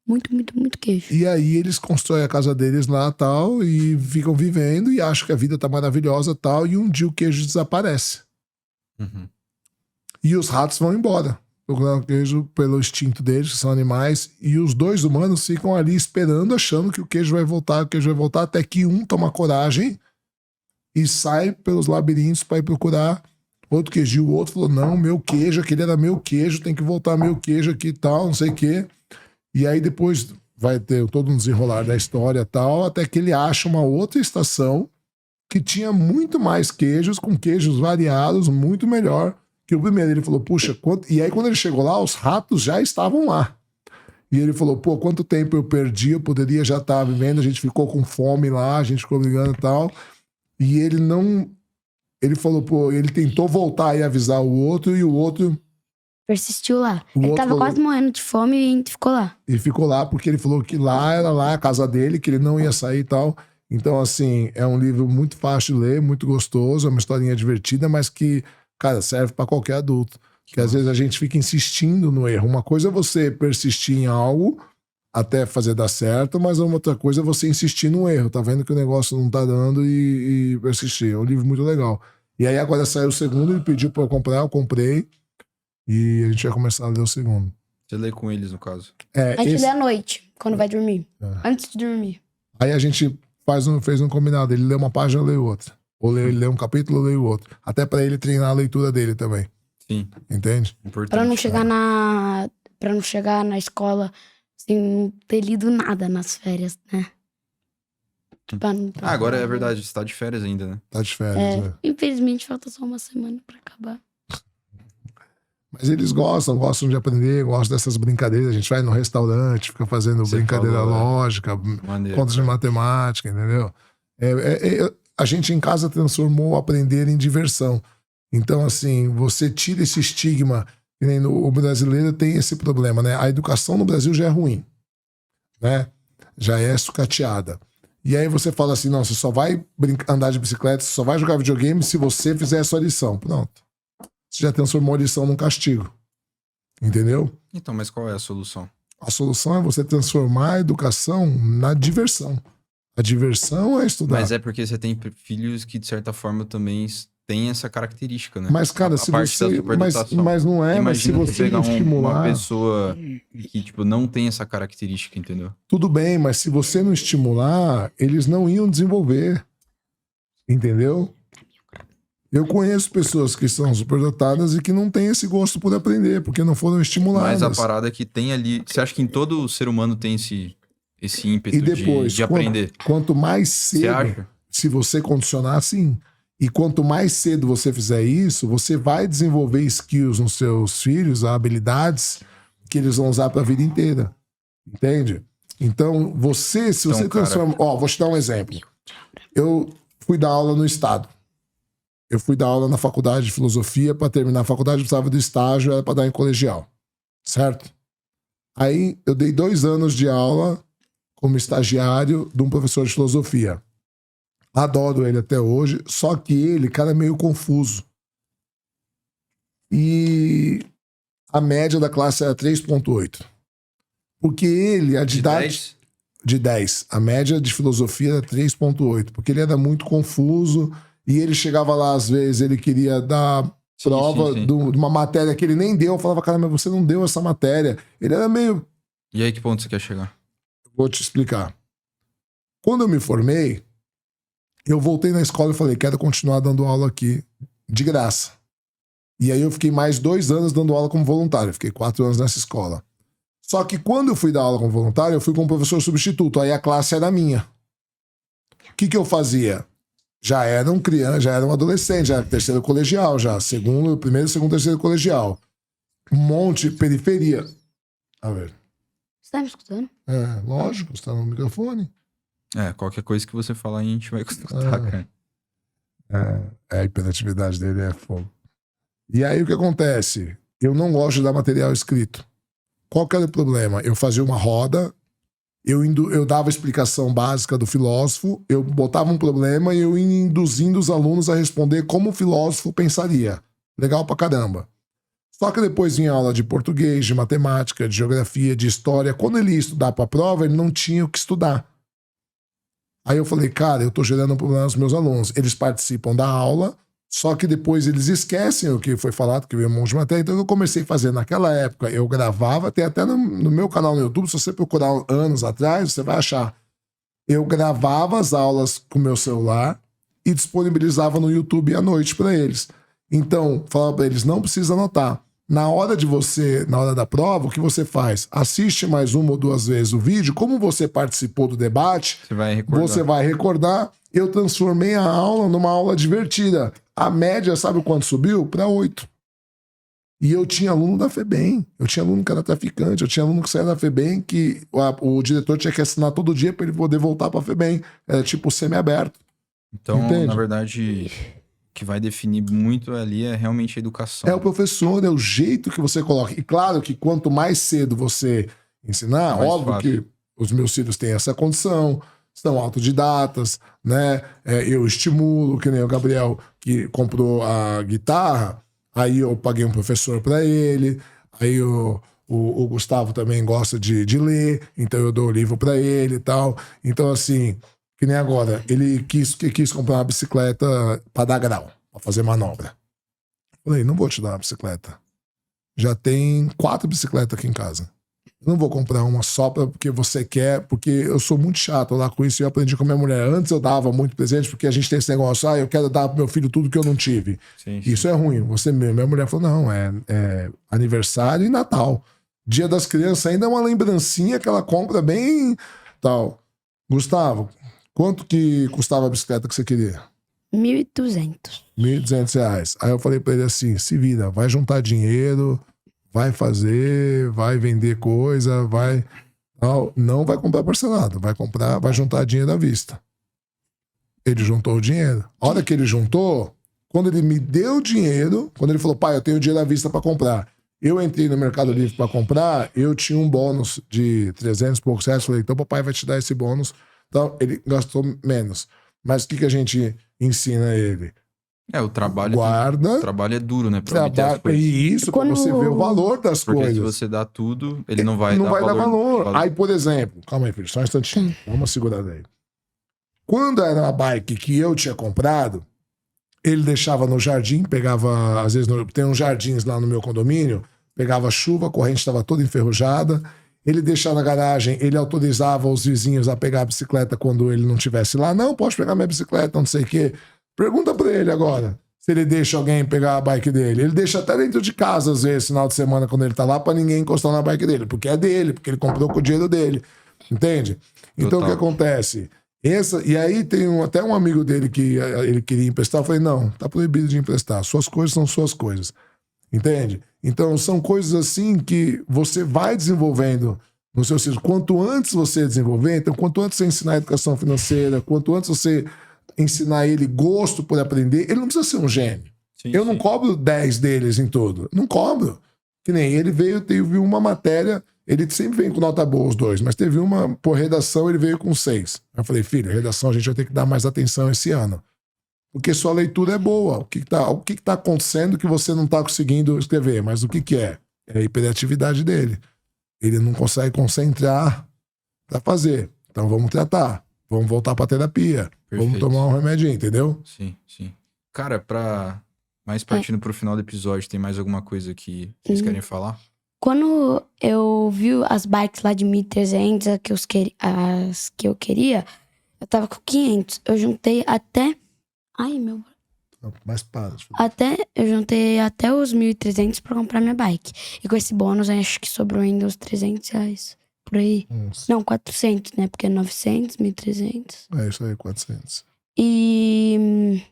Muito queijo. E aí eles constroem a casa deles lá tal e ficam vivendo e acham que a vida tá maravilhosa tal e um dia o queijo desaparece. Uhum. E os ratos vão embora, procurando queijo pelo instinto deles, que são animais, e os 2 humanos ficam ali esperando, achando que o queijo vai voltar, até que um toma coragem e sai pelos labirintos para ir procurar outro queijo. E o outro falou, não, meu queijo, aquele era meu queijo, tem que voltar meu queijo aqui e tal, não sei o quê. E aí depois vai ter todo um desenrolar da história e tal, até que ele acha uma outra estação que tinha muito mais queijos, com queijos variados, muito melhor que o primeiro. Ele falou, puxa, e aí quando ele chegou lá, os ratos já estavam lá. E ele falou, pô, quanto tempo eu perdi, eu poderia já estar vivendo, a gente ficou com fome lá, a gente ficou brigando e tal. E ele não... Ele falou, pô, ele tentou voltar e avisar o outro, e o outro... Persistiu lá. O Ele outro tava falou- quase morrendo de fome e ficou lá. Ele ficou lá porque ele falou que lá era lá a casa dele, que ele não ia sair e tal. Então, assim, é um livro muito fácil de ler, muito gostoso, é uma historinha divertida, mas que, cara, serve pra qualquer adulto. Porque às vezes a gente fica insistindo no erro. Uma coisa é você persistir em algo até fazer dar certo, mas a outra coisa é você insistir no erro. Tá vendo que o negócio não tá dando e persistir. É um livro muito legal. E aí agora saiu o segundo, ele pediu pra eu comprar, eu comprei. E a gente vai começar a ler o segundo. Você lê com eles, no caso. A gente lê à noite, quando vai dormir. É. Antes de dormir. Aí a gente fez um combinado. Ele lê uma página, eu leio outra. Ou ele lê um capítulo, eu leio outro. Até pra ele treinar a leitura dele também. Sim, Entende? importante. Pra não chegar na escola sem não ter lido nada nas férias, né? Pra não- Agora é verdade, você tá de férias ainda, né? Tá de férias, né? Infelizmente falta só uma semana pra acabar. Mas eles gostam de aprender, gostam dessas brincadeiras. A gente vai no restaurante, fica fazendo Você brincadeira falou, lógica, Maneiro, contas de cara. matemática, entendeu? A gente em casa transformou o aprender em diversão. Então, assim, você tira esse estigma, que nem o brasileiro tem esse problema, né? A educação no Brasil já é ruim, né? Já é sucateada. E aí você fala assim, não, você só vai andar de bicicleta, você só vai jogar videogame se você fizer a sua lição. Pronto. Você já transformou a lição num castigo. Entendeu? Então, mas qual é a solução? A solução é você transformar a educação na diversão. A diversão é estudar. Mas é porque você tem filhos que, de certa forma, também têm essa característica, né? Mas, cara, A se parte da você. superdotação. Mas não é, mas se Imagina você pegar não estimular. uma pessoa que, tipo, não tem essa característica, entendeu? Tudo bem, mas se você não estimular, eles não iam desenvolver. Entendeu? Eu conheço pessoas que são superdotadas e que não têm esse gosto por aprender, porque não foram estimuladas. Mas a parada que tem ali... Você acha que em todo ser humano tem esse ímpeto E depois, de aprender? quanto mais Você cedo, acha? se você condicionar, sim. E quanto mais cedo você fizer isso, você vai desenvolver skills nos seus filhos, habilidades que eles vão usar para a vida inteira. Entende? Então, se você transforma... Ó, vou te dar um exemplo. Eu fui dar aula no estado. Eu fui dar aula na faculdade de filosofia. Para terminar a faculdade, eu precisava do estágio, era para dar em colegial. Certo? Aí, eu dei 2 anos de aula como estagiário de um professor de filosofia. Adoro ele até hoje, só que ele, cara, é meio confuso. E a média da classe era 3,8. Porque ele, a didática... De 10. A média de filosofia era 3,8. Porque ele era muito confuso e ele chegava lá, às vezes, ele queria dar prova sim. de uma matéria que ele nem deu. Eu falava, cara, mas você não deu essa matéria. Ele era meio... E aí, que ponto você quer chegar? Vou te explicar. Quando eu me formei, eu voltei na escola e falei, quero continuar dando aula aqui de graça. E aí eu fiquei mais 2 anos dando aula como voluntário. Fiquei 4 anos nessa escola. Só que quando eu fui dar aula como voluntário, eu fui com um professor substituto. Aí a classe era minha. O que eu fazia? Já era um criança, já era um adolescente, já era terceiro colegial, já. Primeiro, segundo, terceiro colegial. Um monte de periferia. A ver. Você tá me escutando? É, lógico, você tá no microfone. Qualquer coisa que você falar, a gente vai escutar, cara. A hiperatividade dele é fogo. E aí o que acontece? Eu não gosto de dar material escrito. Qual que era o problema? Eu fazia uma roda, eu dava a explicação básica do filósofo, eu botava um problema e eu ia induzindo os alunos a responder como o filósofo pensaria. Legal pra caramba. Só que depois vinha aula de português, de matemática, de geografia, de história. Quando ele ia estudar pra prova, ele não tinha o que estudar. Aí eu falei, cara, eu tô gerando um problema nos meus alunos. Eles participam da aula, só que depois eles esquecem o que foi falado, que veio um monte de matéria. Então eu comecei a fazer naquela época, eu gravava, tem até no meu canal no YouTube, se você procurar anos atrás, você vai achar. Eu gravava as aulas com o meu celular e disponibilizava no YouTube à noite para eles. Então, falava para eles, não precisa anotar. Na hora da prova, o que você faz? Assiste mais 1 ou 2 vezes o vídeo. Como você participou do debate, você vai recordar. Eu transformei a aula numa aula divertida. A média, sabe o quanto subiu? Para 8. E eu tinha aluno da FEBEM. Eu tinha aluno que era traficante. Eu tinha aluno que saía da FEBEM que o diretor tinha que assinar todo dia para ele poder voltar para a FEBEM. Era tipo semi-aberto. Então, entende? Na verdade, o que vai definir muito ali é realmente a educação. É o professor, é o jeito que você coloca. E claro que quanto mais cedo você ensinar, óbvio que os meus filhos têm essa condição, são autodidatas, né? Eu estimulo, que nem o Gabriel, que comprou a guitarra, aí eu paguei um professor para ele, aí o Gustavo também gosta de ler, então eu dou o livro para ele e tal. Então, assim, que nem agora, ele quis comprar uma bicicleta para dar grau, para fazer manobra. Falei, não vou te dar uma bicicleta. Já tem 4 bicicletas aqui em casa. Eu não vou comprar uma só porque você quer, porque eu sou muito chato lá com isso e eu aprendi com a minha mulher. Antes eu dava muito presente porque a gente tem esse negócio, eu quero dar pro meu filho tudo que eu não tive. Sim. Isso é ruim. Minha mulher falou, não, é aniversário e Natal. Dia das Crianças ainda é uma lembrancinha que ela compra bem tal. Gustavo, quanto que custava a bicicleta que você queria? 1.200. R$ 1.200. Aí eu falei pra ele assim, se vira, vai juntar dinheiro, vai fazer, vai vender coisa, vai... Não vai comprar parcelado, vai juntar dinheiro à vista. Ele juntou o dinheiro. A hora que ele juntou, quando ele me deu o dinheiro, quando ele falou, pai, eu tenho dinheiro à vista pra comprar. Eu entrei no Mercado Livre pra comprar, eu tinha um bônus de 300 e poucos reais. Falei, então papai vai te dar esse bônus. Então ele gastou menos. Mas o que a gente ensina a ele? O trabalho. Guarda. O trabalho é duro, né? Pra obter as coisas. Isso, pra você ver o valor das Porque coisas. se você dá tudo, ele não vai dar valor. Aí, por exemplo, calma aí, filho, só um instantinho. Dá uma segurada aí. Quando era uma bike que eu tinha comprado, ele deixava no jardim, pegava, às vezes, tem uns jardins lá no meu condomínio, pegava chuva, a corrente estava toda enferrujada, ele deixava na garagem, ele autorizava os vizinhos a pegar a bicicleta quando ele não estivesse lá. Não, pode pegar minha bicicleta, não sei o quê. Pergunta pra ele agora se ele deixa alguém pegar a bike dele. Ele deixa até dentro de casa, às vezes, final de semana, quando ele tá lá, pra ninguém encostar na bike dele, porque é dele, porque ele comprou com o dinheiro dele. Entende? Então, o que acontece? E aí tem até um amigo dele que ele queria emprestar. Eu falei, não, tá proibido de emprestar. Suas coisas são suas coisas. Entende? Então, são coisas assim que você vai desenvolvendo no seu ciclo. Quanto antes você desenvolver, então, quanto antes você ensinar educação financeira, quanto antes você ensinar ele gosto por aprender, ele não precisa ser um gênio. Eu não cobro 10 deles em tudo. Não cobro. Que nem ele teve uma matéria, ele sempre vem com nota boa os dois, mas teve uma, por redação, ele veio com 6. Eu falei, filho, redação a gente vai ter que dar mais atenção esse ano. Porque sua leitura é boa. O que tá acontecendo que você não tá conseguindo escrever? Mas o que é? É a hiperatividade dele. Ele não consegue concentrar pra fazer. Então vamos tratar. Vamos voltar pra terapia. Perfeito. Vamos tomar um remedinho, entendeu? Sim. Cara, mais partindo pro final do episódio, tem mais alguma coisa que vocês querem falar? Quando eu vi as bikes lá de 1.300, as que eu queria, eu tava com 500. Eu juntei até... Ai, meu... Mas para. Eu juntei até os 1.300 pra comprar minha bike. E com esse bônus, eu acho que sobrou ainda uns 300 reais. Por aí. Não, 400, né? Porque é 900, 1.300. É isso aí, 400. E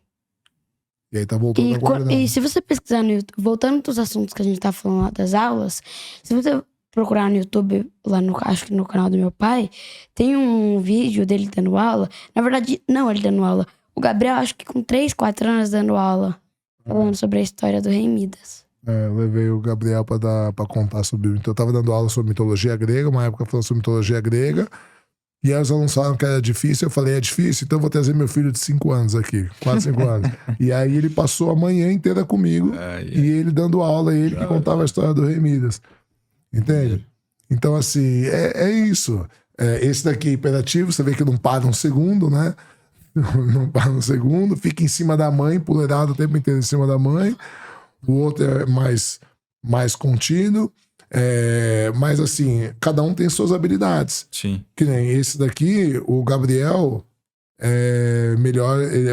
aí tá voltando agora. E se você pesquisar no YouTube, voltando dos assuntos que a gente tá falando lá das aulas, se você procurar no YouTube, lá acho que no canal do meu pai, tem um vídeo dele dando aula. Na verdade, não ele dando aula. O Gabriel, acho que com 3, 4 anos dando aula, falando sobre a história do Rei Midas. Eu levei o Gabriel pra contar sobre... Então eu tava dando aula sobre mitologia grega, uma época falando sobre mitologia grega, e aí os alunos falaram que era difícil. Eu falei, é difícil? Então eu vou trazer meu filho de 5 anos aqui, 4, 5 anos. E aí ele passou a manhã inteira comigo, e ele dando aula, ele que contava a história do Rei Midas. Entende? Então assim, é isso. Esse daqui é hiperativo, você vê que não para um segundo, né? Não para um segundo, fica em cima da mãe, puleirado o tempo inteiro em cima da mãe. O outro é mais contínuo. Mas assim, cada um tem suas habilidades. Sim. Que nem esse daqui, o Gabriel é melhor, ele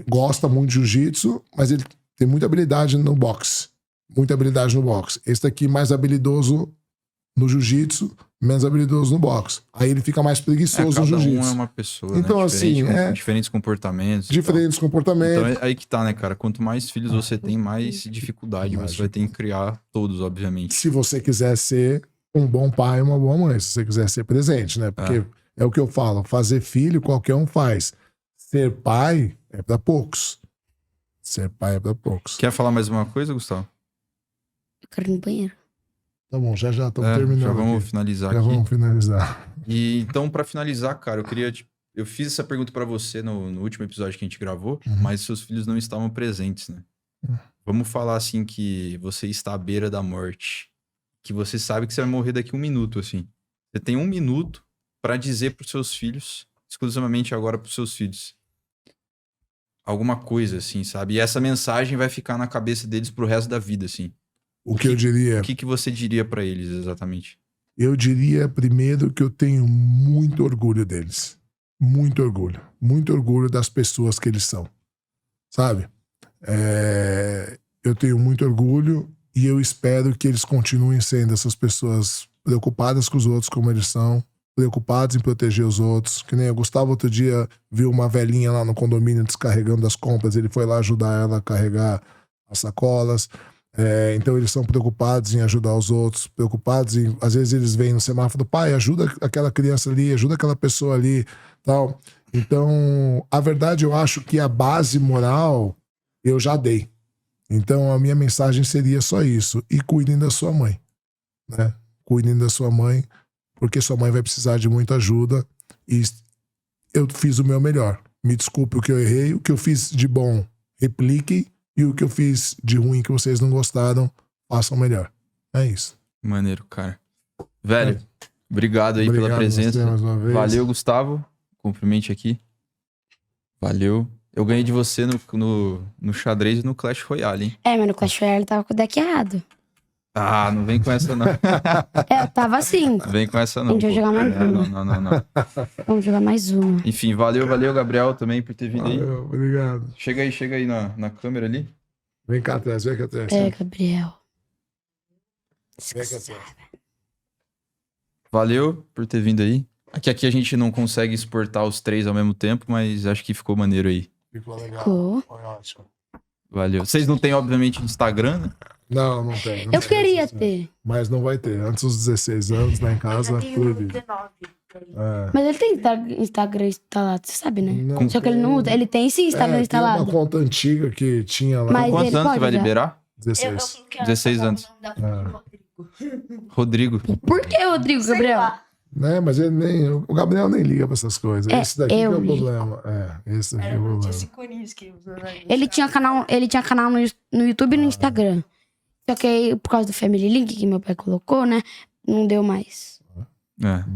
gosta muito de jiu-jitsu, mas ele tem muita habilidade no boxe. Muita habilidade no boxe. Esse daqui mais habilidoso no jiu-jitsu, menos habilidoso no boxe. Aí ele fica mais preguiçoso no jiu-jitsu. Cada um é uma pessoa, então, né? assim, diferentes comportamentos. Diferentes comportamentos. Então é aí que tá, né, cara? Quanto mais filhos você tem, mais dificuldade você vai ter em criar todos, obviamente. Se você quiser ser um bom pai e uma boa mãe, se você quiser ser presente, né? Porque é o que eu falo, fazer filho qualquer um faz. Ser pai é pra poucos. Ser pai é pra poucos. Quer falar mais uma coisa, Gustavo? Eu quero ir no banheiro. Tá bom, já estamos terminando. Já vamos aqui. finalizar já aqui. Vamos finalizar. E então, pra finalizar, cara, eu fiz essa pergunta pra você no último episódio que a gente gravou, mas seus filhos não estavam presentes, né? Vamos falar assim que você está à beira da morte, que você sabe que você vai morrer daqui 1 minuto, assim. Você tem 1 minuto pra dizer pros seus filhos, exclusivamente agora pros seus filhos, alguma coisa, assim, sabe? E essa mensagem vai ficar na cabeça deles pro resto da vida, assim. O que eu diria... O que você diria pra eles, exatamente? Eu diria, primeiro, que eu tenho muito orgulho deles. Muito orgulho. Muito orgulho das pessoas que eles são. Sabe? Eu tenho muito orgulho e eu espero que eles continuem sendo essas pessoas preocupadas com os outros como eles são, preocupados em proteger os outros. Que nem o Gustavo outro dia viu uma velhinha lá no condomínio descarregando as compras, ele foi lá ajudar ela a carregar as sacolas. Então eles são preocupados em ajudar os outros, preocupados em... Às vezes eles vêm no semáforo, pai, ajuda aquela criança ali, ajuda aquela pessoa ali, tal. Então, a verdade, eu acho que a base moral eu já dei. Então, a minha mensagem seria só isso. E cuidem da sua mãe, né? Cuidem da sua mãe, porque sua mãe vai precisar de muita ajuda. E eu fiz o meu melhor. Me desculpe o que eu errei, o que eu fiz de bom, repliquem. E o que eu fiz de ruim que vocês não gostaram, façam melhor. É isso. Maneiro, cara. Velho, obrigado aí pela presença. Mais uma vez. Valeu, Gustavo. Cumprimente aqui. Valeu. Eu ganhei de você no xadrez e no Clash Royale, hein? Mas no Clash Royale tava com o deck errado. Ah, não vem com essa, não. Eu tava assim. Não vem com essa, não. A gente vai jogar mais uma. Não. Vamos jogar mais uma. Enfim, valeu, Gabriel, também por ter vindo aí. Valeu, obrigado. Chega aí na câmera ali. Vem cá atrás, vem cá atrás. Gabriel. Vem cá atrás. Valeu por ter vindo aí. Aqui a gente não consegue exportar os 3 ao mesmo tempo, mas acho que ficou maneiro aí. Ficou legal. Ficou. Foi ótimo. Valeu. Vocês não têm, obviamente, Instagram, né? Não tem. Eu queria ter. Mas não vai ter. Antes dos 16 anos, lá em casa, tudo vídeo. Mas ele tem Instagram instalado, você sabe, né? Não Só que ele não usa. Ele tem sim Instagram Tem instalado. uma conta antiga que tinha lá. Mas Quantos ele anos pode você vai já? liberar? 16. 16 anos. Rodrigo. Por que, Rodrigo, Gabriel? Né? Mas ele nem, o Gabriel nem liga pra essas coisas. Esse daqui que é o ligo. problema. Esse daqui é o problema. Ele tinha canal no YouTube e no Instagram. Só que aí, por causa do Family Link que meu pai colocou, né? Não deu mais.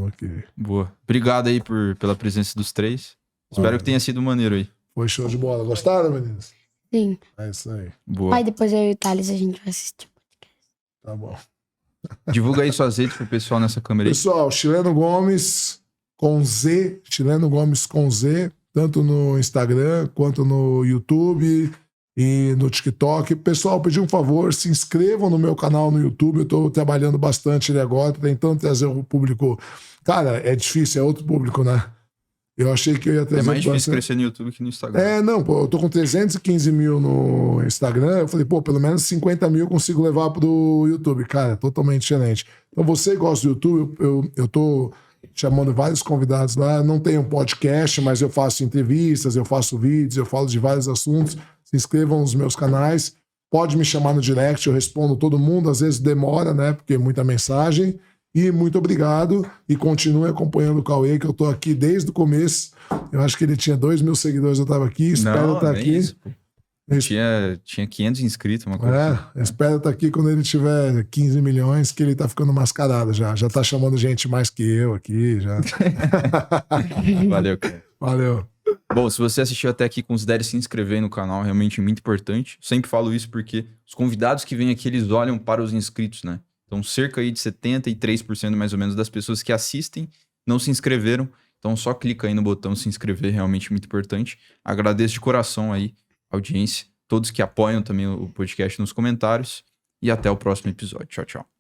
Ok. Boa. Obrigado aí pela presença dos 3. Espero que tenha sido maneiro aí. Foi show de bola. Gostaram, meninas? Sim. É isso aí. Boa. Aí depois eu e o Thales a gente vai assistir. Tá bom. Divulga aí suas redes pro pessoal nessa câmera aí. Pessoal, Chileno Gomes com Z, Chileno Gomes com Z, tanto no Instagram quanto no YouTube e no TikTok. Pessoal, pedi um favor, se inscrevam no meu canal no YouTube. Eu tô trabalhando bastante ele agora, tentando trazer o público. Cara, é difícil, é outro público, né? Eu achei que eu ia trazer... É mais difícil bastante... crescer no YouTube que no Instagram. Não, pô, eu tô com 315 mil no Instagram. Eu falei, pô, pelo menos 50 mil eu consigo levar pro YouTube. Cara, totalmente diferente. Então, você que gosta do YouTube, eu tô chamando vários convidados lá. Não tenho um podcast, mas eu faço entrevistas, eu faço vídeos, eu falo de vários assuntos. Se inscrevam nos meus canais. Pode me chamar no direct, eu respondo todo mundo. Às vezes demora, né, porque é muita mensagem. E muito obrigado. E continue acompanhando o Cauê, que eu tô aqui desde o começo. Eu acho que ele tinha 2 mil seguidores, eu tava aqui. Espero estar aqui. Isso, pô. Tinha 500 inscritos, uma coisa assim. Eu espero estar aqui quando ele tiver 15 milhões, que ele tá ficando mascarado já. Já tá chamando gente mais que eu aqui, já. Valeu, cara. Valeu. Bom, se você assistiu até aqui, considere se inscrever no canal, realmente muito importante. Sempre falo isso porque os convidados que vêm aqui, eles olham para os inscritos, né? Então, cerca aí de 73% mais ou menos das pessoas que assistem não se inscreveram. Então, só clica aí no botão se inscrever, realmente muito importante. Agradeço de coração aí a audiência, todos que apoiam também o podcast nos comentários. E até o próximo episódio. Tchau, tchau.